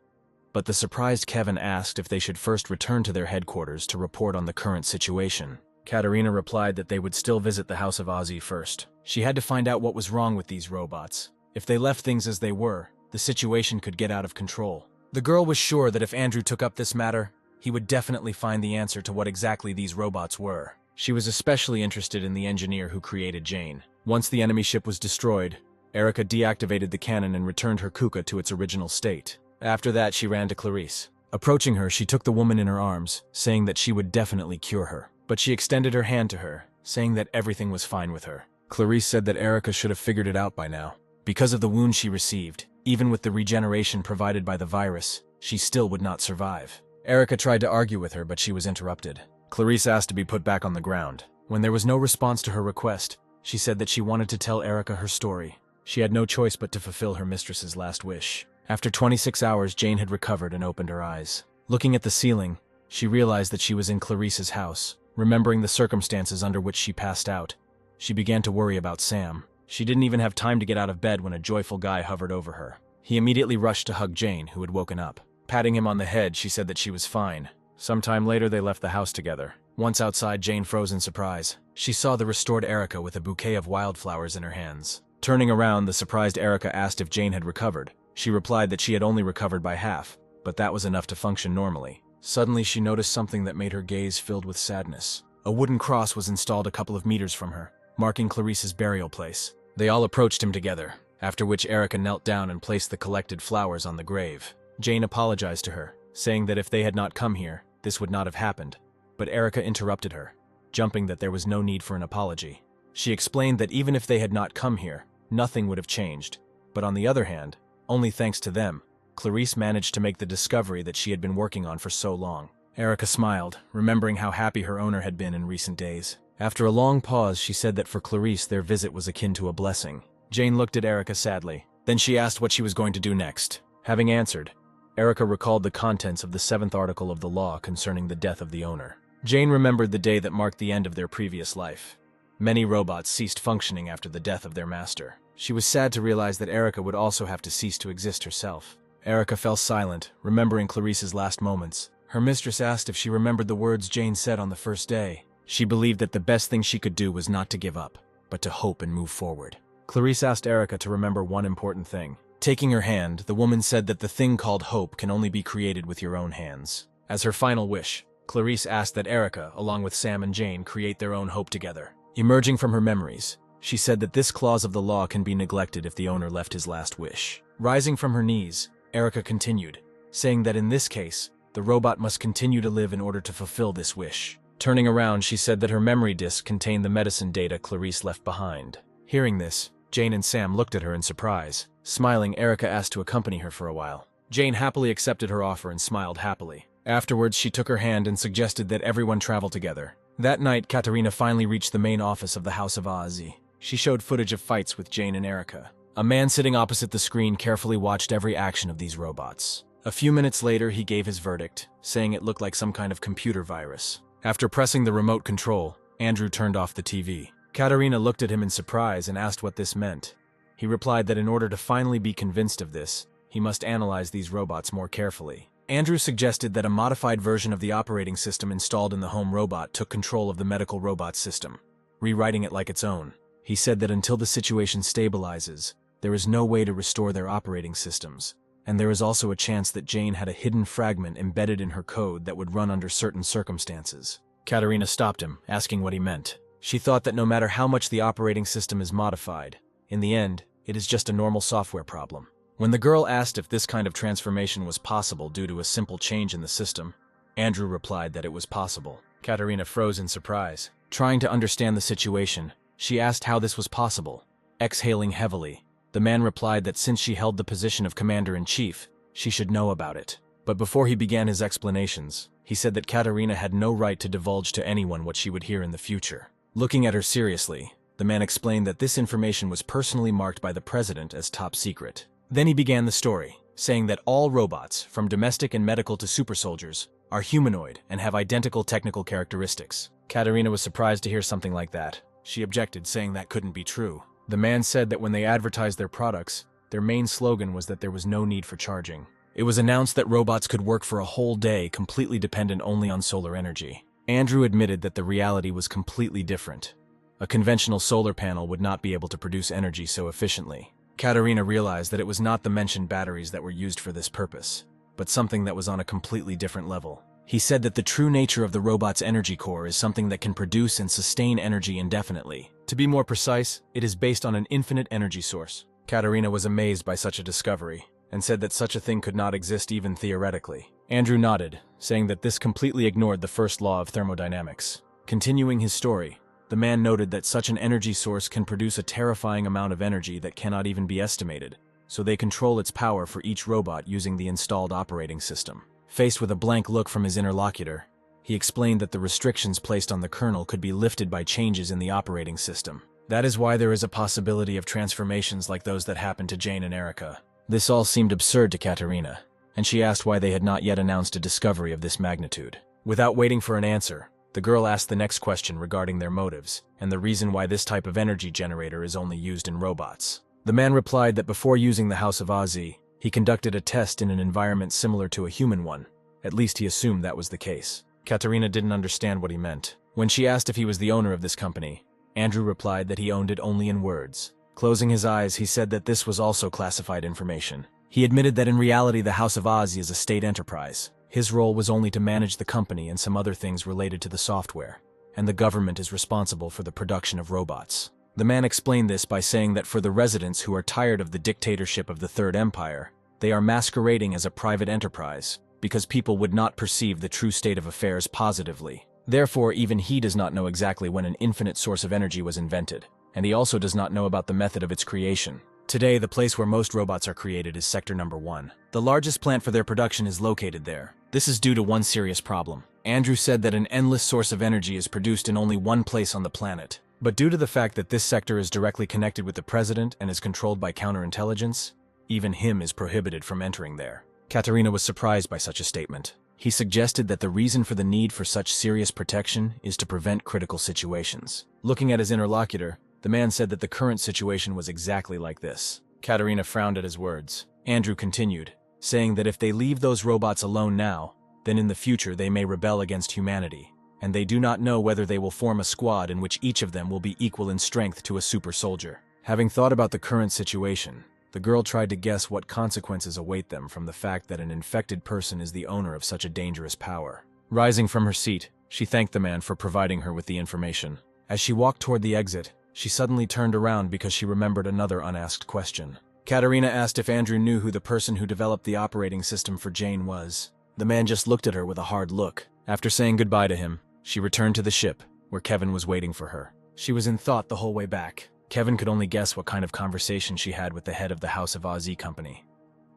But the surprised Kevin asked if they should first return to their headquarters to report on the current situation. Katarina replied that they would still visit the House of Ozzy first. She had to find out what was wrong with these robots. If they left things as they were, the situation could get out of control. The girl was sure that if Andrew took up this matter, he would definitely find the answer to what exactly these robots were. She was especially interested in the engineer who created Jane. Once the enemy ship was destroyed, Erica deactivated the cannon and returned her kuka to its original state. After that, she ran to Clarice. Approaching her, she took the woman in her arms, saying that she would definitely cure her. But she extended her hand to her, saying that everything was fine with her. Clarice said that Erica should have figured it out by now. Because of the wound she received, even with the regeneration provided by the virus, she still would not survive. Erica tried to argue with her, but she was interrupted. Clarice asked to be put back on the ground. When there was no response to her request, she said that she wanted to tell Erica her story. She had no choice but to fulfill her mistress's last wish. After 26 hours, Jane had recovered and opened her eyes. Looking at the ceiling, she realized that she was in Clarice's house. Remembering the circumstances under which she passed out, she began to worry about Sam. She didn't even have time to get out of bed when a joyful guy hovered over her. He immediately rushed to hug Jane, who had woken up. Patting him on the head, she said that she was fine. Sometime later, they left the house together. Once outside, Jane froze in surprise. She saw the restored Erica with a bouquet of wildflowers in her hands. Turning around, the surprised Erica asked if Jane had recovered. She replied that she had only recovered by half, but that was enough to function normally. Suddenly, she noticed something that made her gaze filled with sadness. A wooden cross was installed a couple of meters from her, marking Clarice's burial place. They all approached him together, after which Erica knelt down and placed the collected flowers on the grave. Jane apologized to her, saying that if they had not come here, this would not have happened. But Erica interrupted her, jumping that there was no need for an apology. She explained that even if they had not come here, nothing would have changed. But on the other hand, only thanks to them, Clarice managed to make the discovery that she had been working on for so long. Erica smiled, remembering how happy her owner had been in recent days. After a long pause, she said that for Clarice, their visit was akin to a blessing. Jane looked at Erica sadly. Then she asked what she was going to do next. Having answered, Erica recalled the contents of the 7th article of the law concerning the death of the owner. Jane remembered the day that marked the end of their previous life. Many robots ceased functioning after the death of their master. She was sad to realize that Erica would also have to cease to exist herself. Erica fell silent, remembering Clarice's last moments. Her mistress asked if she remembered the words Jane said on the first day. She believed that the best thing she could do was not to give up, but to hope and move forward. Clarice asked Erica to remember one important thing. Taking her hand, the woman said that the thing called hope can only be created with your own hands. As her final wish, Clarice asked that Erica, along with Sam and Jane, create their own hope together. Emerging from her memories, she said that this clause of the law can be neglected if the owner left his last wish. Rising from her knees, Erica continued, saying that in this case, the robot must continue to live in order to fulfill this wish. Turning around, she said that her memory disk contained the medicine data Clarice left behind. Hearing this, Jane and Sam looked at her in surprise. Smiling, Erica asked to accompany her for a while. Jane happily accepted her offer and smiled happily. Afterwards, she took her hand and suggested that everyone travel together. That night, Katerina finally reached the main office of the House of Aazi. She showed footage of fights with Jane and Erica. A man sitting opposite the screen carefully watched every action of these robots. A few minutes later, he gave his verdict, saying it looked like some kind of computer virus. After pressing the remote control, Andrew turned off the TV. Katerina looked at him in surprise and asked what this meant. He replied that in order to finally be convinced of this, he must analyze these robots more carefully. Andrew suggested that a modified version of the operating system installed in the home robot took control of the medical robot system, rewriting it like its own. He said that until the situation stabilizes, there is no way to restore their operating systems, and there is also a chance that Jane had a hidden fragment embedded in her code that would run under certain circumstances. Katerina stopped him, asking what he meant. She thought that no matter how much the operating system is modified, in the end, it is just a normal software problem. When the girl asked if this kind of transformation was possible due to a simple change in the system, Andrew replied that it was possible. Katerina froze in surprise. Trying to understand the situation, she asked how this was possible. Exhaling heavily, the man replied that since she held the position of commander-in-chief, she should know about it. But before he began his explanations, he said that Katerina had no right to divulge to anyone what she would hear in the future. Looking at her seriously, the man explained that this information was personally marked by the president as top secret. Then he began the story, saying that all robots, from domestic and medical to super soldiers, are humanoid and have identical technical characteristics. Katerina was surprised to hear something like that. She objected, saying that couldn't be true. The man said that when they advertised their products, their main slogan was that there was no need for charging. It was announced that robots could work for a whole day, completely dependent only on solar energy. Andrew admitted that the reality was completely different. A conventional solar panel would not be able to produce energy so efficiently. Katerina realized that it was not the mentioned batteries that were used for this purpose, but something that was on a completely different level. He said that the true nature of the robot's energy core is something that can produce and sustain energy indefinitely. To be more precise, it is based on an infinite energy source. Katerina was amazed by such a discovery, and said that such a thing could not exist even theoretically. Andrew nodded, saying that this completely ignored the first law of thermodynamics. Continuing his story, the man noted that such an energy source can produce a terrifying amount of energy that cannot even be estimated, so they control its power for each robot using the installed operating system. Faced with a blank look from his interlocutor, he explained that the restrictions placed on the kernel could be lifted by changes in the operating system. That is why there is a possibility of transformations like those that happened to Jane and Erica. This all seemed absurd to Katerina, and she asked why they had not yet announced a discovery of this magnitude. Without waiting for an answer, the girl asked the next question regarding their motives, and the reason why this type of energy generator is only used in robots. The man replied that before using the House of Aazi, he conducted a test in an environment similar to a human one. At least he assumed that was the case. Katerina didn't understand what he meant. When she asked if he was the owner of this company, Andrew replied that he owned it only in words. Closing his eyes, he said that this was also classified information. He admitted that in reality the House of Aazi is a state enterprise. His role was only to manage the company and some other things related to the software, and the government is responsible for the production of robots. The man explained this by saying that for the residents who are tired of the dictatorship of the Third Empire, they are masquerading as a private enterprise, because people would not perceive the true state of affairs positively. Therefore, even he does not know exactly when an infinite source of energy was invented, and he also does not know about the method of its creation. Today, the place where most robots are created is Sector Number 1. The largest plant for their production is located there. This is due to one serious problem. Andrew said that an endless source of energy is produced in only one place on the planet. But due to the fact that this sector is directly connected with the president and is controlled by counterintelligence, even him is prohibited from entering there. Katerina was surprised by such a statement. He suggested that the reason for the need for such serious protection is to prevent critical situations. Looking at his interlocutor, the man said that the current situation was exactly like this. Katerina frowned at his words. Andrew continued, saying that if they leave those robots alone now, then in the future they may rebel against humanity, and they do not know whether they will form a squad in which each of them will be equal in strength to a super soldier. Having thought about the current situation, the girl tried to guess what consequences await them from the fact that an infected person is the owner of such a dangerous power. Rising from her seat, she thanked the man for providing her with the information. As she walked toward the exit, she suddenly turned around because she remembered another unasked question. Katerina asked if Andrew knew who the person who developed the operating system for Jane was. The man just looked at her with a hard look. After saying goodbye to him, She returned to the ship, where Kevin was waiting for her. She was in thought the whole way back. Kevin could only guess what kind of conversation she had with the head of the House of Oz Company.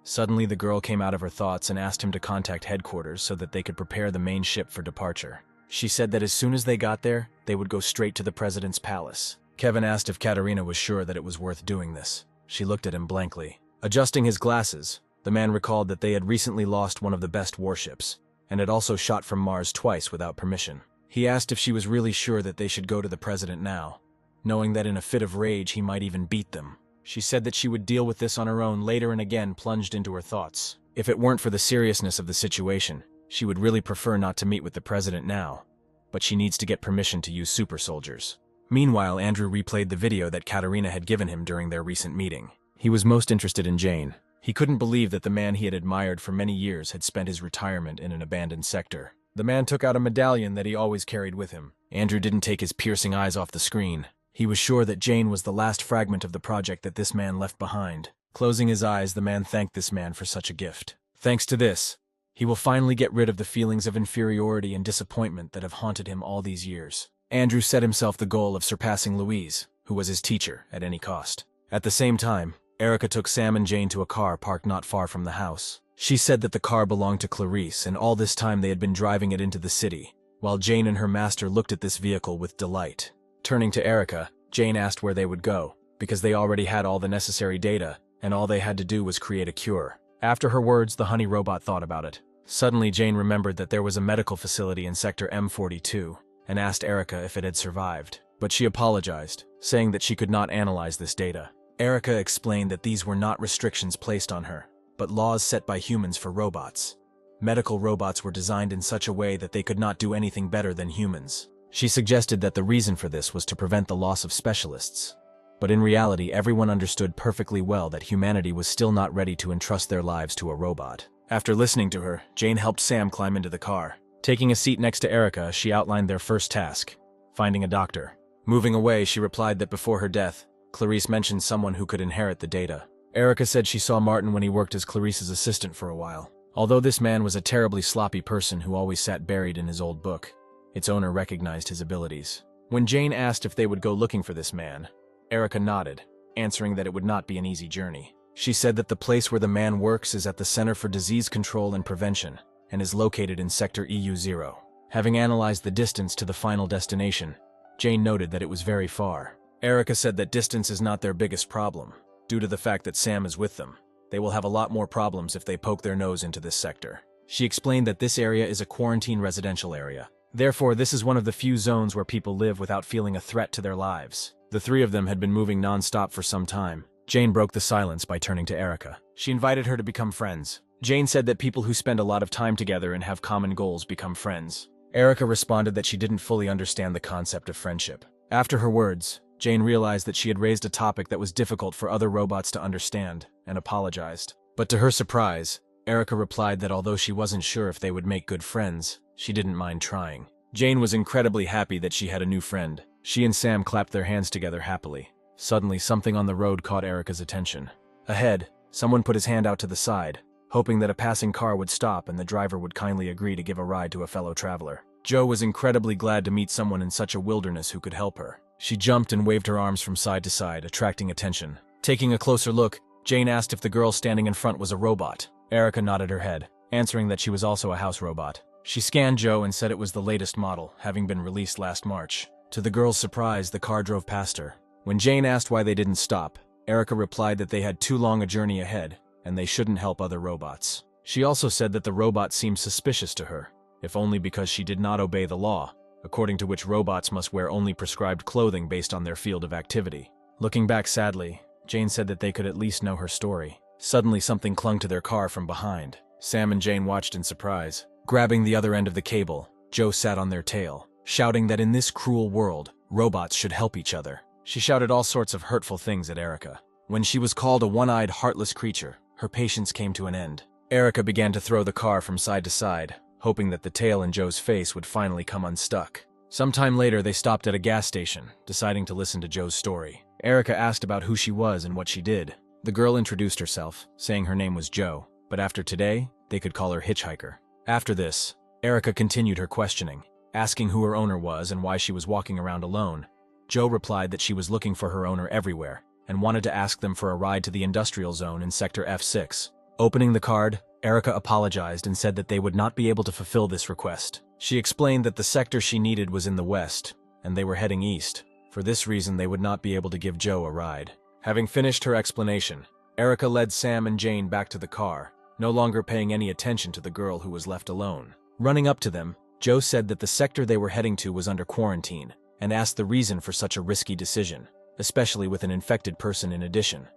Suddenly, the girl came out of her thoughts and asked him to contact headquarters so that they could prepare the main ship for departure. She said that as soon as they got there, they would go straight to the president's palace. Kevin asked if Katerina was sure that it was worth doing this. She looked at him blankly. Adjusting his glasses, the man recalled that they had recently lost one of the best warships, and had also shot from Mars twice without permission. He asked if she was really sure that they should go to the president now, knowing that in a fit of rage he might even beat them. She said that she would deal with this on her own later, and again plunged into her thoughts. If it weren't for the seriousness of the situation, she would really prefer not to meet with the president now, but she needs to get permission to use super soldiers. Meanwhile, Andrew replayed the video that Katerina had given him during their recent meeting. He was most interested in Jane. He couldn't believe that the man he had admired for many years had spent his retirement in an abandoned sector. The man took out a medallion that he always carried with him. Andrew didn't take his piercing eyes off the screen. He was sure that Jane was the last fragment of the project that this man left behind. Closing his eyes, the man thanked this man for such a gift. Thanks to this, he will finally get rid of the feelings of inferiority and disappointment that have haunted him all these years. Andrew set himself the goal of surpassing Louise, who was his teacher, at any cost. At the same time, Erica took Sam and Jane to a car parked not far from the house. She said that the car belonged to Clarice, and all this time they had been driving it into the city, while Jane and her master looked at this vehicle with delight. Turning to Erica, Jane asked where they would go, because they already had all the necessary data, and all they had to do was create a cure. After her words, the honey robot thought about it. Suddenly, Jane remembered that there was a medical facility in Sector M42, and asked Erica if it had survived. But she apologized, saying that she could not analyze this data. Erica explained that these were not restrictions placed on her, but laws set by humans for robots. Medical robots were designed in such a way that they could not do anything better than humans. She suggested that the reason for this was to prevent the loss of specialists. But in reality, everyone understood perfectly well that humanity was still not ready to entrust their lives to a robot. After listening to her, Jane helped Sam climb into the car. Taking a seat next to Erica, she outlined their first task, finding a doctor. Moving away, she replied that before her death, Clarice mentioned someone who could inherit the data. Erica said she saw Martin when he worked as Clarice's assistant for a while. Although this man was a terribly sloppy person who always sat buried in his old book, its owner recognized his abilities. When Jane asked if they would go looking for this man, Erica nodded, answering that it would not be an easy journey. She said that the place where the man works is at the Center for Disease Control and Prevention, and is located in Sector EU0. Having analyzed the distance to the final destination, Jane noted that it was very far. Erica said that distance is not their biggest problem, due to the fact that Sam is with them. They will have a lot more problems if they poke their nose into this sector. She explained that this area is a quarantine residential area. Therefore, this is one of the few zones where people live without feeling a threat to their lives. The three of them had been moving non-stop for some time. Jane broke the silence by turning to Erica. She invited her to become friends. Jane said that people who spend a lot of time together and have common goals become friends. Erica responded that she didn't fully understand the concept of friendship. After her words, Jane realized that she had raised a topic that was difficult for other robots to understand, and apologized. But to her surprise, Erica replied that although she wasn't sure if they would make good friends, she didn't mind trying. Jane was incredibly happy that she had a new friend. She and Sam clapped their hands together happily. Suddenly, something on the road caught Erica's attention. Ahead, someone put his hand out to the side, hoping that a passing car would stop and the driver would kindly agree to give a ride to a fellow traveler. Jo was incredibly glad to meet someone in such a wilderness who could help her. She jumped and waved her arms from side to side, attracting attention. Taking a closer look, Jane asked if the girl standing in front was a robot. Erica nodded her head, answering that she was also a house robot. She scanned Jo and said it was the latest model, having been released last March. To the girl's surprise, the car drove past her. When Jane asked why they didn't stop, Erica replied that they had too long a journey ahead, and they shouldn't help other robots. She also said that the robot seemed suspicious to her, if only because she did not obey the law, according to which robots must wear only prescribed clothing based on their field of activity. Looking back sadly, Jane said that they could at least know her story. Suddenly, something clung to their car from behind. Sam and Jane watched in surprise. Grabbing the other end of the cable, Jo sat on their tail, shouting that in this cruel world, robots should help each other. She shouted all sorts of hurtful things at Erica. When she was called a one-eyed, heartless creature, her patience came to an end. Erica began to throw the car from side to side, hoping that the tail in Jo's face would finally come unstuck. Sometime later, they stopped at a gas station, deciding to listen to Jo's story. Erica asked about who she was and what she did. The girl introduced herself, saying her name was Jo, but after today, they could call her Hitchhiker. After this, Erica continued her questioning, asking who her owner was and why she was walking around alone. Joe replied that she was looking for her owner everywhere and wanted to ask them for a ride to the industrial zone in Sector F6. Opening the card, Erica apologized and said that they would not be able to fulfill this request. She explained that the sector she needed was in the west, and they were heading east. For this reason, they would not be able to give Joe a ride. Having finished her explanation, Erica led Sam and Jane back to the car, no longer paying any attention to the girl who was left alone. Running up to them, Joe said that the sector they were heading to was under quarantine, and asked the reason for such a risky decision, especially with an infected person in addition.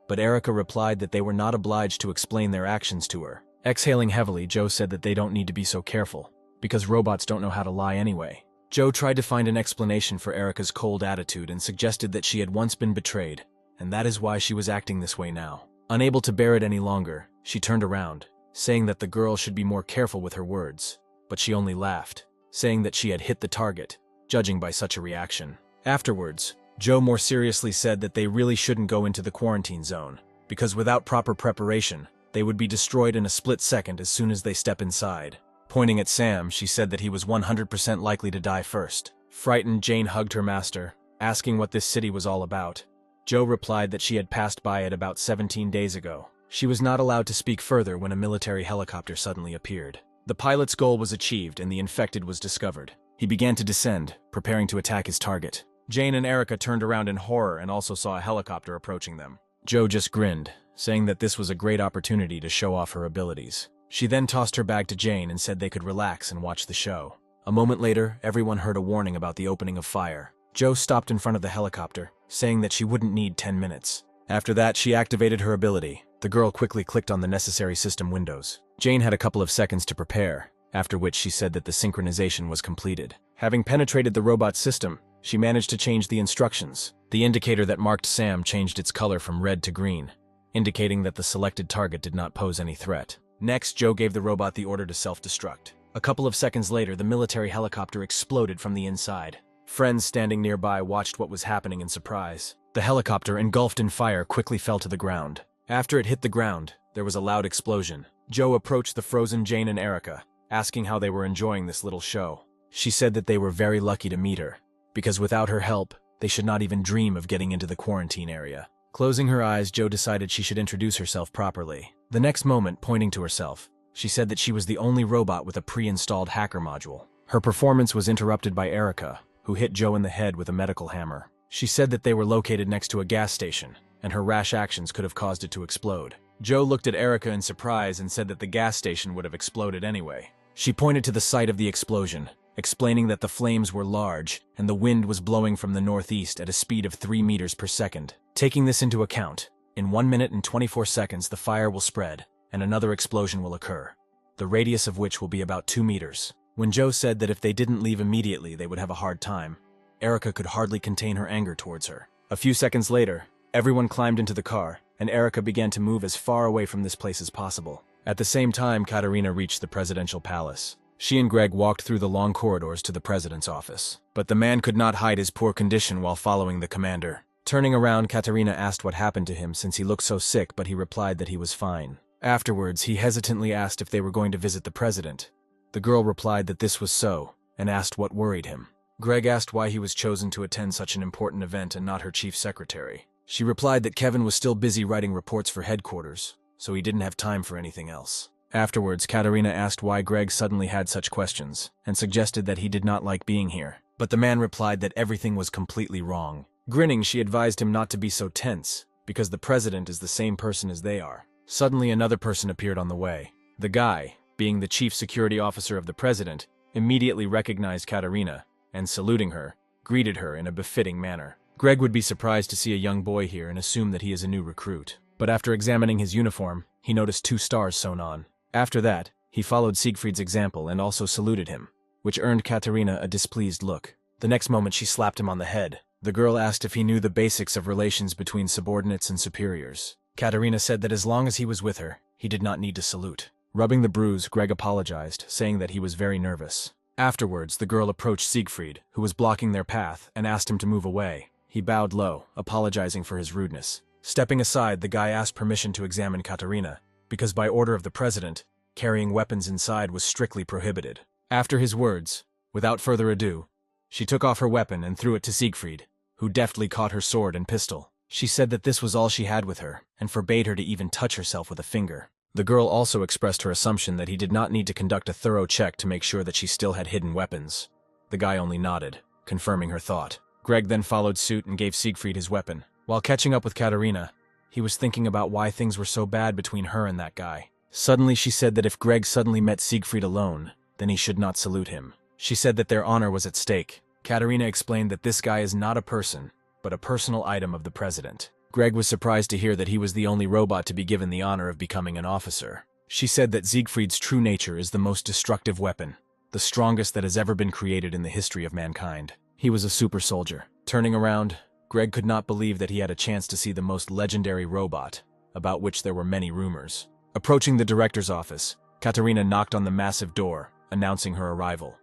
But Erica replied that they were not obliged to explain their actions to her. Exhaling heavily, Joe said that they don't need to be so careful, because robots don't know how to lie anyway. Joe tried to find an explanation for Erica's cold attitude and suggested that she had once been betrayed, and that is why she was acting this way now. Unable to bear it any longer, she turned around, saying that the girl should be more careful with her words, but she only laughed, saying that she had hit the target, judging by such a reaction. Afterwards, Joe more seriously said that they really shouldn't go into the quarantine zone, because without proper preparation, they would be destroyed in a split second as soon as they step inside. Pointing at Sam, she said that he was 100% likely to die first. Frightened, Jane hugged her master, asking what this city was all about. Joe replied that she had passed by it about 17 days ago. She was not allowed to speak further when a military helicopter suddenly appeared. The pilot's goal was achieved and the infected was discovered. He began to descend, preparing to attack his target. Jane and Erica turned around in horror and also saw a helicopter approaching them. Joe just grinned, saying that this was a great opportunity to show off her abilities. She then tossed her bag to Jane and said they could relax and watch the show. A moment later, everyone heard a warning about the opening of fire. Joe stopped in front of the helicopter, saying that she wouldn't need 10 minutes. After that, she activated her ability. The girl quickly clicked on the necessary system windows. Jane had a couple of seconds to prepare, after which she said that the synchronization was completed. Having penetrated the robot system, she managed to change the instructions. The indicator that marked Sam changed its color from red to green, indicating that the selected target did not pose any threat. Next, Joe gave the robot the order to self-destruct. A couple of seconds later, the military helicopter exploded from the inside. Friends standing nearby watched what was happening in surprise. The helicopter, engulfed in fire, quickly fell to the ground. After it hit the ground, there was a loud explosion. Joe approached the frozen Jane and Erica, asking how they were enjoying this little show. She said that they were very lucky to meet her, because without her help, they should not even dream of getting into the quarantine area. Closing her eyes, Joe decided she should introduce herself properly. The next moment, pointing to herself, she said that she was the only robot with a pre-installed hacker module. Her performance was interrupted by Erica, who hit Joe in the head with a medical hammer. She said that they were located next to a gas station, and her rash actions could have caused it to explode. Joe looked at Erica in surprise and said that the gas station would have exploded anyway. She pointed to the site of the explosion, explaining that the flames were large and the wind was blowing from the northeast at a speed of 3 meters per second. Taking this into account, in 1 minute and 24 seconds the fire will spread and another explosion will occur, the radius of which will be about 2 meters. When Joe said that if they didn't leave immediately they would have a hard time, Erica could hardly contain her anger towards her. A few seconds later, everyone climbed into the car, and Erica began to move as far away from this place as possible. At the same time, Katerina reached the presidential palace. She and Greg walked through the long corridors to the president's office. But the man could not hide his poor condition while following the commander. Turning around, Katerina asked what happened to him since he looked so sick, but he replied that he was fine. Afterwards, he hesitantly asked if they were going to visit the president. The girl replied that this was so, and asked what worried him. Greg asked why he was chosen to attend such an important event and not her chief secretary. She replied that Kevin was still busy writing reports for headquarters, so he didn't have time for anything else. Afterwards, Katerina asked why Greg suddenly had such questions, and suggested that he did not like being here. But the man replied that everything was completely wrong. Grinning, she advised him not to be so tense, because the president is the same person as they are. Suddenly, another person appeared on the way. The guy, being the chief security officer of the president, immediately recognized Katerina, and saluting her, greeted her in a befitting manner. Greg would be surprised to see a young boy here and assume that he is a new recruit. But after examining his uniform, he noticed 2 stars sewn on. After that, he followed Siegfried's example and also saluted him, which earned Katerina a displeased look. The next moment she slapped him on the head. The girl asked if he knew the basics of relations between subordinates and superiors. Katerina said that as long as he was with her, he did not need to salute. Rubbing the bruise, Greg apologized, saying that he was very nervous. Afterwards, the girl approached Siegfried, who was blocking their path, and asked him to move away. He bowed low, apologizing for his rudeness. Stepping aside, the guy asked permission to examine Katerina, because by order of the president, carrying weapons inside was strictly prohibited. After his words, Without further ado, she took off her weapon and threw it to Siegfried, who deftly caught her sword and pistol. She said that this was all she had with her, and forbade her to even touch herself with a finger. The girl also expressed her assumption that he did not need to conduct a thorough check to make sure that she still had hidden weapons. The guy only nodded, confirming her thought. Greg then followed suit and gave Siegfried his weapon. While catching up with Katerina, he was thinking about why things were so bad between her and that guy. Suddenly she said that if Greg suddenly met Siegfried alone, then he should not salute him. She said that their honor was at stake. Katerina explained that this guy is not a person, but a personal item of the president. Greg was surprised to hear that he was the only robot to be given the honor of becoming an officer. She said that Siegfried's true nature is the most destructive weapon, the strongest that has ever been created in the history of mankind. He was a super soldier. Turning around, Greg could not believe that he had a chance to see the most legendary robot, about which there were many rumors. Approaching the director's office, Katerina knocked on the massive door, announcing her arrival.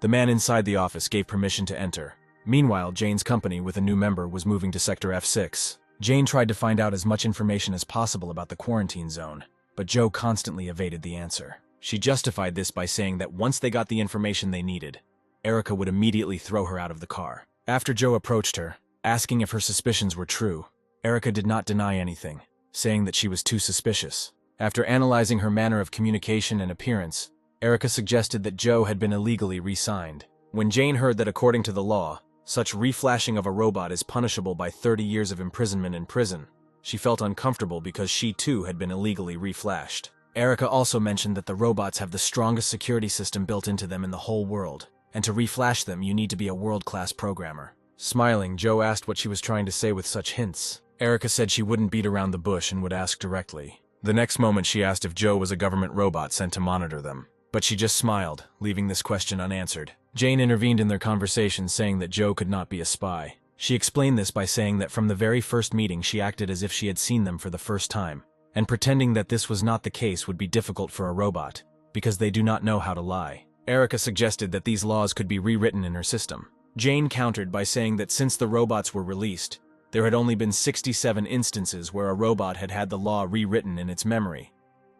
The man inside the office gave permission to enter. Meanwhile, Jane's company with a new member was moving to Sector F6. Jane tried to find out as much information as possible about the quarantine zone, but Joe constantly evaded the answer. She justified this by saying that once they got the information they needed, Erica would immediately throw her out of the car. After Joe approached her, asking if her suspicions were true, Erica did not deny anything, saying that she was too suspicious. After analyzing her manner of communication and appearance, Erica suggested that Joe had been illegally re-signed. When Jane heard that according to the law, such reflashing of a robot is punishable by 30 years of imprisonment in prison, she felt uncomfortable because she too had been illegally reflashed. Erica also mentioned that the robots have the strongest security system built into them in the whole world, and to reflash them you need to be a world-class programmer. Smiling, Joe asked what she was trying to say with such hints. Erica said she wouldn't beat around the bush and would ask directly. The next moment she asked if Joe was a government robot sent to monitor them, but she just smiled, leaving this question unanswered. Jane intervened in their conversation, saying that Joe could not be a spy. She explained this by saying that from the very first meeting she acted as if she had seen them for the first time, and pretending that this was not the case would be difficult for a robot, because they do not know how to lie. Erica suggested that these laws could be rewritten in her system. Jane countered by saying that since the robots were released, there had only been 67 instances where a robot had had the law rewritten in its memory,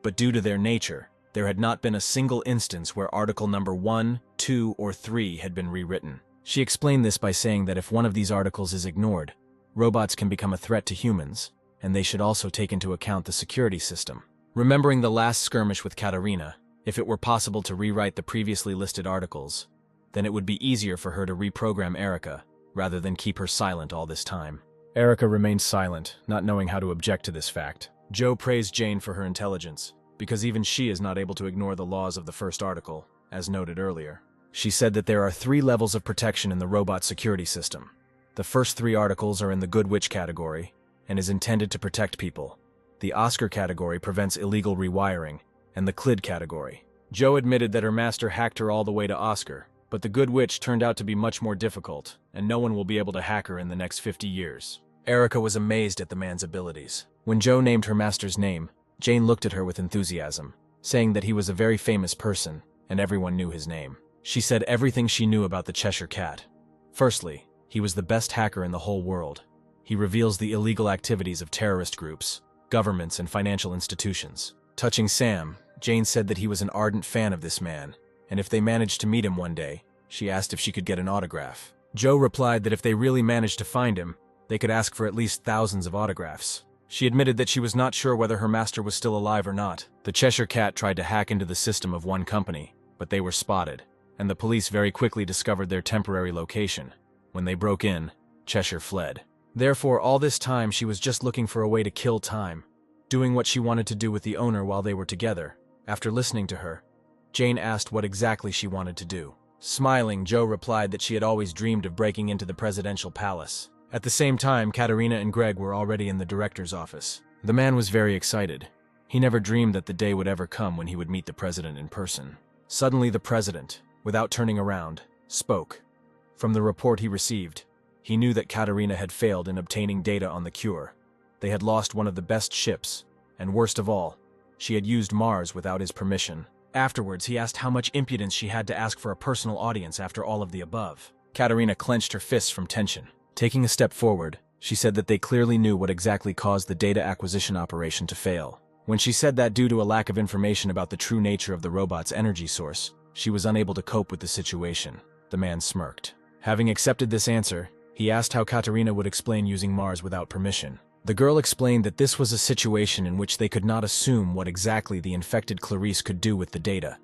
but due to their nature, there had not been a single instance where Article number 1, 2, or 3 had been rewritten. She explained this by saying that if one of these articles is ignored, robots can become a threat to humans, and they should also take into account the security system. Remembering the last skirmish with Katerina, if it were possible to rewrite the previously listed articles, then it would be easier for her to reprogram Erica, rather than keep her silent all this time. Erica remained silent, not knowing how to object to this fact. Joe praised Jane for her intelligence, because even she is not able to ignore the laws of the first article, as noted earlier. She said that there are 3 levels of protection in the robot security system. The first 3 articles are in the Good Witch category, and is intended to protect people. The Oscar category prevents illegal rewiring, and the Clid category. Joe admitted that her master hacked her all the way to Oscar, but the Good Witch turned out to be much more difficult, and no one will be able to hack her in the next 50 years. Erica was amazed at the man's abilities. When Joe named her master's name, Jane looked at her with enthusiasm, saying that he was a very famous person, and everyone knew his name. She said everything she knew about the Cheshire Cat. Firstly, he was the best hacker in the whole world. He reveals the illegal activities of terrorist groups, governments, and financial institutions. Touching Sam, Jane said that he was an ardent fan of this man, and if they managed to meet him one day, she asked if she could get an autograph. Joe replied that if they really managed to find him, they could ask for at least thousands of autographs. She admitted that she was not sure whether her master was still alive or not. The Cheshire Cat tried to hack into the system of one company, but they were spotted, and the police very quickly discovered their temporary location. When they broke in, Cheshire fled. Therefore, all this time she was just looking for a way to kill time, doing what she wanted to do with the owner while they were together. After listening to her, Jane asked what exactly she wanted to do. Smiling, Joe replied that she had always dreamed of breaking into the presidential palace. At the same time, Katerina and Greg were already in the director's office. The man was very excited. He never dreamed that the day would ever come when he would meet the president in person. Suddenly the president, without turning around, spoke. From the report he received, he knew that Katerina had failed in obtaining data on the cure. They had lost one of the best ships, and worst of all, she had used Mars without his permission. Afterwards, he asked how much impudence she had to ask for a personal audience after all of the above. Katerina clenched her fists from tension. Taking a step forward, she said that they clearly knew what exactly caused the data acquisition operation to fail. When she said that due to a lack of information about the true nature of the robot's energy source, she was unable to cope with the situation. The man smirked. Having accepted this answer, he asked how Katerina would explain using Mars without permission. The girl explained that this was a situation in which they could not assume what exactly the infected Clarice could do with the data,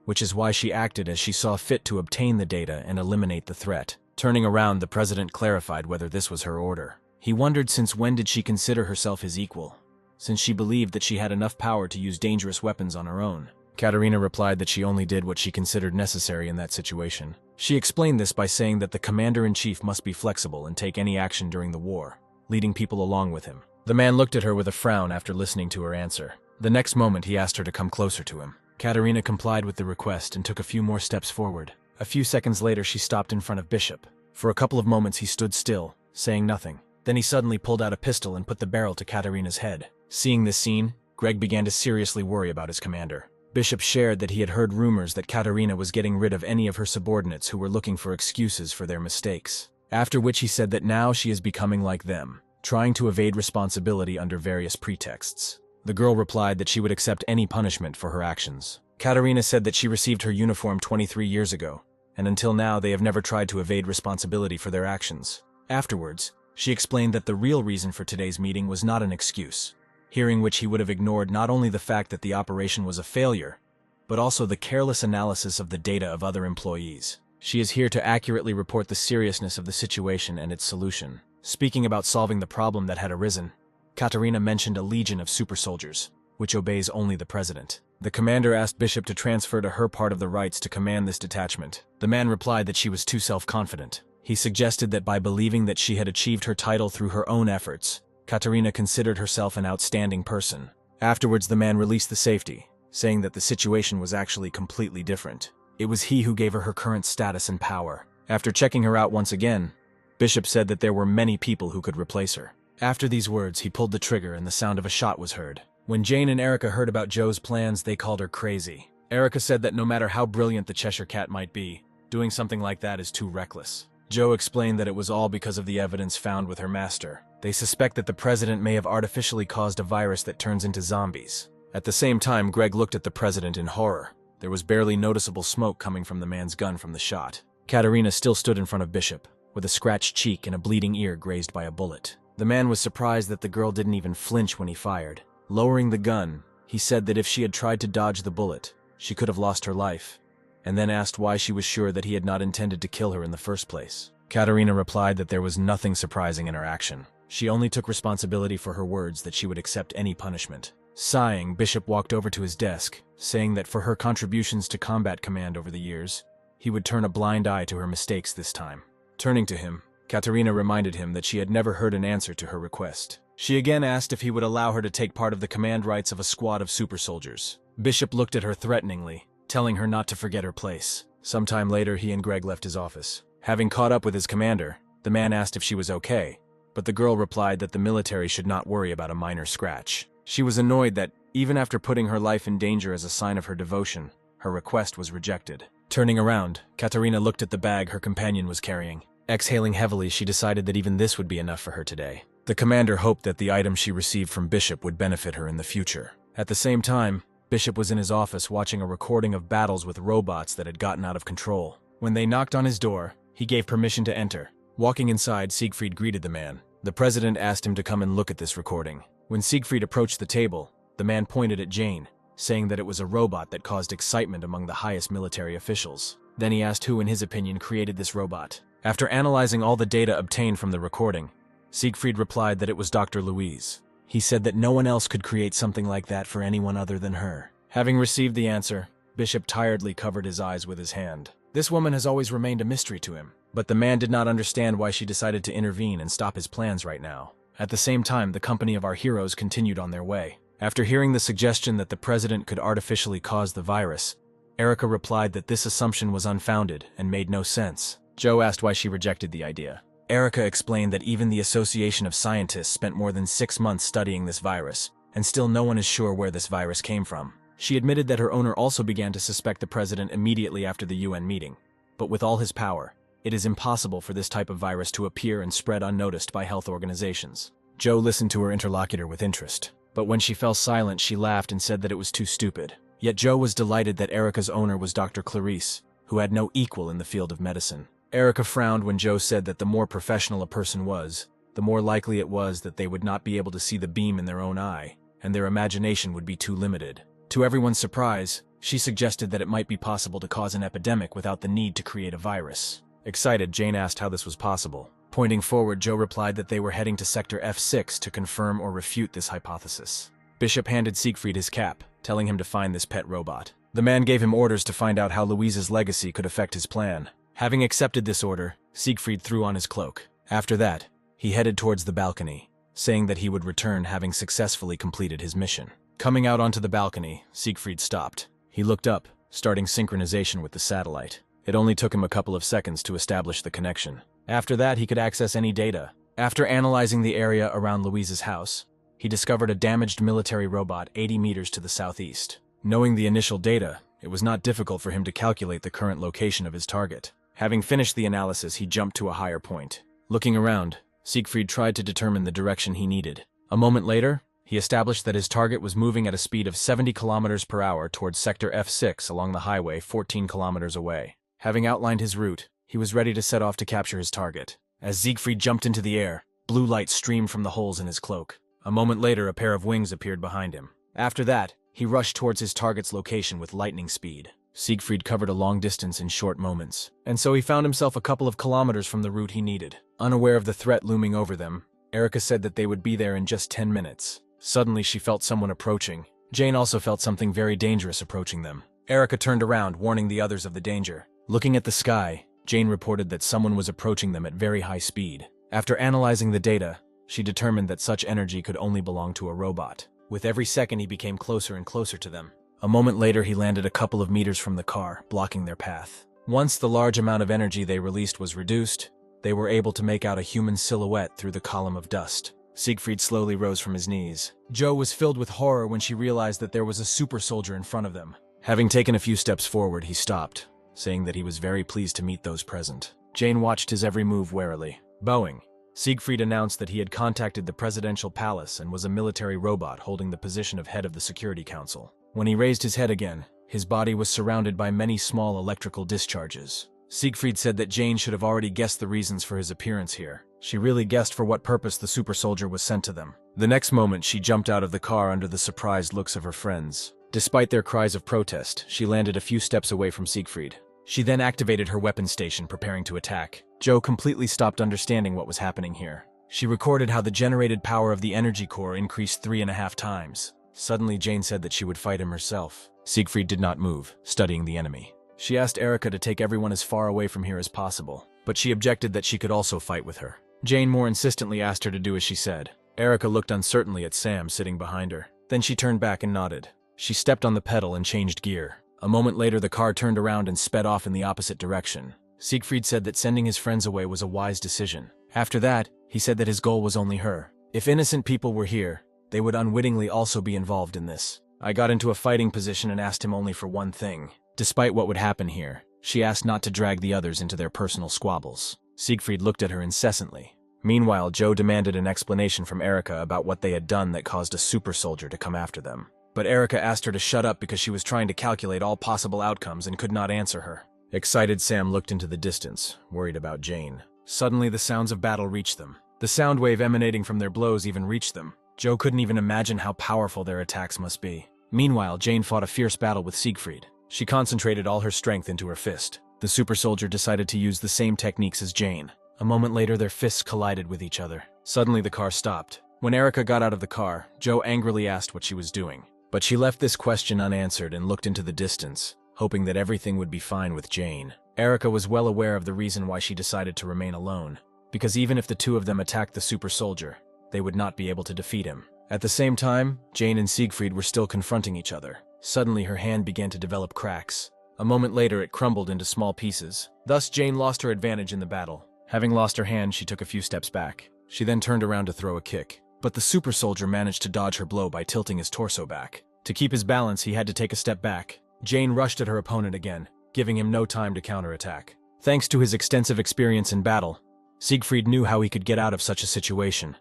which is why she acted as she saw fit to obtain the data and eliminate the threat. Turning around, the president clarified whether this was her order. He wondered since when did she consider herself his equal, since she believed that she had enough power to use dangerous weapons on her own. Katerina replied that she only did what she considered necessary in that situation. She explained this by saying that the commander-in-chief must be flexible and take any action during the war, leading people along with him. The man looked at her with a frown after listening to her answer. The next moment he asked her to come closer to him. Katerina complied with the request and took a few more steps forward. A few seconds later she stopped in front of Bishop. For a couple of moments he stood still, saying nothing. Then he suddenly pulled out a pistol and put the barrel to Katerina's head. Seeing this scene, Greg began to seriously worry about his commander. Bishop shared that he had heard rumors that Katerina was getting rid of any of her subordinates who were looking for excuses for their mistakes. After which he said that now she is becoming like them, trying to evade responsibility under various pretexts. The girl replied that she would accept any punishment for her actions. Katerina said that she received her uniform 23 years ago, and until now they have never tried to evade responsibility for their actions. Afterwards, she explained that the real reason for today's meeting was not an excuse, hearing which he would have ignored not only the fact that the operation was a failure, but also the careless analysis of the data of other employees. She is here to accurately report the seriousness of the situation and its solution. Speaking about solving the problem that had arisen, Katerina mentioned a legion of super soldiers, which obeys only the president. The commander asked Bishop to transfer to her part of the rights to command this detachment. The man replied that she was too self-confident. He suggested that by believing that she had achieved her title through her own efforts, Katerina considered herself an outstanding person. Afterwards, the man released the safety, saying that the situation was actually completely different. It was he who gave her her current status and power. After checking her out once again, Bishop said that there were many people who could replace her. After these words, he pulled the trigger and the sound of a shot was heard. When Jane and Erica heard about Joe's plans, they called her crazy. Erica said that no matter how brilliant the Cheshire Cat might be, doing something like that is too reckless. Joe explained that it was all because of the evidence found with her master. They suspect that the president may have artificially caused a virus that turns into zombies. At the same time, Greg looked at the president in horror. There was barely noticeable smoke coming from the man's gun from the shot. Katerina still stood in front of Bishop, with a scratched cheek and a bleeding ear grazed by a bullet. The man was surprised that the girl didn't even flinch when he fired. Lowering the gun, he said that if she had tried to dodge the bullet, she could have lost her life, and then asked why she was sure that he had not intended to kill her in the first place. Katerina replied that there was nothing surprising in her action. She only took responsibility for her words that she would accept any punishment. Sighing, Bishop walked over to his desk, saying that for her contributions to combat command over the years, he would turn a blind eye to her mistakes this time. Turning to him, Katerina reminded him that she had never heard an answer to her request. She again asked if he would allow her to take part of the command rights of a squad of super soldiers. Bishop looked at her threateningly, telling her not to forget her place. Sometime later, he and Greg left his office. Having caught up with his commander, the man asked if she was okay, but the girl replied that the military should not worry about a minor scratch. She was annoyed that, even after putting her life in danger as a sign of her devotion, her request was rejected. Turning around, Katerina looked at the bag her companion was carrying. Exhaling heavily, she decided that even this would be enough for her today. The commander hoped that the item she received from Bishop would benefit her in the future. At the same time, Bishop was in his office watching a recording of battles with robots that had gotten out of control. When they knocked on his door, he gave permission to enter. Walking inside, Siegfried greeted the man. The president asked him to come and look at this recording. When Siegfried approached the table, the man pointed at Jane, saying that it was a robot that caused excitement among the highest military officials. Then he asked who, in his opinion, created this robot. After analyzing all the data obtained from the recording, Siegfried replied that it was Dr. Louise. He said that no one else could create something like that for anyone other than her. Having received the answer, Bishop tiredly covered his eyes with his hand. This woman has always remained a mystery to him, but the man did not understand why she decided to intervene and stop his plans right now. At the same time, the company of our heroes continued on their way. After hearing the suggestion that the president could artificially cause the virus, Erica replied that this assumption was unfounded and made no sense. Joe asked why she rejected the idea. Erica explained that even the Association of Scientists spent more than 6 months studying this virus, and still no one is sure where this virus came from. She admitted that her owner also began to suspect the president immediately after the UN meeting, but with all his power, it is impossible for this type of virus to appear and spread unnoticed by health organizations. Joe listened to her interlocutor with interest, but when she fell silent, she laughed and said that it was too stupid. Yet Joe was delighted that Erica's owner was Dr. Clarice, who had no equal in the field of medicine. Erica frowned when Joe said that the more professional a person was, the more likely it was that they would not be able to see the beam in their own eye, and their imagination would be too limited. To everyone's surprise, she suggested that it might be possible to cause an epidemic without the need to create a virus. Excited, Jane asked how this was possible. Pointing forward, Joe replied that they were heading to Sector F6 to confirm or refute this hypothesis. Bishop handed Siegfried his cap, telling him to find this pet robot. The man gave him orders to find out how Louise's legacy could affect his plan. Having accepted this order, Siegfried threw on his cloak. After that, he headed towards the balcony, saying that he would return having successfully completed his mission. Coming out onto the balcony, Siegfried stopped. He looked up, starting synchronization with the satellite. It only took him a couple of seconds to establish the connection. After that, he could access any data. After analyzing the area around Louise's house, he discovered a damaged military robot 80 meters to the southeast. Knowing the initial data, it was not difficult for him to calculate the current location of his target. Having finished the analysis, he jumped to a higher point. Looking around, Siegfried tried to determine the direction he needed. A moment later, he established that his target was moving at a speed of 70 kilometers per hour towards Sector F6 along the highway 14 kilometers away. Having outlined his route, he was ready to set off to capture his target. As Siegfried jumped into the air, blue light streamed from the holes in his cloak. A moment later, a pair of wings appeared behind him. After that, he rushed towards his target's location with lightning speed. Siegfried covered a long distance in short moments, and so he found himself a couple of kilometers from the route he needed. Unaware of the threat looming over them, Erica said that they would be there in just 10 minutes. Suddenly, she felt someone approaching. Jane also felt something very dangerous approaching them. Erica turned around, warning the others of the danger. Looking at the sky, Jane reported that someone was approaching them at very high speed. After analyzing the data, she determined that such energy could only belong to a robot. With every second, he became closer and closer to them. A moment later, he landed a couple of meters from the car, blocking their path. Once the large amount of energy they released was reduced, they were able to make out a human silhouette through the column of dust. Siegfried slowly rose from his knees. Joe was filled with horror when she realized that there was a super soldier in front of them. Having taken a few steps forward, he stopped, saying that he was very pleased to meet those present. Jane watched his every move warily. Bowing, Siegfried announced that he had contacted the presidential palace and was a military robot holding the position of head of the Security Council. When he raised his head again, his body was surrounded by many small electrical discharges. Siegfried said that Jane should have already guessed the reasons for his appearance here. She really guessed for what purpose the super soldier was sent to them. The next moment, she jumped out of the car under the surprised looks of her friends. Despite their cries of protest, she landed a few steps away from Siegfried. She then activated her weapon station, preparing to attack. Joe completely stopped understanding what was happening here. She recorded how the generated power of the energy core increased 3.5 times. Suddenly, Jane said that she would fight him herself. Siegfried did not move, studying the enemy. She asked Erica to take everyone as far away from here as possible, but she objected that she could also fight with her. Jane more insistently asked her to do as she said. Erica looked uncertainly at Sam sitting behind her. Then she turned back and nodded. She stepped on the pedal and changed gear. A moment later, the car turned around and sped off in the opposite direction. Siegfried said that sending his friends away was a wise decision. After that, he said that his goal was only her. If innocent people were here, they would unwittingly also be involved in this. I got into a fighting position and asked him only for one thing. Despite what would happen here, she asked not to drag the others into their personal squabbles. Siegfried looked at her incessantly. Meanwhile, Joe demanded an explanation from Erica about what they had done that caused a super soldier to come after them. But Erica asked her to shut up because she was trying to calculate all possible outcomes and could not answer her. Excited, Sam looked into the distance, worried about Jane. Suddenly, the sounds of battle reached them. The sound wave emanating from their blows even reached them. Joe couldn't even imagine how powerful their attacks must be. Meanwhile, Jane fought a fierce battle with Siegfried. She concentrated all her strength into her fist. The super soldier decided to use the same techniques as Jane. A moment later, their fists collided with each other. Suddenly, the car stopped. When Erica got out of the car, Joe angrily asked what she was doing. But she left this question unanswered and looked into the distance, hoping that everything would be fine with Jane. Erica was well aware of the reason why she decided to remain alone, because even if the two of them attacked the super soldier, they would not be able to defeat him. At the same time, Jane and Siegfried were still confronting each other. Suddenly, her hand began to develop cracks. A moment later, it crumbled into small pieces. Thus, Jane lost her advantage in the battle. Having lost her hand, she took a few steps back. She then turned around to throw a kick. But the super soldier managed to dodge her blow by tilting his torso back. To keep his balance, he had to take a step back. Jane rushed at her opponent again, giving him no time to counterattack. Thanks to his extensive experience in battle, Siegfried knew how he could get out of such a situation.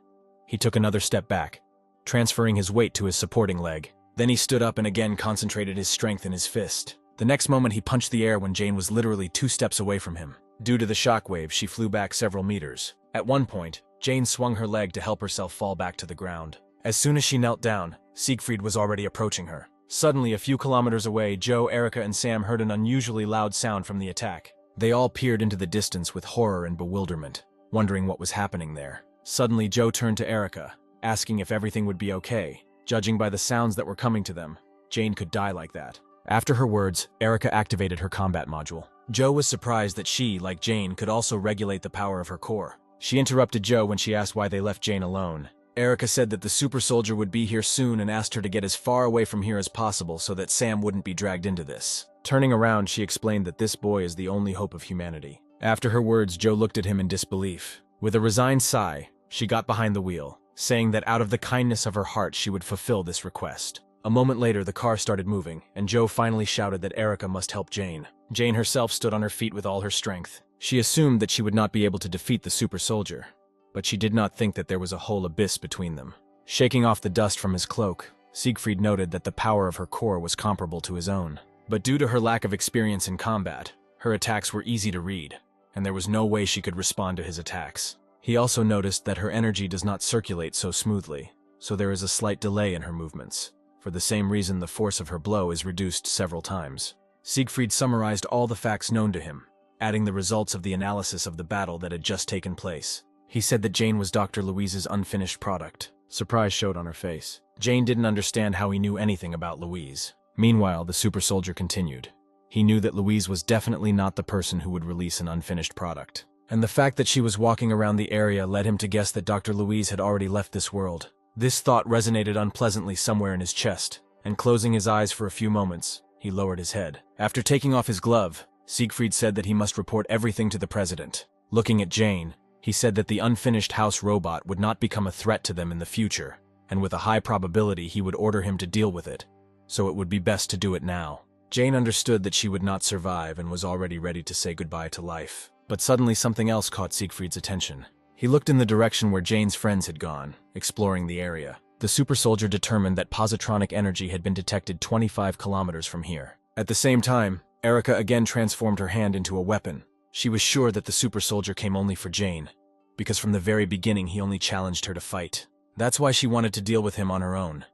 He took another step back, transferring his weight to his supporting leg. Then he stood up and again concentrated his strength in his fist. The next moment he punched the air when Jane was literally 2 steps away from him. Due to the shockwave, she flew back several meters. At one point, Jane swung her leg to help herself fall back to the ground. As soon as she knelt down, Siegfried was already approaching her. Suddenly, a few kilometers away, Joe, Erica, and Sam heard an unusually loud sound from the attack. They all peered into the distance with horror and bewilderment, wondering what was happening there. Suddenly, Joe turned to Erica, asking if everything would be okay. Judging by the sounds that were coming to them, Jane could die like that. After her words, Erica activated her combat module. Joe was surprised that she, like Jane, could also regulate the power of her core. She interrupted Joe when she asked why they left Jane alone. Erica said that the super soldier would be here soon and asked her to get as far away from here as possible so that Sam wouldn't be dragged into this. Turning around, she explained that this boy is the only hope of humanity. After her words, Joe looked at him in disbelief. With a resigned sigh, she got behind the wheel, saying that out of the kindness of her heart she would fulfill this request. A moment later, the car started moving, and Joe finally shouted that Erica must help Jane. Jane herself stood on her feet with all her strength. She assumed that she would not be able to defeat the super soldier, but she did not think that there was a whole abyss between them. Shaking off the dust from his cloak, Siegfried noted that the power of her core was comparable to his own. But due to her lack of experience in combat, her attacks were easy to read, and there was no way she could respond to his attacks. He also noticed that her energy does not circulate so smoothly, so there is a slight delay in her movements. For the same reason, the force of her blow is reduced several times. Siegfried summarized all the facts known to him, adding the results of the analysis of the battle that had just taken place. He said that Jane was Dr. Louise's unfinished product. Surprise showed on her face. Jane didn't understand how he knew anything about Louise. Meanwhile, the super soldier continued. He knew that Louise was definitely not the person who would release an unfinished product. And the fact that she was walking around the area led him to guess that Dr. Louise had already left this world. This thought resonated unpleasantly somewhere in his chest, and closing his eyes for a few moments, he lowered his head. After taking off his glove, Siegfried said that he must report everything to the president. Looking at Jane, he said that the unfinished house robot would not become a threat to them in the future, and with a high probability he would order him to deal with it, so it would be best to do it now. Jane understood that she would not survive and was already ready to say goodbye to life. But suddenly something else caught Siegfried's attention. He looked in the direction where Jane's friends had gone, exploring the area. The super soldier determined that positronic energy had been detected 25 kilometers from here. At the same time, Erica again transformed her hand into a weapon. She was sure that the super soldier came only for Jane, because from the very beginning he only challenged her to fight. That's why she wanted to deal with him on her own.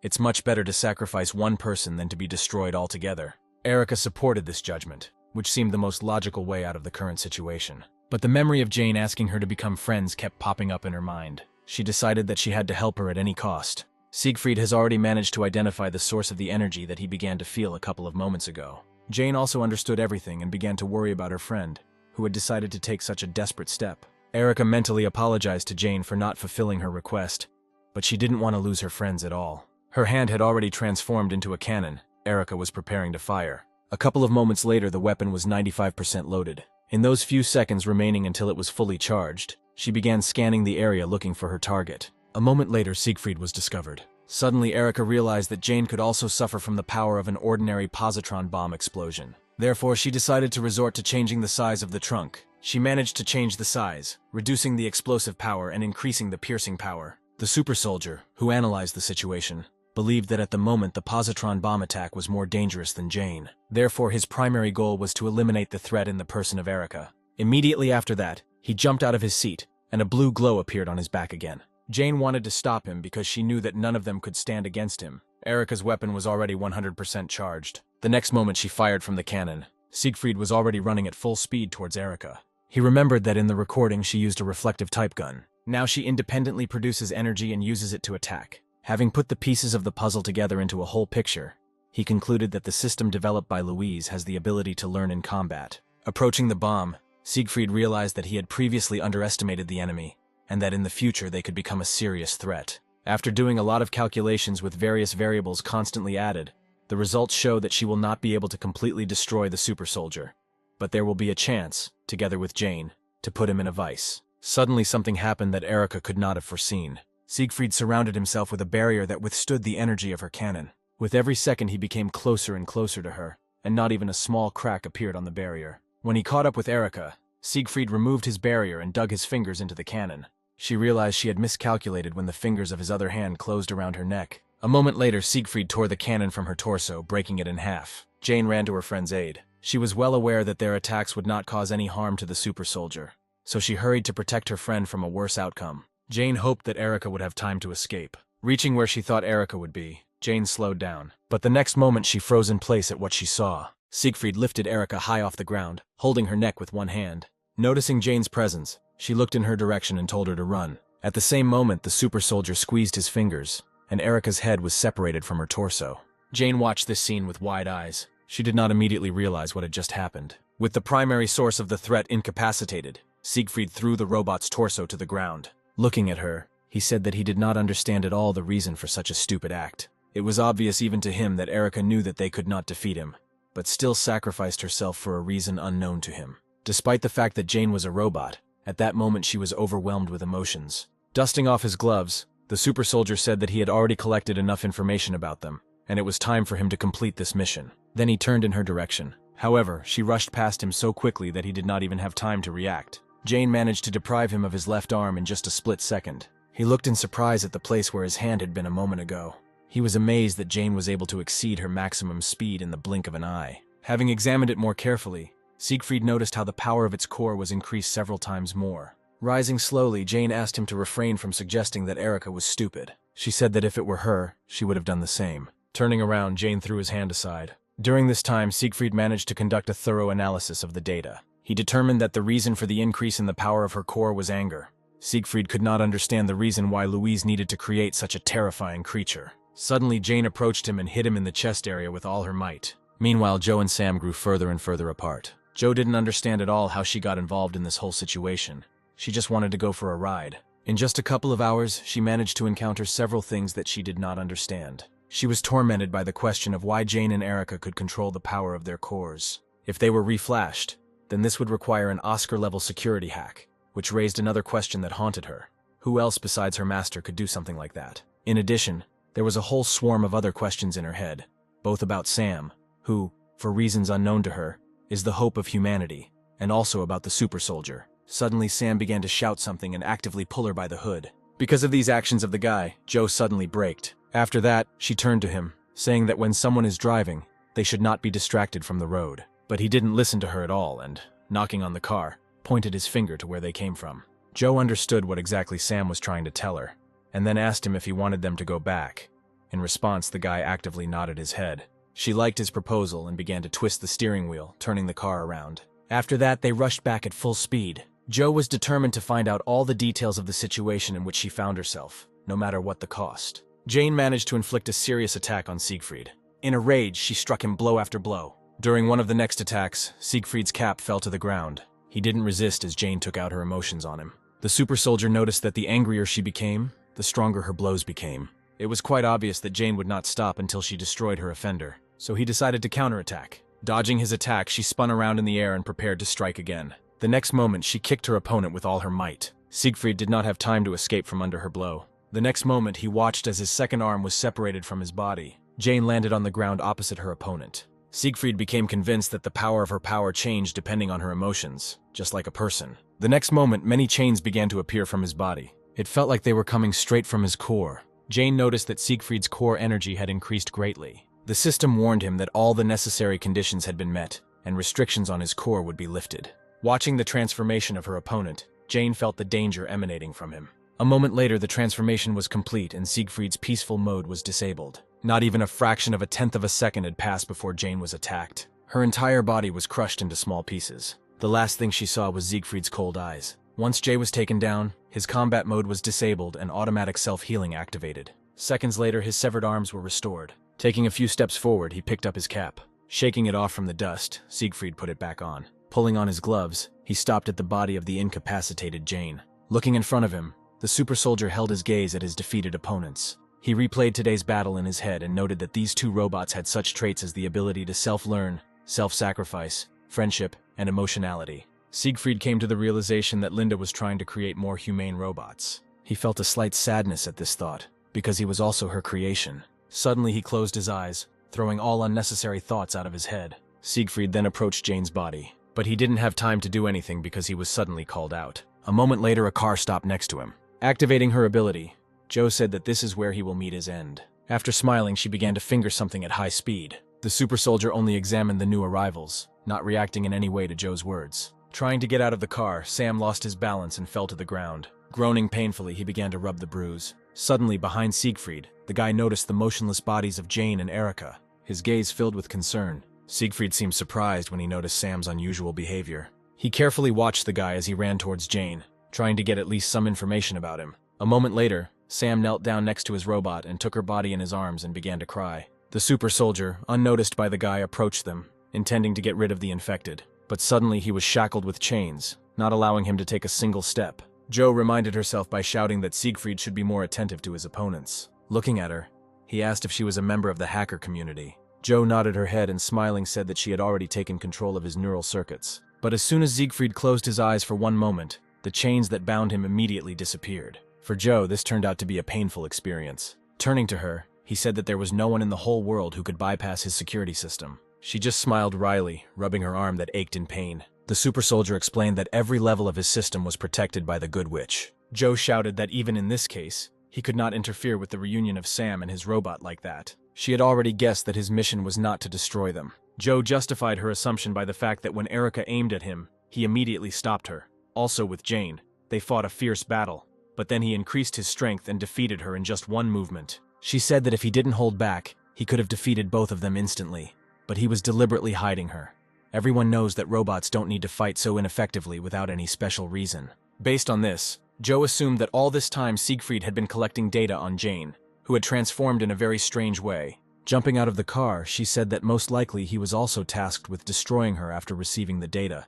It's much better to sacrifice one person than to be destroyed altogether. Erica supported this judgment, which seemed the most logical way out of the current situation. But the memory of Jane asking her to become friends kept popping up in her mind. She decided that she had to help her at any cost. Siegfried has already managed to identify the source of the energy that he began to feel a couple of moments ago. Jane also understood everything and began to worry about her friend, who had decided to take such a desperate step. Erica mentally apologized to Jane for not fulfilling her request, but she didn't want to lose her friends at all. Her hand had already transformed into a cannon. Erica was preparing to fire. A couple of moments later, the weapon was 95% loaded. In those few seconds remaining until it was fully charged, she began scanning the area looking for her target. A moment later, Siegfried was discovered. Suddenly, Erica realized that Jane could also suffer from the power of an ordinary positron bomb explosion. Therefore, she decided to resort to changing the size of the trunk. She managed to change the size, reducing the explosive power and increasing the piercing power. The super soldier, who analyzed the situation, believed that at the moment the positron bomb attack was more dangerous than Jane. Therefore, his primary goal was to eliminate the threat in the person of Erica. Immediately after that, he jumped out of his seat, and a blue glow appeared on his back again. Jane wanted to stop him because she knew that none of them could stand against him. Erica's weapon was already 100% charged. The next moment she fired from the cannon. Siegfried was already running at full speed towards Erica. He remembered that in the recording she used a reflective type gun. Now she independently produces energy and uses it to attack. Having put the pieces of the puzzle together into a whole picture, he concluded that the system developed by Louise has the ability to learn in combat. Approaching the bomb, Siegfried realized that he had previously underestimated the enemy, and that in the future they could become a serious threat. After doing a lot of calculations with various variables constantly added, the results show that she will not be able to completely destroy the super soldier, but there will be a chance, together with Jane, to put him in a vice. Suddenly something happened that Erica could not have foreseen. Siegfried surrounded himself with a barrier that withstood the energy of her cannon. With every second he became closer and closer to her, and not even a small crack appeared on the barrier. When he caught up with Erica, Siegfried removed his barrier and dug his fingers into the cannon. She realized she had miscalculated when the fingers of his other hand closed around her neck. A moment later, Siegfried tore the cannon from her torso, breaking it in half. Jane ran to her friend's aid. She was well aware that their attacks would not cause any harm to the super soldier, so she hurried to protect her friend from a worse outcome. Jane hoped that Erica would have time to escape. Reaching where she thought Erica would be, Jane slowed down. But the next moment she froze in place at what she saw. Siegfried lifted Erica high off the ground, holding her neck with one hand. Noticing Jane's presence, she looked in her direction and told her to run. At the same moment, the super soldier squeezed his fingers, and Erica's head was separated from her torso. Jane watched this scene with wide eyes. She did not immediately realize what had just happened. With the primary source of the threat incapacitated, Siegfried threw the robot's torso to the ground. Looking at her, he said that he did not understand at all the reason for such a stupid act. It was obvious even to him that Erica knew that they could not defeat him, but still sacrificed herself for a reason unknown to him. Despite the fact that Jane was a robot, at that moment she was overwhelmed with emotions. Dusting off his gloves, the super soldier said that he had already collected enough information about them, and it was time for him to complete this mission. Then he turned in her direction. However, she rushed past him so quickly that he did not even have time to react. Jane managed to deprive him of his left arm in just a split second. He looked in surprise at the place where his hand had been a moment ago. He was amazed that Jane was able to exceed her maximum speed in the blink of an eye. Having examined it more carefully, Siegfried noticed how the power of its core was increased several times more. Rising slowly, Jane asked him to refrain from suggesting that Erica was stupid. She said that if it were her, she would have done the same. Turning around, Jane threw his hand aside. During this time, Siegfried managed to conduct a thorough analysis of the data. He determined that the reason for the increase in the power of her core was anger. Siegfried could not understand the reason why Louise needed to create such a terrifying creature. Suddenly, Jane approached him and hit him in the chest area with all her might. Meanwhile, Joe and Sam grew further and further apart. Joe didn't understand at all how she got involved in this whole situation. She just wanted to go for a ride. In just a couple of hours, she managed to encounter several things that she did not understand. She was tormented by the question of why Jane and Erica could control the power of their cores. If they were reflashed, then this would require an Oscar-level security hack, which raised another question that haunted her. Who else besides her master could do something like that? In addition, there was a whole swarm of other questions in her head, both about Sam, who, for reasons unknown to her, is the hope of humanity, and also about the super soldier. Suddenly, Sam began to shout something and actively pull her by the hood. Because of these actions of the guy, Joe suddenly braked. After that, she turned to him, saying that when someone is driving, they should not be distracted from the road. But he didn't listen to her at all and, knocking on the car, pointed his finger to where they came from. Joe understood what exactly Sam was trying to tell her, and then asked him if he wanted them to go back. In response, the guy actively nodded his head. She liked his proposal and began to twist the steering wheel, turning the car around. After that, they rushed back at full speed. Joe was determined to find out all the details of the situation in which she found herself, no matter what the cost. Jane managed to inflict a serious attack on Siegfried. In a rage, she struck him blow after blow. During one of the next attacks, Siegfried's cap fell to the ground. He didn't resist as Jane took out her emotions on him. The super soldier noticed that the angrier she became, the stronger her blows became. It was quite obvious that Jane would not stop until she destroyed her offender, so he decided to counterattack. Dodging his attack, she spun around in the air and prepared to strike again. The next moment, she kicked her opponent with all her might. Siegfried did not have time to escape from under her blow. The next moment, he watched as his second arm was separated from his body. Jane landed on the ground opposite her opponent. Siegfried became convinced that the power of her power changed depending on her emotions, just like a person. The next moment, many chains began to appear from his body. It felt like they were coming straight from his core. Jane noticed that Siegfried's core energy had increased greatly. The system warned him that all the necessary conditions had been met, and restrictions on his core would be lifted. Watching the transformation of her opponent, Jane felt the danger emanating from him. A moment later, the transformation was complete and Siegfried's peaceful mode was disabled. Not even a fraction of a tenth of a second had passed before Jane was attacked. Her entire body was crushed into small pieces. The last thing she saw was Siegfried's cold eyes. Once Jay was taken down, his combat mode was disabled and automatic self-healing activated. Seconds later, his severed arms were restored. Taking a few steps forward, he picked up his cap. Shaking it off from the dust, Siegfried put it back on. Pulling on his gloves, he stopped at the body of the incapacitated Jane. Looking in front of him, the super soldier held his gaze at his defeated opponents. He replayed today's battle in his head and noted that these two robots had such traits as the ability to self-learn, self-sacrifice, friendship, and emotionality. Siegfried came to the realization that Linda was trying to create more humane robots. He felt a slight sadness at this thought, because he was also her creation. Suddenly he closed his eyes, throwing all unnecessary thoughts out of his head. Siegfried then approached Jane's body, but he didn't have time to do anything because he was suddenly called out. A moment later, a car stopped next to him. Activating her ability, Joe said that this is where he will meet his end. After smiling, she began to finger something at high speed. The super soldier only examined the new arrivals, not reacting in any way to Joe's words. Trying to get out of the car, Sam lost his balance and fell to the ground. Groaning painfully, he began to rub the bruise. Suddenly, behind Siegfried, the guy noticed the motionless bodies of Jane and Erica. His gaze filled with concern. Siegfried seemed surprised when he noticed Sam's unusual behavior. He carefully watched the guy as he ran towards Jane, trying to get at least some information about him. A moment later, Sam knelt down next to his robot and took her body in his arms and began to cry. The super soldier, unnoticed by the guy, approached them, intending to get rid of the infected. But suddenly he was shackled with chains, not allowing him to take a single step. Joe reminded herself by shouting that Siegfried should be more attentive to his opponents. Looking at her, he asked if she was a member of the hacker community. Joe nodded her head and smiling said that she had already taken control of his neural circuits. But as soon as Siegfried closed his eyes for one moment, the chains that bound him immediately disappeared. For Joe, this turned out to be a painful experience. Turning to her, he said that there was no one in the whole world who could bypass his security system. She just smiled wryly, rubbing her arm that ached in pain. The super soldier explained that every level of his system was protected by the Good Witch. Joe shouted that even in this case, he could not interfere with the reunion of Sam and his robot like that. She had already guessed that his mission was not to destroy them. Joe justified her assumption by the fact that when Erica aimed at him, he immediately stopped her. Also with Jane, they fought a fierce battle, but then he increased his strength and defeated her in just one movement. She said that if he didn't hold back, he could have defeated both of them instantly, but he was deliberately hiding her. Everyone knows that robots don't need to fight so ineffectively without any special reason. Based on this, Joe assumed that all this time Siegfried had been collecting data on Jane, who had transformed in a very strange way. Jumping out of the car, she said that most likely he was also tasked with destroying her after receiving the data.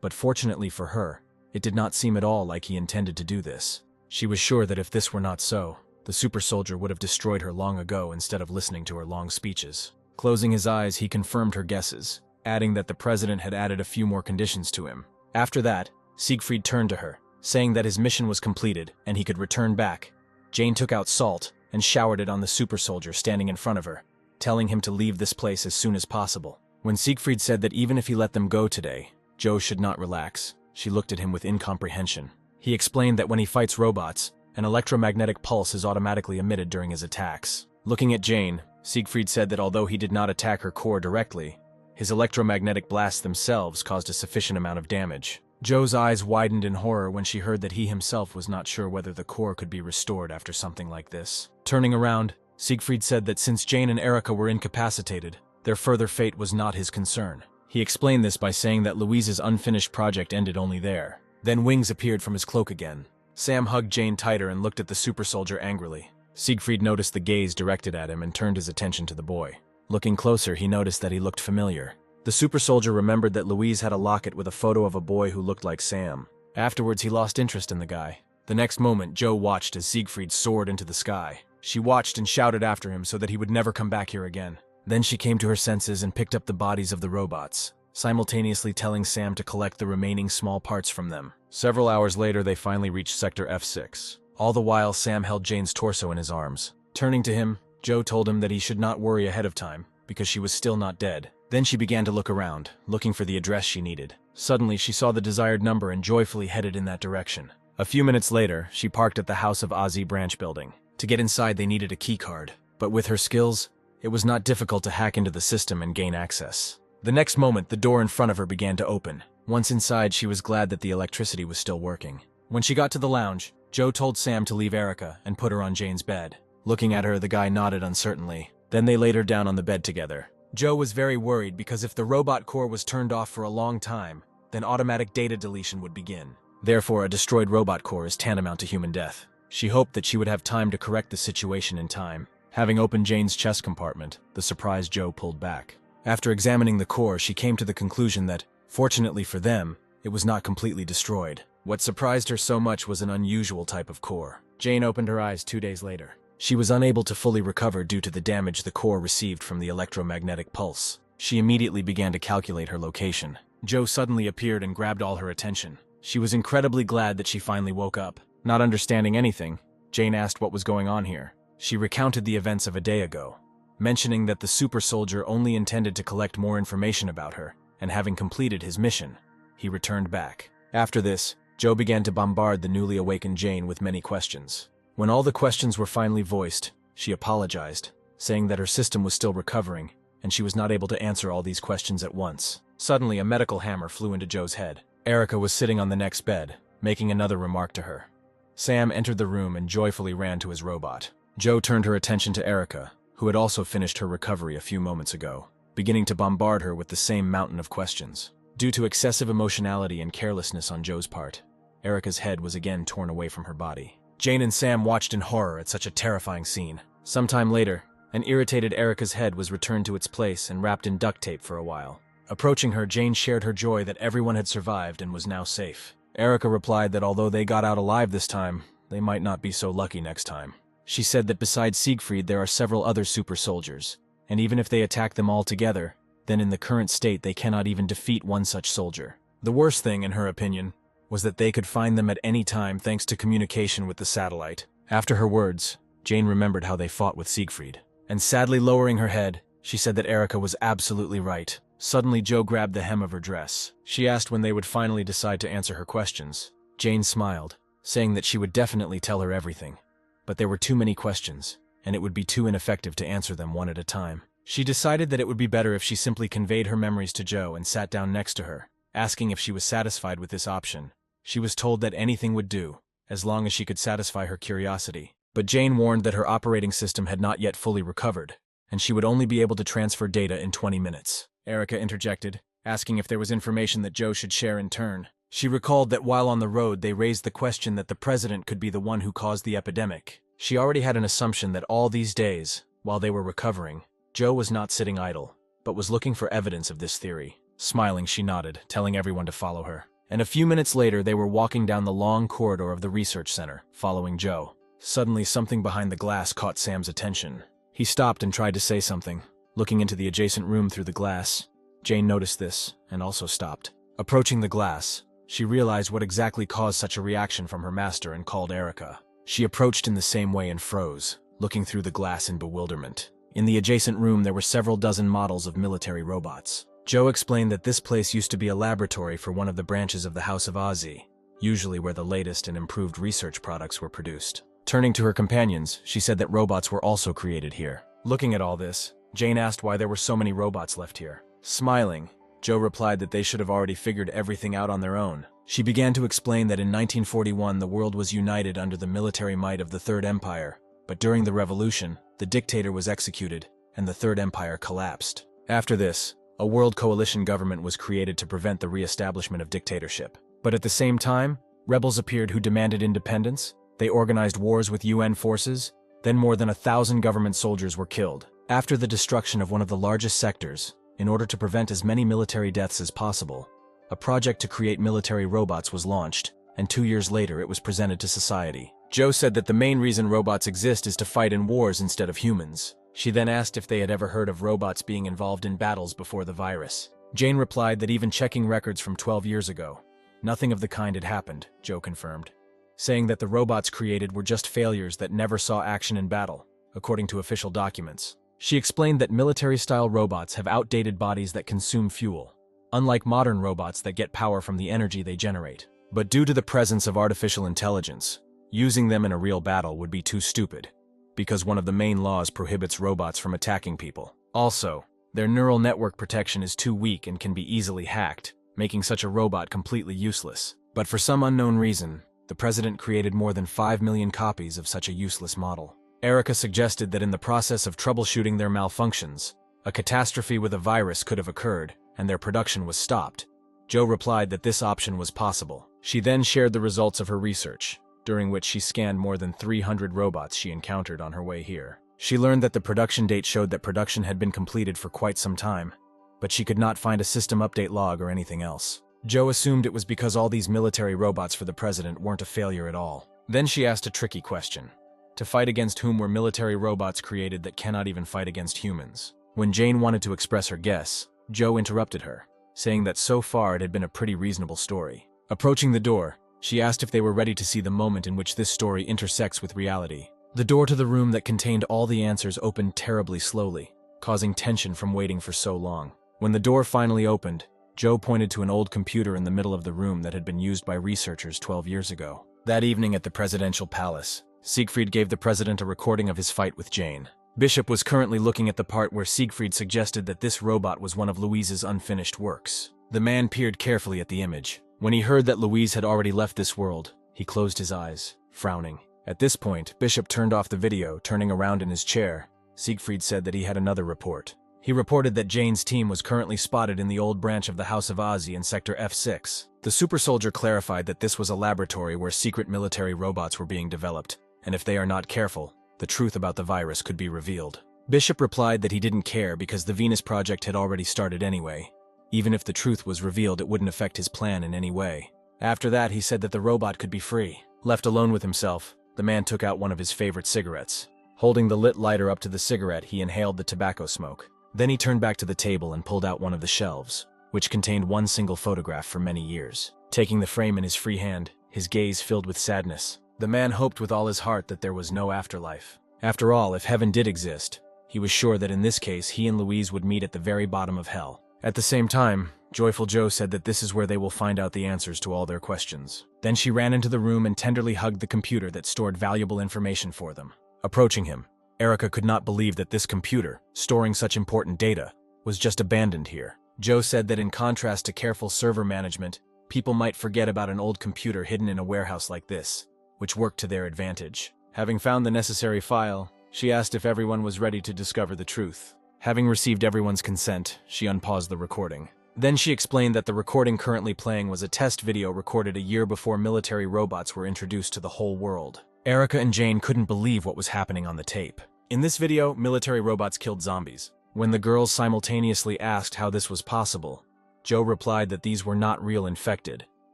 But fortunately for her, it did not seem at all like he intended to do this. She was sure that if this were not so, the super soldier would have destroyed her long ago instead of listening to her long speeches. Closing his eyes, he confirmed her guesses, adding that the president had added a few more conditions to him. After that, Siegfried turned to her, saying that his mission was completed and he could return back. Jane took out salt and showered it on the super soldier standing in front of her, telling him to leave this place as soon as possible. When Siegfried said that even if he let them go today, Joe should not relax, she looked at him with incomprehension. He explained that when he fights robots, an electromagnetic pulse is automatically emitted during his attacks. Looking at Jane, Siegfried said that although he did not attack her core directly, his electromagnetic blasts themselves caused a sufficient amount of damage. Joe's eyes widened in horror when she heard that he himself was not sure whether the core could be restored after something like this. Turning around, Siegfried said that since Jane and Erica were incapacitated, their further fate was not his concern. He explained this by saying that Louise's unfinished project ended only there. Then wings appeared from his cloak again. Sam hugged Jane tighter and looked at the super soldier angrily. Siegfried noticed the gaze directed at him and turned his attention to the boy. Looking closer, he noticed that he looked familiar. The super soldier remembered that Louise had a locket with a photo of a boy who looked like Sam. Afterwards, he lost interest in the guy. The next moment, Joe watched as Siegfried soared into the sky. She watched and shouted after him so that he would never come back here again. Then she came to her senses and picked up the bodies of the robots, simultaneously telling Sam to collect the remaining small parts from them. Several hours later, they finally reached Sector F6. All the while, Sam held Jane's torso in his arms. Turning to him, Joe told him that he should not worry ahead of time, because she was still not dead. Then she began to look around, looking for the address she needed. Suddenly, she saw the desired number and joyfully headed in that direction. A few minutes later, she parked at the House of Ozzy branch building. To get inside, they needed a keycard, but with her skills, it was not difficult to hack into the system and gain access. The next moment, the door in front of her began to open. Once inside, she was glad that the electricity was still working. When she got to the lounge, Joe told Sam to leave Erica and put her on Jane's bed. Looking at her, the guy nodded uncertainly. Then they laid her down on the bed together. Joe was very worried because if the robot core was turned off for a long time, then automatic data deletion would begin. Therefore, a destroyed robot core is tantamount to human death. She hoped that she would have time to correct the situation in time. Having opened Jane's chest compartment, the surprised Joe pulled back. After examining the core, she came to the conclusion that, fortunately for them, it was not completely destroyed. What surprised her so much was an unusual type of core. Jane opened her eyes 2 days later. She was unable to fully recover due to the damage the core received from the electromagnetic pulse. She immediately began to calculate her location. Joe suddenly appeared and grabbed all her attention. She was incredibly glad that she finally woke up. Not understanding anything, Jane asked what was going on here. She recounted the events of a day ago, mentioning that the super soldier only intended to collect more information about her, and having completed his mission, he returned back. After this, Joe began to bombard the newly awakened Jane with many questions. When all the questions were finally voiced, she apologized, saying that her system was still recovering, and she was not able to answer all these questions at once. Suddenly, a medical hammer flew into Joe's head. Erica was sitting on the next bed, making another remark to her. Sam entered the room and joyfully ran to his robot. Joe turned her attention to Erica, who had also finished her recovery a few moments ago, beginning to bombard her with the same mountain of questions. Due to excessive emotionality and carelessness on Joe's part, Erica's head was again torn away from her body. Jane and Sam watched in horror at such a terrifying scene. Sometime later, an irritated Erica's head was returned to its place and wrapped in duct tape for a while. Approaching her, Jane shared her joy that everyone had survived and was now safe. Erica replied that although they got out alive this time, they might not be so lucky next time. She said that besides Siegfried there are several other super soldiers, and even if they attack them all together, then in the current state they cannot even defeat one such soldier. The worst thing, in her opinion, was that they could find them at any time thanks to communication with the satellite. After her words, Jane remembered how they fought with Siegfried. And sadly lowering her head, she said that Erica was absolutely right. Suddenly, Joe grabbed the hem of her dress. She asked when they would finally decide to answer her questions. Jane smiled, saying that she would definitely tell her everything. But there were too many questions, and it would be too ineffective to answer them one at a time. She decided that it would be better if she simply conveyed her memories to Joe and sat down next to her, asking if she was satisfied with this option. She was told that anything would do, as long as she could satisfy her curiosity. But Jane warned that her operating system had not yet fully recovered, and she would only be able to transfer data in 20 minutes. Erica interjected, asking if there was information that Joe should share in turn. She recalled that while on the road they raised the question that the president could be the one who caused the epidemic. She already had an assumption that all these days, while they were recovering, Joe was not sitting idle, but was looking for evidence of this theory. Smiling, she nodded, telling everyone to follow her. And a few minutes later they were walking down the long corridor of the research center, following Joe. Suddenly something behind the glass caught Sam's attention. He stopped and tried to say something, looking into the adjacent room through the glass. Jane noticed this, and also stopped. Approaching the glass, she realized what exactly caused such a reaction from her master and called Erica. She approached in the same way and froze, looking through the glass in bewilderment. In the adjacent room there were several dozen models of military robots. Joe explained that this place used to be a laboratory for one of the branches of the House of Ozzy, usually where the latest and improved research products were produced. Turning to her companions, she said that robots were also created here. Looking at all this, Jane asked why there were so many robots left here. Smiling, Joe replied that they should have already figured everything out on their own. She began to explain that in 1941 the world was united under the military might of the Third Empire, but during the revolution, the dictator was executed, and the Third Empire collapsed. After this, a world coalition government was created to prevent the re-establishment of dictatorship. But at the same time, rebels appeared who demanded independence. They organized wars with UN forces. Then more than 1,000 government soldiers were killed. After the destruction of one of the largest sectors, in order to prevent as many military deaths as possible, a project to create military robots was launched, and 2 years later it was presented to society. Joe said that the main reason robots exist is to fight in wars instead of humans. She then asked if they had ever heard of robots being involved in battles before the virus. Jane replied that even checking records from 12 years ago, nothing of the kind had happened, Joe confirmed, saying that the robots created were just failures that never saw action in battle, according to official documents. She explained that military-style robots have outdated bodies that consume fuel, unlike modern robots that get power from the energy they generate. But due to the presence of artificial intelligence, using them in a real battle would be too stupid, because one of the main laws prohibits robots from attacking people. Also, their neural network protection is too weak and can be easily hacked, making such a robot completely useless. But for some unknown reason, the president created more than 5 million copies of such a useless model. Erica suggested that in the process of troubleshooting their malfunctions, a catastrophe with a virus could have occurred, and their production was stopped. Joe replied that this option was possible. She then shared the results of her research, during which she scanned more than 300 robots she encountered on her way here. She learned that the production date showed that production had been completed for quite some time, but she could not find a system update log or anything else. Joe assumed it was because all these military robots for the president weren't a failure at all. Then she asked a tricky question. To fight against whom were military robots created that cannot even fight against humans? When Jane wanted to express her guess, Joe interrupted her, saying that so far it had been a pretty reasonable story. Approaching the door, she asked if they were ready to see the moment in which this story intersects with reality. The door to the room that contained all the answers opened terribly slowly, causing tension from waiting for so long. When the door finally opened, Joe pointed to an old computer in the middle of the room that had been used by researchers 12 years ago. That evening at the presidential palace, Siegfried gave the president a recording of his fight with Jane. Bishop was currently looking at the part where Siegfried suggested that this robot was one of Louise's unfinished works. The man peered carefully at the image. When he heard that Louise had already left this world, he closed his eyes, frowning. At this point, Bishop turned off the video, turning around in his chair. Siegfried said that he had another report. He reported that Jane's team was currently spotted in the old branch of the House of Ozzy in Sector F6. The super soldier clarified that this was a laboratory where secret military robots were being developed, and if they are not careful, the truth about the virus could be revealed. Bishop replied that he didn't care because the Venus project had already started anyway. Even if the truth was revealed, it wouldn't affect his plan in any way. After that, he said that the robot could be free. Left alone with himself, the man took out one of his favorite cigarettes. Holding the lit lighter up to the cigarette, he inhaled the tobacco smoke. Then he turned back to the table and pulled out one of the shelves, which contained one single photograph for many years. Taking the frame in his free hand, his gaze filled with sadness, the man hoped with all his heart that there was no afterlife. After all, if heaven did exist, he was sure that in this case he and Louise would meet at the very bottom of hell. At the same time, Joyful Joe said that this is where they will find out the answers to all their questions. Then she ran into the room and tenderly hugged the computer that stored valuable information for them. Approaching him, Erica could not believe that this computer, storing such important data, was just abandoned here. Joe said that in contrast to careful server management, people might forget about an old computer hidden in a warehouse like this, which worked to their advantage. Having found the necessary file, she asked if everyone was ready to discover the truth. Having received everyone's consent, she unpaused the recording. Then she explained that the recording currently playing was a test video recorded a year before military robots were introduced to the whole world. Erica and Jane couldn't believe what was happening on the tape. In this video, military robots killed zombies. When the girls simultaneously asked how this was possible, Joe replied that these were not real infected,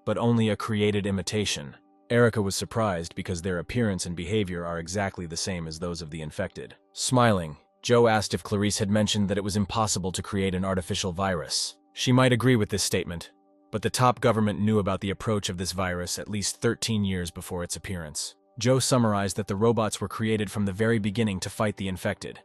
but only a created imitation. Erica was surprised because their appearance and behavior are exactly the same as those of the infected. Smiling, Joe asked if Clarice had mentioned that it was impossible to create an artificial virus. She might agree with this statement, but the top government knew about the approach of this virus at least 13 years before its appearance. Joe summarized that the robots were created from the very beginning to fight the infected,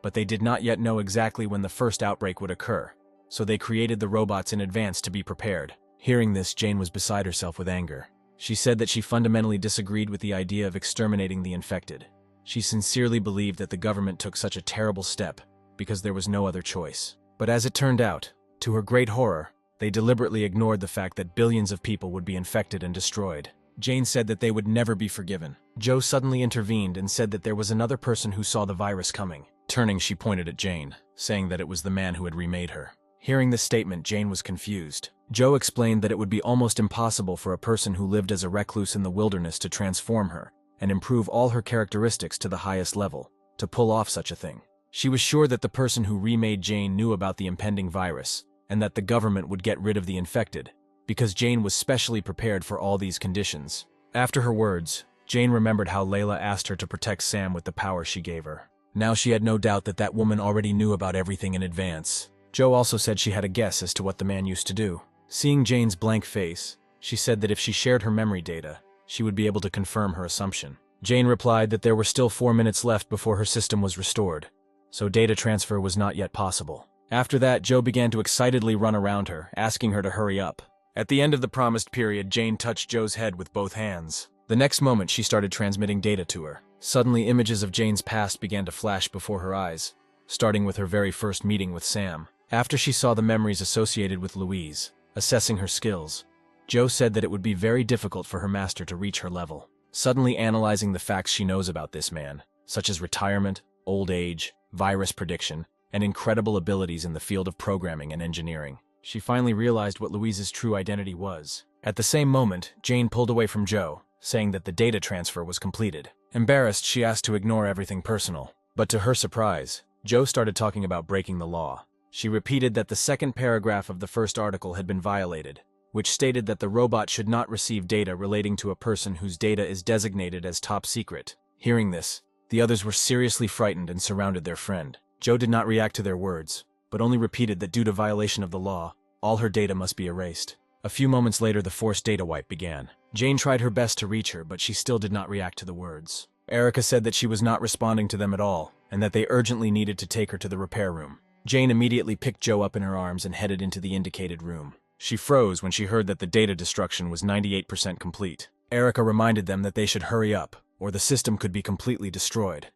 but they did not yet know exactly when the first outbreak would occur, so they created the robots in advance to be prepared. Hearing this, Jane was beside herself with anger. She said that she fundamentally disagreed with the idea of exterminating the infected. She sincerely believed that the government took such a terrible step because there was no other choice. But as it turned out, to her great horror, they deliberately ignored the fact that billions of people would be infected and destroyed. Jane said that they would never be forgiven. Joe suddenly intervened and said that there was another person who saw the virus coming. Turning, she pointed at Jane, saying that it was the man who had remade her. Hearing this statement, Jane was confused. Joe explained that it would be almost impossible for a person who lived as a recluse in the wilderness to transform her and improve all her characteristics to the highest level, to pull off such a thing. She was sure that the person who remade Jane knew about the impending virus, and that the government would get rid of the infected, because Jane was specially prepared for all these conditions. After her words, Jane remembered how Layla asked her to protect Sam with the power she gave her. Now she had no doubt that that woman already knew about everything in advance. Joe also said she had a guess as to what the man used to do. Seeing Jane's blank face, she said that if she shared her memory data, she would be able to confirm her assumption. Jane replied that there were still 4 minutes left before her system was restored, so data transfer was not yet possible. After that, Joe began to excitedly run around her, asking her to hurry up. At the end of the promised period, Jane touched Joe's head with both hands. The next moment, she started transmitting data to her. Suddenly, images of Jane's past began to flash before her eyes, starting with her very first meeting with Sam. After she saw the memories associated with Louise, assessing her skills, Joe said that it would be very difficult for her master to reach her level. Suddenly analyzing the facts she knows about this man, such as retirement, old age, virus prediction, and incredible abilities in the field of programming and engineering, she finally realized what Louise's true identity was. At the same moment, Jane pulled away from Joe, saying that the data transfer was completed. Embarrassed, she asked to ignore everything personal. But to her surprise, Joe started talking about breaking the law. She repeated that the second paragraph of the first article had been violated, which stated that the robot should not receive data relating to a person whose data is designated as top secret. Hearing this, the others were seriously frightened and surrounded their friend. Joe did not react to their words, but only repeated that due to violation of the law, all her data must be erased. A few moments later, the forced data wipe began. Jane tried her best to reach her, but she still did not react to the words. Erica said that she was not responding to them at all, and that they urgently needed to take her to the repair room. Jane immediately picked Joe up in her arms and headed into the indicated room. She froze when she heard that the data destruction was 98% complete. Erica reminded them that they should hurry up, or the system could be completely destroyed.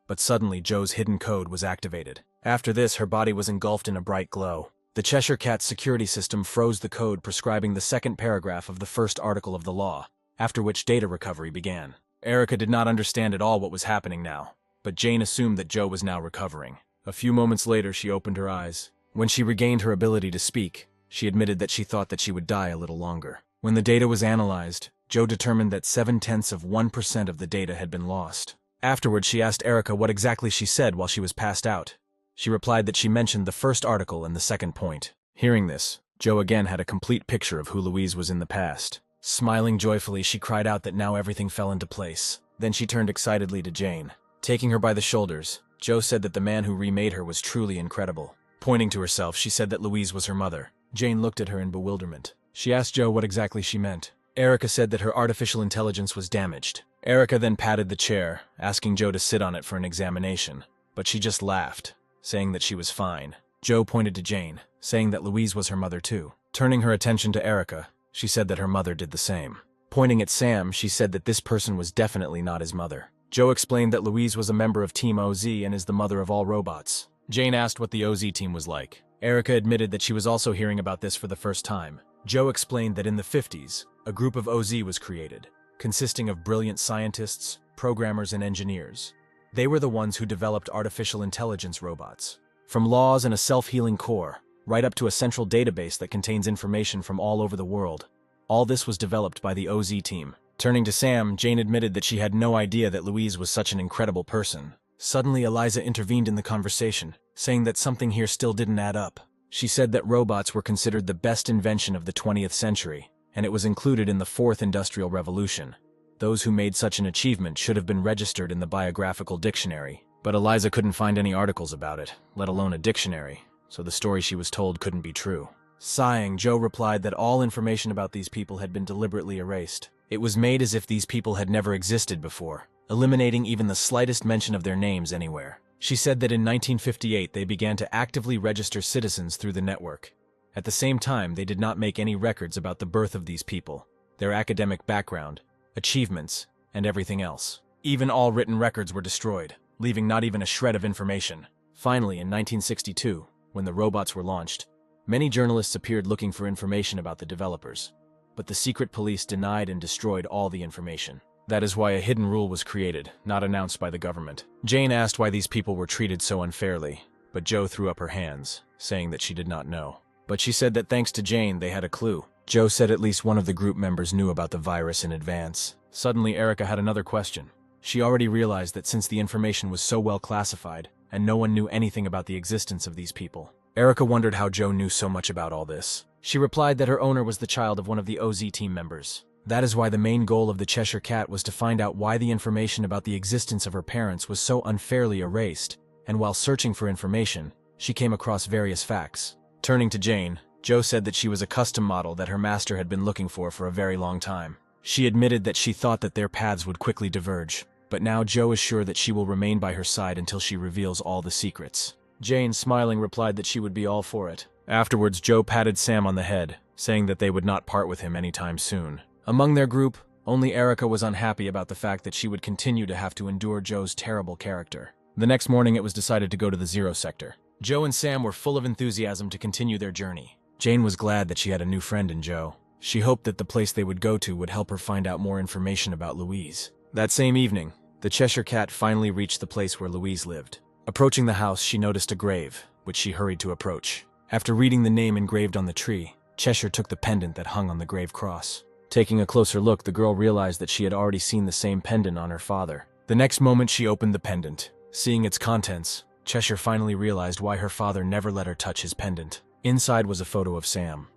But suddenly Joe's hidden code was activated. After this, her body was engulfed in a bright glow. The Cheshire Cat's security system froze the code prescribing the second paragraph of the first article of the law, after which data recovery began. Erica did not understand at all what was happening now, but Jane assumed that Joe was now recovering. A few moments later, she opened her eyes. When she regained her ability to speak, she admitted that she thought that she would die a little longer. When the data was analyzed, Joe determined that 0.7% of the data had been lost. Afterwards, she asked Erica what exactly she said while she was passed out. She replied that she mentioned the first article and the second point. Hearing this, Joe again had a complete picture of who Louise was in the past. Smiling joyfully, she cried out that now everything fell into place. Then she turned excitedly to Jane. Taking her by the shoulders, Joe said that the man who remade her was truly incredible. Pointing to herself, she said that Louise was her mother. Jane looked at her in bewilderment. She asked Joe what exactly she meant. Erica said that her artificial intelligence was damaged. Erica then patted the chair, asking Joe to sit on it for an examination. But she just laughed, saying that she was fine. Joe pointed to Jane, saying that Louise was her mother too. Turning her attention to Erica, she said that her mother did the same. Pointing at Sam, she said that this person was definitely not his mother. Joe explained that Louise was a member of Team OZ and is the mother of all robots. Jane asked what the OZ team was like. Erica admitted that she was also hearing about this for the first time. Joe explained that in the 50s, a group of OZ was created, consisting of brilliant scientists, programmers, and engineers. They were the ones who developed artificial intelligence robots. From laws and a self-healing core, right up to a central database that contains information from all over the world. All this was developed by the OZ team. Turning to Sam, Jane admitted that she had no idea that Louise was such an incredible person. Suddenly, Eliza intervened in the conversation, saying that something here still didn't add up. She said that robots were considered the best invention of the 20th century, and it was included in the Fourth Industrial Revolution. Those who made such an achievement should have been registered in the biographical dictionary. But Eliza couldn't find any articles about it, let alone a dictionary, so the story she was told couldn't be true. Sighing, Joe replied that all information about these people had been deliberately erased. It was made as if these people had never existed before, eliminating even the slightest mention of their names anywhere. She said that in 1958 they began to actively register citizens through the network. At the same time, they did not make any records about the birth of these people, their academic background, achievements, and everything else. Even all written records were destroyed, leaving not even a shred of information. Finally, in 1962, when the robots were launched, many journalists appeared looking for information about the developers. But the secret police denied and destroyed all the information. That is why a hidden rule was created, not announced by the government. Jane asked why these people were treated so unfairly, but Joe threw up her hands, saying that she did not know. But she said that thanks to Jane, they had a clue. Joe said at least one of the group members knew about the virus in advance. Suddenly, Erica had another question. She already realized that since the information was so well classified, and no one knew anything about the existence of these people, Erica wondered how Joe knew so much about all this. She replied that her owner was the child of one of the OZ team members. That is why the main goal of the Cheshire Cat was to find out why the information about the existence of her parents was so unfairly erased, and while searching for information, she came across various facts. Turning to Jane, Joe said that she was a custom model that her master had been looking for a very long time. She admitted that she thought that their paths would quickly diverge, but now Joe is sure that she will remain by her side until she reveals all the secrets. Jane, smiling, replied that she would be all for it. Afterwards, Joe patted Sam on the head, saying that they would not part with him anytime soon. Among their group, only Erica was unhappy about the fact that she would continue to have to endure Joe's terrible character. The next morning, it was decided to go to the Zero Sector. Joe and Sam were full of enthusiasm to continue their journey. Jane was glad that she had a new friend in Joe. She hoped that the place they would go to would help her find out more information about Louise. That same evening, the Cheshire Cat finally reached the place where Louise lived. Approaching the house, she noticed a grave, which she hurried to approach. After reading the name engraved on the tree, Cheshire took the pendant that hung on the grave cross. Taking a closer look, the girl realized that she had already seen the same pendant on her father. The next moment, she opened the pendant. Seeing its contents, Cheshire finally realized why her father never let her touch his pendant. Inside was a photo of Sam.